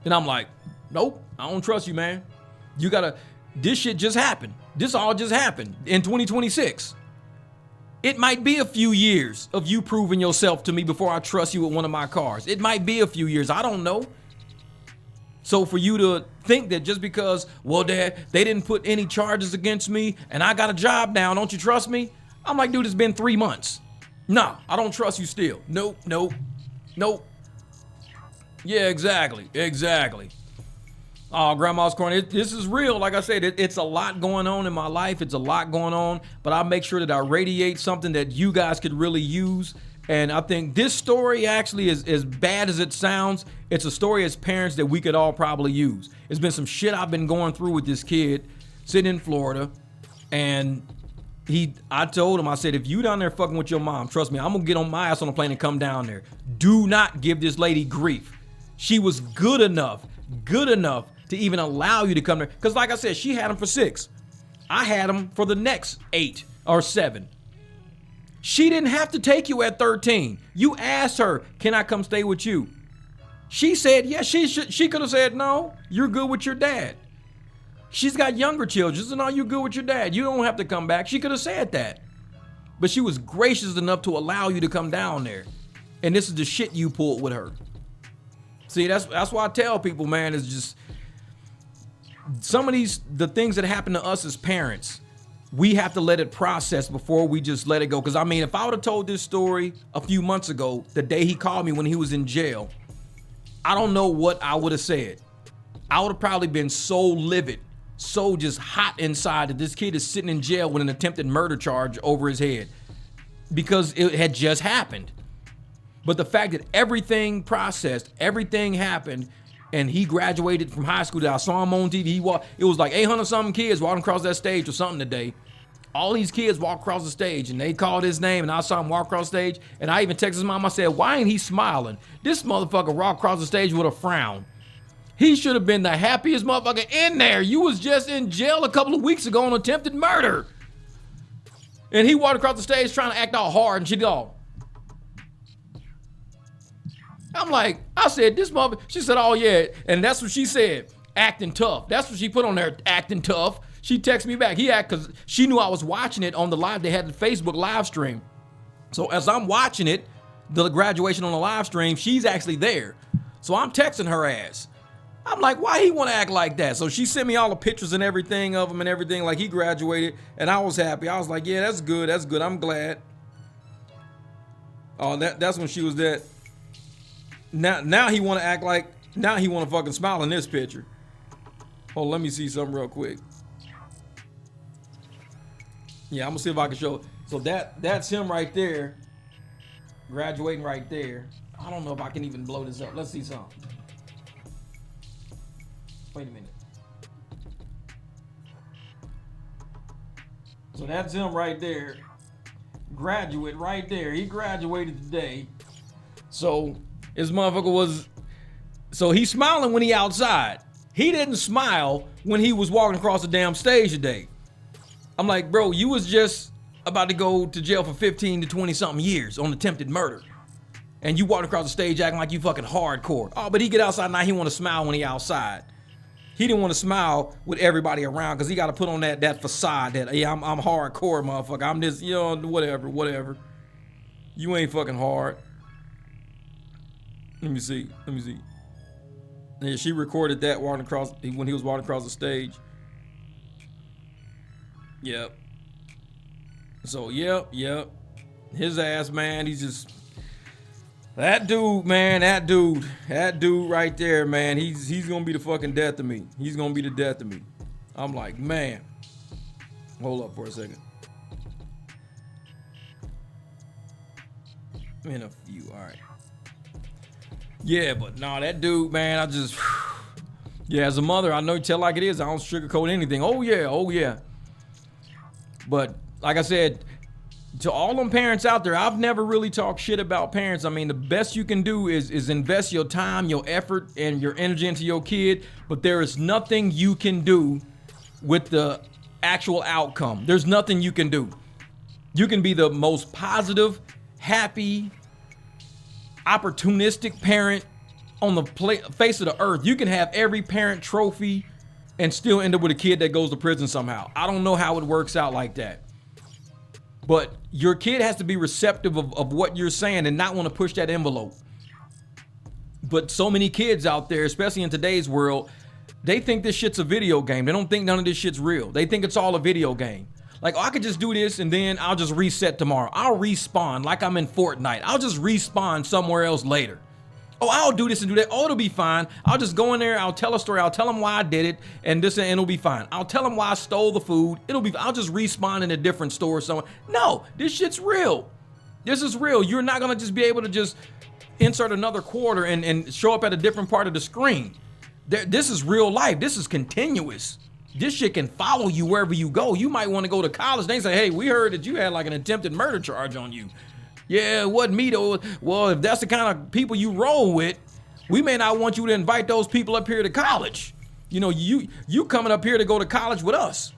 And I'm like, nope, I don't trust you, man. This shit just happened. This all just happened in 2026. It might be a few years of you proving yourself to me before I trust you with one of my cars. It might be a few years. I don't know. So for you to think that just because, well, Dad, they didn't put any charges against me and I got a job now, don't you trust me? I'm like, dude, it's been 3 months. No, I don't trust you still. Nope. Yeah, exactly. Oh, Grandma's Corner, this is real. Like I said, it's a lot going on in my life. It's a lot going on, but I make sure that I radiate something that you guys could really use. And I think this story actually is as bad as it sounds. It's a story as parents that we could all probably use. It's been some shit I've been going through with this kid sitting in Florida, and I told him, I said, if you down there fucking with your mom, trust me, I'm gonna get on my ass on a plane and come down there. Do not give this lady grief. She was good enough to even allow you to come there. Because like I said, she had him for 6. I had him for the next 8 or 7. She didn't have to take you at 13. You asked her, can I come stay with you? She said, yes, she could have said, no, you're good with your dad. She's got younger children, so no, you're good with your dad. You don't have to come back. She could have said that. But she was gracious enough to allow you to come down there. And this is the shit you pulled with her. See, that's why I tell people, man, is just some of the things that happen to us as parents, we have to let it process before we just let it go. Because, I mean, if I would have told this story a few months ago, the day he called me when he was in jail, I don't know what I would have said. I would have probably been so livid, so just hot inside that this kid is sitting in jail with an attempted murder charge over his head because it had just happened. But the fact that everything processed, everything happened, and he graduated from high school. I saw him on TV. It was like 800 something kids walking across that stage or something today. All these kids walked across the stage and they called his name and I saw him walk across the stage. And I even texted his mom. I said, why ain't he smiling? This motherfucker walked across the stage with a frown. He should have been the happiest motherfucker in there. You was just in jail a couple of weeks ago on attempted murder. And he walked across the stage trying to act all hard and she go. I'm like, I said, this mother, she said, oh yeah. And that's what she said, acting tough. That's what she put on there, acting tough. She texted me back. Because she knew I was watching it on the live. They had the Facebook live stream. So as I'm watching it, the graduation on the live stream, she's actually there. So I'm texting her ass. I'm like, why he want to act like that? So she sent me all the pictures and everything of him and everything, like he graduated. And I was happy. I was like, yeah, that's good. That's good. I'm glad. Oh, that's when she was that. Now he want to act like, now he want to fucking smile in this picture. Oh, let me see something real quick. Yeah, I'm gonna see if I can show it. So that's him right there, graduating right there. I don't know if I can even blow this up. Let's see something. Wait a minute. So that's him right there, graduate right there. He graduated today. So his motherfucker was, so he's smiling when he outside. He didn't smile when he was walking across the damn stage today. I'm like, bro, you was just about to go to jail for 15 to 20 something years on attempted murder. And you walked across the stage acting like you fucking hardcore. Oh, but he get outside now, he want to smile when he outside. He didn't want to smile with everybody around because he got to put on that facade that, yeah, I'm hardcore, motherfucker. I'm just, you know, whatever. You ain't fucking hard. Let me see. Yeah, she recorded that when he was walking across the stage. Yep. So, yep. His ass, man, he's just, that dude, man, that dude right there, man, he's gonna be the fucking death of me. He's gonna be the death of me. I'm like, man. Hold up for a second. In a few, all right. Yeah, but no, that dude, man, yeah, as a mother, I know you tell like it is. I don't sugarcoat anything. Oh yeah. But like I said, to all them parents out there, I've never really talked shit about parents. I mean, the best you can do is invest your time, your effort, and your energy into your kid. But there is nothing you can do with the actual outcome. There's nothing you can do. You can be the most positive, happy, opportunistic parent on the face of the earth. You can have every parent trophy and still end up with a kid that goes to prison somehow. I don't know how it works out like that. But your kid has to be receptive of what you're saying and not want to push that envelope. But so many kids out there, especially in today's world, they think this shit's a video game. They don't think none of this shit's real. They think it's all a video game. Like, oh, I could just do this and then I'll just reset tomorrow. I'll respawn like I'm in Fortnite. I'll just respawn somewhere else later. Oh, I'll do this and do that. Oh, it'll be fine. I'll just go in there. I'll tell a story. I'll tell them why I did it and this and it'll be fine. I'll tell them why I stole the food. I'll just respawn in a different store somewhere. No, this shit's real. This is real. You're not going to just be able to just insert another quarter and show up at a different part of the screen. This is real life. This is continuous. This shit can follow you wherever you go. You might want to go to college. They say, hey, we heard that you had like an attempted murder charge on you. Yeah, it wasn't me though. Well, if that's the kind of people you roll with, we may not want you to invite those people up here to college. You know, you coming up here to go to college with us.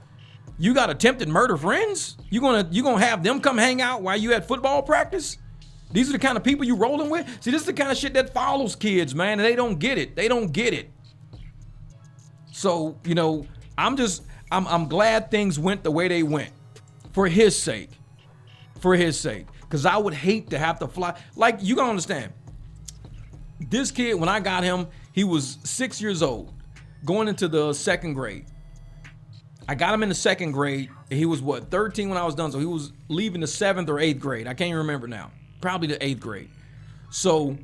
You got attempted murder friends? You gonna have them come hang out while you at football practice? These are the kind of people you rolling with? See, this is the kind of shit that follows kids, man, and they don't get it. They don't get it. So, you know, I'm glad things went the way they went for his sake. For his sake. Because I would hate to have to fly. Like, you gotta understand. This kid, when I got him, he was 6 years old, going into the second grade. I got him in the second grade. He was, 13 when I was done. So he was leaving the 7th or 8th grade. I can't even remember now. Probably the 8th grade. So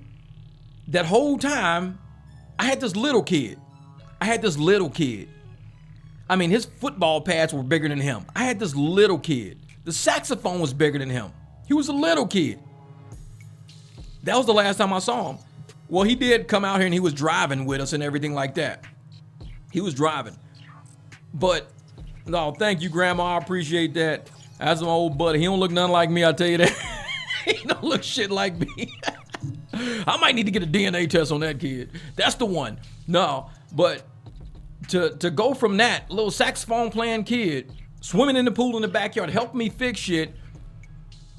that whole time, I had this little kid. I mean, his football pads were bigger than him. I had this little kid. The saxophone was bigger than him. He was a little kid. That was the last time I saw him. Well, he did come out here and he was driving with us and everything like that. He was driving. But, no, thank you, Grandma. I appreciate that. That's my old buddy. He don't look nothing like me, I'll tell you that. He don't look shit like me. I might need to get a DNA test on that kid. That's the one. No, but to go from that little saxophone playing kid, swimming in the pool in the backyard, helping me fix shit,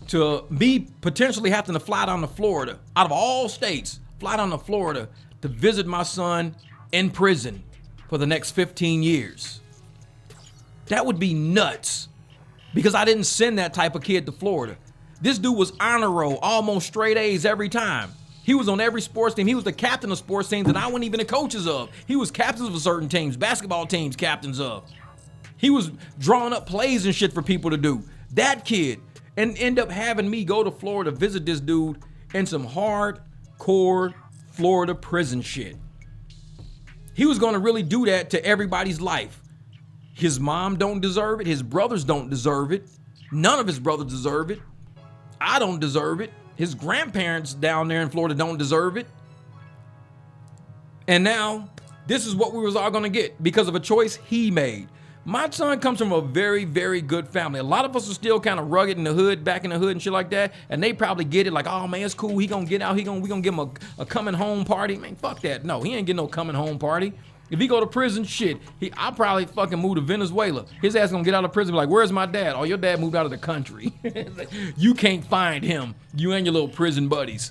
to me potentially having to fly down to Florida, out of all states, fly down to Florida to visit my son in prison for the next 15 years. That would be nuts, because I didn't send that type of kid to Florida. This dude was honor roll, almost straight A's every time. He was on every sports team. He was the captain of sports teams that I wasn't even the coaches of. He was captains of certain teams, basketball teams, captains of. He was drawing up plays and shit for people to do. That kid, and end up having me go to Florida, visit this dude in some hardcore Florida prison shit. He was gonna really do that to everybody's life. His mom don't deserve it. His brothers don't deserve it. None of his brothers deserve it. I don't deserve it. His grandparents down there in Florida don't deserve it. And now, this is what we was all gonna get because of a choice he made. My son comes from a very, very good family. A lot of us are still kind of rugged in the hood, back in the hood and shit like that. And they probably get it like, oh man, it's cool. He gonna get out. We gonna give him a coming home party. Man, fuck that. No, he ain't getting no coming home party. If he go to prison, shit, I'll probably fucking move to Venezuela. His ass gonna get out of prison, be like, where's my dad? Oh, your dad moved out of the country. You can't find him. You and your little prison buddies.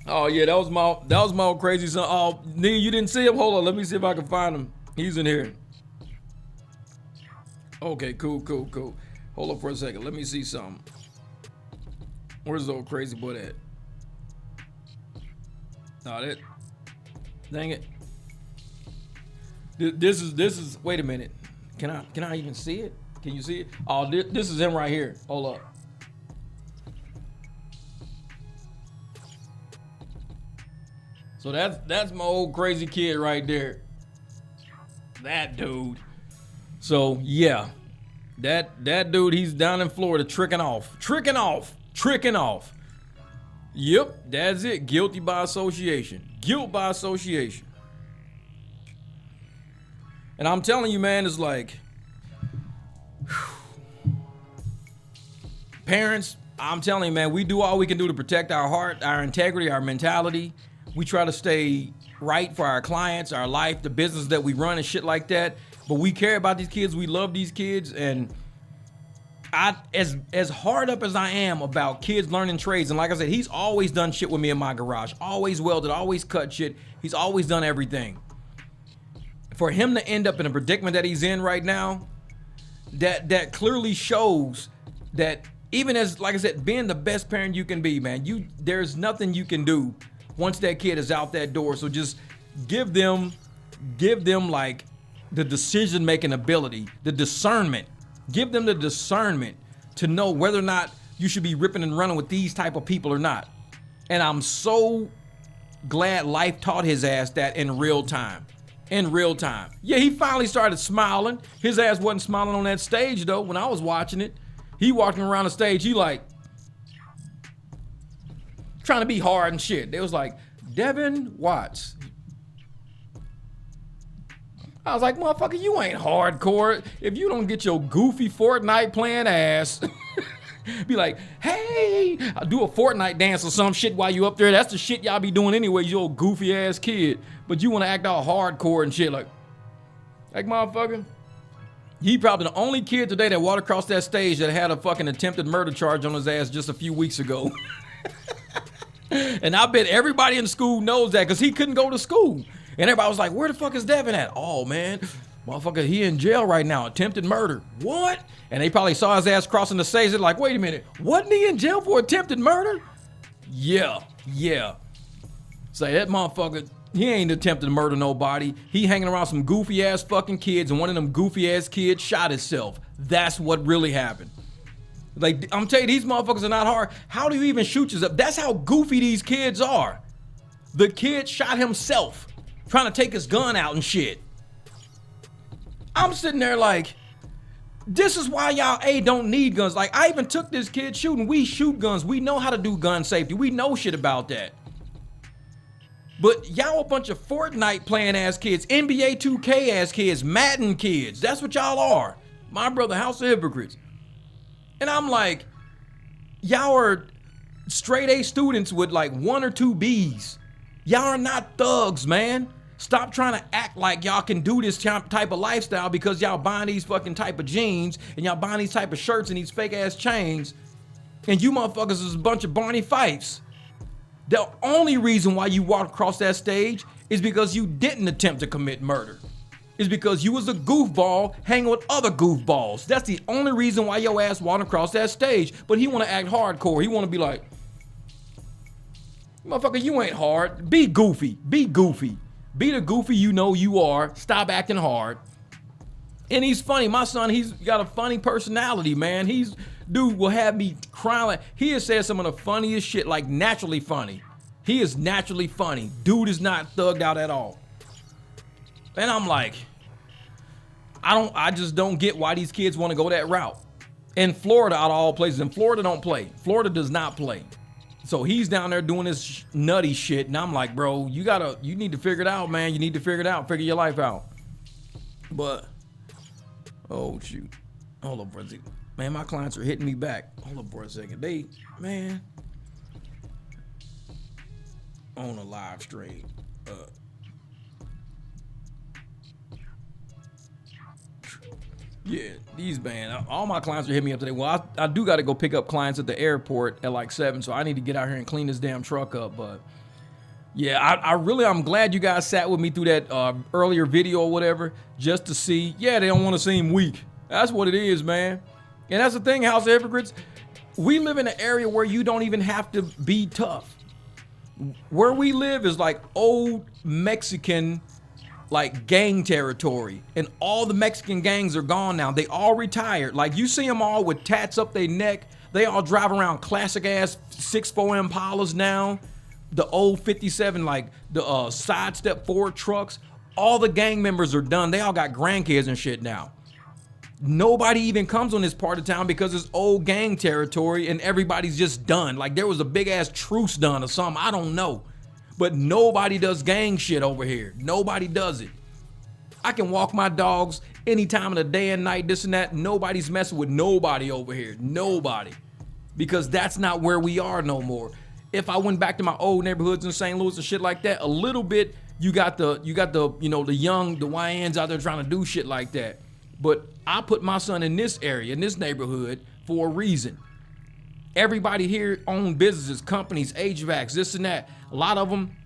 Oh yeah, that was my old crazy son. Oh, nigga, you didn't see him? Hold on, let me see if I can find him. He's in here. Okay, cool. Hold up for a second. Let me see something. Where's the old crazy boy at? No, that. Dang it. This is. Wait a minute. Can I even see it? Can you see it? Oh, this is him right here. Hold up. So that's my old crazy kid right there. That dude. So yeah, that dude, he's down in Florida tricking off. Yep, that's it. Guilty by association. Guilt by association. And I'm telling you, man, it's like, parents, I'm telling you, man, we do all we can do to protect our heart, our integrity, our mentality. We try to stay right for our clients, our life, the business that we run and shit like that. But we care about these kids. We love these kids. And as hard up as I am about kids learning trades, and like I said, he's always done shit with me in my garage. Always welded, always cut shit. He's always done everything. For him to end up in a predicament that he's in right now, that clearly shows that even as, like I said, being the best parent you can be, man, there's nothing you can do once that kid is out that door. So just give them like the decision-making ability, the discernment. Give them the discernment to know whether or not you should be ripping and running with these type of people or not. And I'm so glad life taught his ass that in real time. Yeah, he finally started smiling. His ass wasn't smiling on that stage though when I was watching it. He walking around the stage, he like trying to be hard and shit. They was like, Devin Watts. I was like, motherfucker, you ain't hardcore. If you don't get your goofy Fortnite playing ass, be like, hey, I'll do a Fortnite dance or some shit while you up there. That's the shit y'all be doing anyway, you old goofy ass kid. But you want to act all hardcore and shit like, Like, motherfucker, he probably the only kid today that walked across that stage that had a fucking attempted murder charge on his ass just a few weeks ago. And I bet everybody in school knows that because he couldn't go to school. And everybody was like, where the fuck is Devin at? Oh, man, motherfucker, he in jail right now. Attempted murder. What? And they probably saw his ass crossing the stage. They're like, wait a minute. Wasn't he in jail for attempted murder? Yeah. Say that motherfucker, he ain't attempted to murder nobody. He hanging around some goofy ass fucking kids, and one of them goofy ass kids shot himself. That's what really happened. Like, I'm telling you, these motherfuckers are not hard. How do you even shoot yourself? That's how goofy these kids are. The kid shot himself trying to take his gun out and shit. I'm sitting there like, this is why y'all don't need guns. Like, I even took this kid shooting. We shoot guns. We know how to do gun safety. We know shit about that. But y'all a bunch of Fortnite playing ass kids, NBA 2K ass kids, Madden kids. That's what y'all are. My brother, House of Hypocrites. And I'm like, y'all are straight A students with like 1 or 2 B's. Y'all are not thugs, man. Stop trying to act like y'all can do this type of lifestyle because y'all buying these fucking type of jeans and y'all buying these type of shirts and these fake ass chains. And you motherfuckers is a bunch of Barney Fifes. The only reason why you walked across that stage is because you didn't attempt to commit murder. It's because you was a goofball hanging with other goofballs. That's the only reason why your ass walked across that stage. But he want to act hardcore. He want to be like, motherfucker, you ain't hard. Be goofy. Be goofy. Be the goofy you know you are. Stop acting hard. And he's funny. My son, he's got a funny personality, man. Dude will have me crying. He has said some of the funniest shit, like naturally funny. He is naturally funny. Dude is not thugged out at all. And I'm like, I just don't get why these kids want to go that route. In Florida, out of all places, in Florida don't play. Florida does not play. So he's down there doing this nutty shit, and I'm like, bro, you need to figure it out, man. You need to figure it out. Figure your life out. But, oh, shoot. Hold up for a second. Man, my clients are hitting me back. Hold up for a second. Man, on a live stream. Yeah, all my clients are hitting me up today. Well, I do got to go pick up clients at the airport at like 7, so I need to get out here and clean this damn truck up. But yeah, I'm glad you guys sat with me through that earlier video or whatever, just to see. Yeah, they don't want to seem weak. That's what it is, man. And that's the thing, House of Hypocrites. We live in an area where you don't even have to be tough. Where we live is like old Mexican, like gang territory, and all the Mexican gangs are gone now. They all retired. Like, you see them all with tats up their neck. They all drive around classic ass 6'4" Impalas now. The old 57, like the sidestep Ford trucks. All the gang members are done. They all got grandkids and shit now. Nobody even comes on this part of town because it's old gang territory and everybody's just done. Like, there was a big ass truce done or something. I don't know. But nobody does gang shit over here. Nobody does it. I can walk my dogs any time of the day and night, this and that. Nobody's messing with nobody over here. Nobody. Because that's not where we are no more. If I went back to my old neighborhoods in St. Louis and shit like that, a little bit, you got the young, the YNs out there trying to do shit like that. But I put my son in this area, in this neighborhood, for a reason. Everybody here own businesses, companies, HVACs, this and that. A lot of them,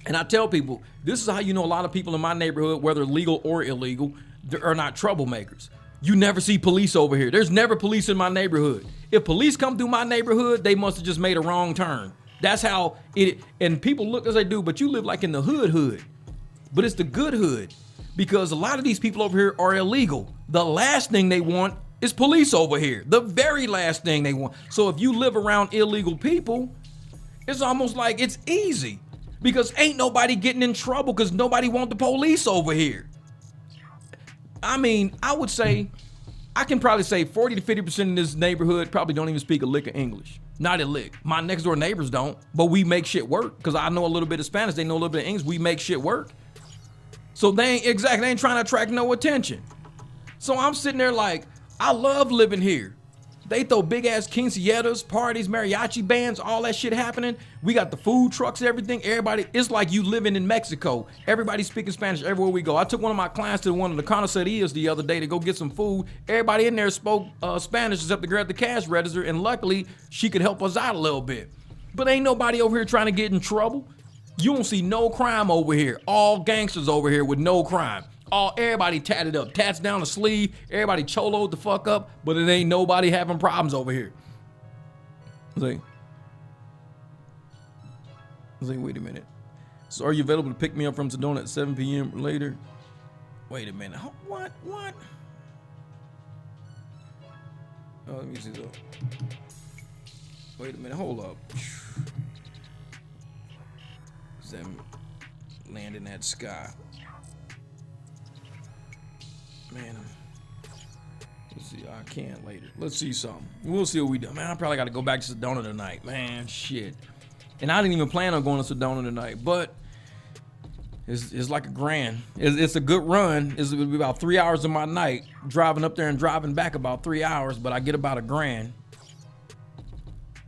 and I tell people, this is how you know a lot of people in my neighborhood, whether legal or illegal, are not troublemakers. You never see police over here. There's never police in my neighborhood. If police come through my neighborhood, they must have just made a wrong turn. That's how it, and people look as they do, but you live like in the hood. But it's the good hood, because a lot of these people over here are illegal. The last thing they want is police over here. The very last thing they want. So if you live around illegal people, it's almost like it's easy, because ain't nobody getting in trouble because nobody want the police over here. I mean, I would say, I can probably say 40 to 50% in this neighborhood probably don't even speak a lick of English. Not a lick. My next door neighbors don't, but we make shit work, because I know a little bit of Spanish, they know a little bit of English, we make shit work. So they ain't trying to attract no attention. So I'm sitting there like, I love living here. They throw big ass quinceañeras, parties, mariachi bands, all that shit happening. We got the food trucks, everything. Everybody, it's like you living in Mexico. Everybody speaking Spanish everywhere we go. I took one of my clients to one of the conocerias the other day to go get some food. Everybody in there spoke Spanish except the girl at the cash register, and luckily she could help us out a little bit. But ain't nobody over here trying to get in trouble. You don't see no crime over here. All gangsters over here with no crime. Everybody tatted up, tats down the sleeve, everybody choloed the fuck up, but it ain't nobody having problems over here. I was like, wait a minute. So are you available to pick me up from Sedona at 7 p.m. or later? Wait a minute. What? Oh, let me see though. Wait a minute, hold up. Them land in that sky. Man, let's see. I can't later. Let's see something. We'll see what we do. Man, I probably got to go back to Sedona tonight. Man, shit. And I didn't even plan on going to Sedona tonight, but it's like a grand. It's a good run. It'll be about 3 hours of my night driving up there and driving back about 3 hours, but I get about a grand.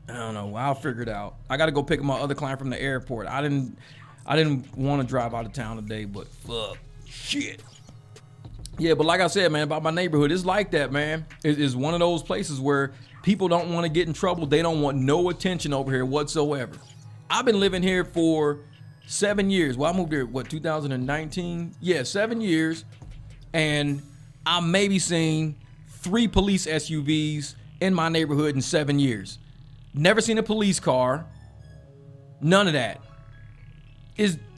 I don't know. I'll figure it out. I got to go pick up my other client from the airport. I didn't want to drive out of town today, but fuck, shit. Yeah, but like I said, man, about my neighborhood, it's like that, man. It's one of those places where people don't want to get in trouble. They don't want no attention over here whatsoever. I've been living here for 7 years. Well, I moved here, 2019? Yeah, 7 years. And I maybe seen 3 police SUVs in my neighborhood in 7 years. Never seen a police car. None of that.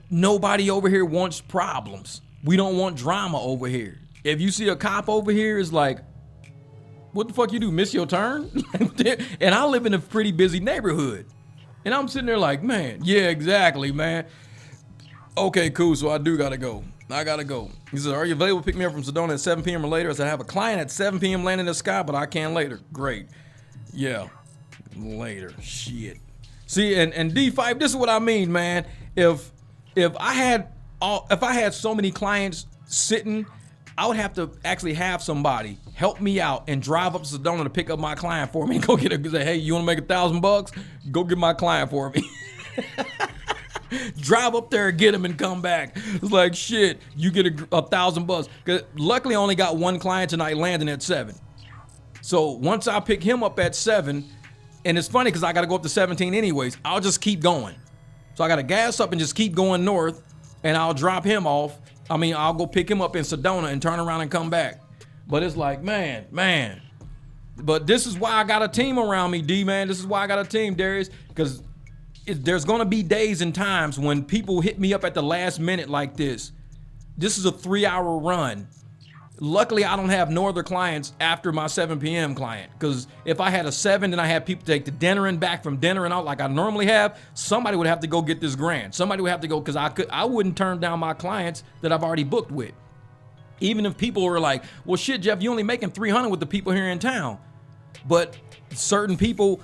Nobody over here wants problems. We don't want drama over here. If you see a cop over here, it's like, what the fuck you do, miss your turn? And I live in a pretty busy neighborhood. And I'm sitting there like, man, yeah, exactly, man. Okay, cool, so I do gotta go. I gotta go. He says, are you available to pick me up from Sedona at 7 p.m. or later? I said, I have a client at 7 p.m. landing in the sky, but I can later. Great. Yeah, later. Shit. See, and D5, this is what I mean, man. If I had so many clients sitting, I would have to actually have somebody help me out and drive up to Sedona to pick up my client for me and go get it. Say, hey, you want to make $1,000? Go get my client for me. Drive up there, get him, and come back. It's like, shit, you get $1,000. Cause luckily, I only got one client tonight landing at 7. So once I pick him up at 7, and it's funny because I got to go up to 17 anyways, I'll just keep going. So I got to gas up and just keep going north, and I'll drop him off. I'll go pick him up in Sedona and turn around and come back. But it's like, man. But this is why I got a team around me, D, man. This is why I got a team, Darius, because there's going to be days and times when people hit me up at the last minute like this. This is a 3-hour run. Luckily, I don't have no other clients after my 7 p.m. client, because if I had a 7 and I had people take to dinner and back from dinner and out like I normally have, somebody would have to go get this grand. Somebody would have to go, because I wouldn't turn down my clients that I've already booked with. Even if people were like, well, shit, Jeff, you only making $300 with the people here in town. But certain people,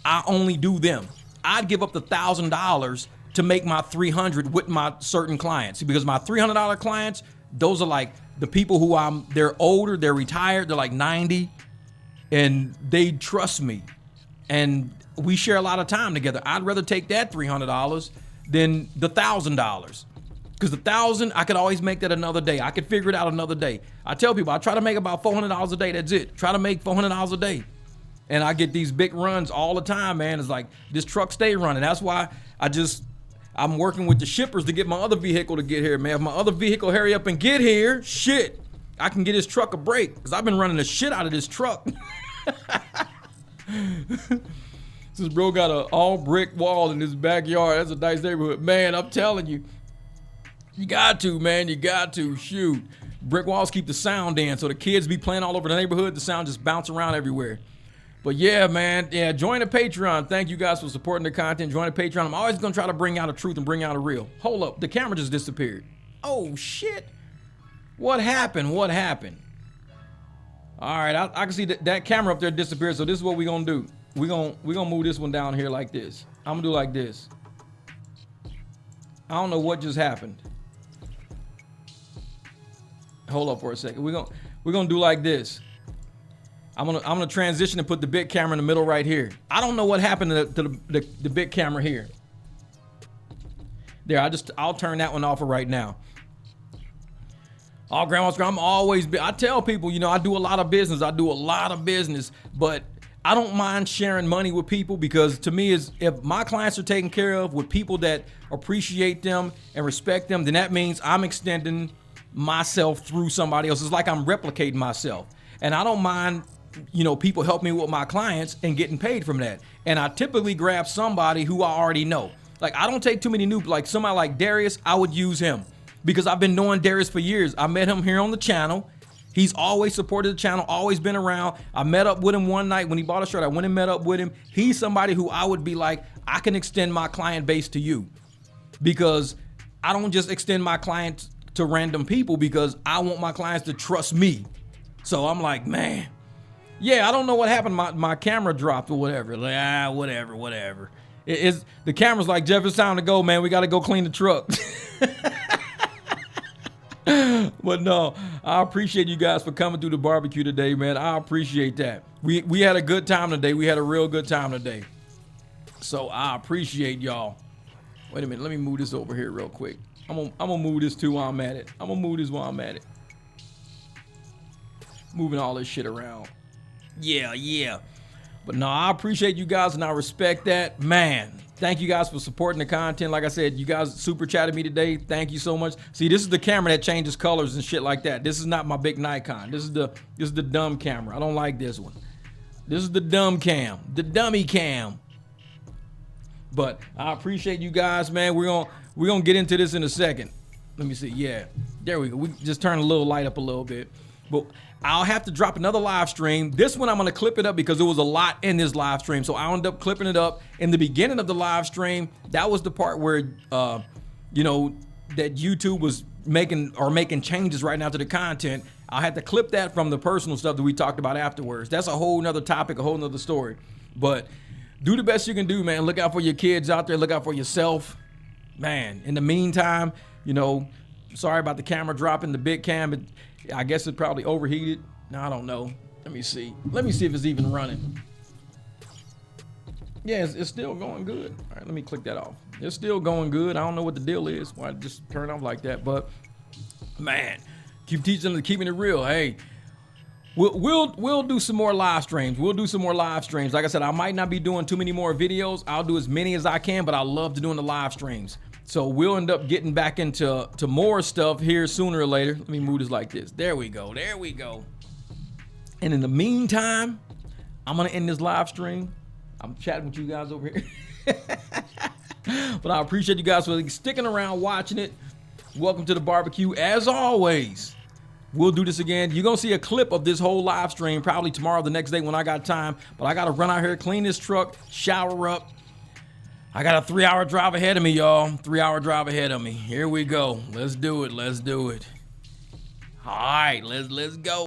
I only do them. I'd give up the $1,000 to make my $300 with my certain clients, because my $300 clients, those are like the people who they're older, they're retired, they're like 90, and they trust me. And we share a lot of time together. I'd rather take that $300 than the $1,000. Because the $1,000, I could always make that another day. I could figure it out another day. I tell people, I try to make about $400 a day. That's it. Try to make $400 a day. And I get these big runs all the time, man. It's like, this truck stay running. That's why I'm working with the shippers to get my other vehicle to get here, man. If my other vehicle hurry up and get here, shit, I can get this truck a break, because I've been running the shit out of this truck. This bro got an all brick wall in his backyard. That's a nice neighborhood. Man, I'm telling you. You got to, man. You got to. Shoot. Brick walls keep the sound in, so the kids be playing all over the neighborhood. The sound just bounce around everywhere. But yeah, man. Yeah, join the Patreon. Thank you guys for supporting the content. Join the Patreon. I'm always going to try to bring out a truth and bring out a real. Hold up. The camera just disappeared. Oh, shit. What happened? What happened? All right. I can see that camera up there disappeared, so this is what we're going to do. We're gonna move this one down here like this. I'm going to do like this. I don't know what just happened. Hold up for a second. We're gonna do like this. I'm gonna transition and put the big camera in the middle right here. I don't know what happened to the big camera here. There, I'll turn that one off right now. Oh, grandma's I'm always I tell people, you know, I do a lot of business, but I don't mind sharing money with people, because to me, is if my clients are taken care of with people that appreciate them and respect them, then that means I'm extending myself through somebody else. It's like I'm replicating myself. And I don't mind, you know, people help me with my clients and getting paid from that. And I typically grab somebody who I already know. Like, I don't take too many new, like somebody like Darius, I would use him because I've been knowing Darius for years. I met him here on the channel. He's always supported the channel, always been around. I met up with him one night when he bought a shirt. I went and met up with him. He's somebody who I would be like, I can extend my client base to you, because I don't just extend my clients to random people, because I want my clients to trust me. So I'm like, man, yeah, I don't know what happened. My camera dropped or whatever. Like, whatever. The camera's like, Jeff, it's time to go, man. We got to go clean the truck. But no, I appreciate you guys for coming through the barbecue today, man. I appreciate that. We had a good time today. We had a real good time today. So I appreciate y'all. Wait a minute. Let me move this over here real quick. I'm gonna move this too while I'm at it. Moving all this shit around. Yeah. But no, I appreciate you guys and I respect that. Man, thank you guys for supporting the content. Like I said, you guys super chatted me today. Thank you so much. See, this is the camera that changes colors and shit like that. This is not my big Nikon. This is the dumb camera. I don't like this one. This is the dumb cam, the dummy cam. But I appreciate you guys, man. We're gonna get into this in a second. Let me see. Yeah, there we go. We just turn a little light up a little bit. But I'll have to drop another live stream. This one I'm gonna clip it up because there was a lot in this live stream. So I ended up clipping it up. In the beginning of the live stream, that was the part where you know, that YouTube was making changes right now to the content. I had to clip that from the personal stuff that we talked about afterwards. That's a whole nother topic, a whole nother story. But do the best you can do, man. Look out for your kids out there. Look out for yourself, man. In the meantime, you know, sorry about the camera dropping, the big cam. I guess it probably overheated. No, I don't know. Let me see if it's even running. Yeah, it's still going good. All right, let me click that off. It's still going good. I don't know what the deal is, why it just turned off like that. But man, keep teaching them, keeping it real. Hey, we'll do some more live streams. Like I said, I might not be doing too many more videos. I'll do as many as I can, but I love to doing the live streams. So we'll end up getting back into more stuff here sooner or later. Let me move this like this. There we go. And in the meantime, I'm gonna end this live stream. I'm chatting with you guys over here. But I appreciate you guys for sticking around watching it. Welcome to the barbecue. As always, we'll do this again. You're gonna see a clip of this whole live stream probably tomorrow, the next day when I got time. But I gotta run out here, clean this truck, shower up. I got a 3-hour drive ahead of me, y'all. 3-hour drive ahead of me. Here we go. Let's do it. All right, let's go.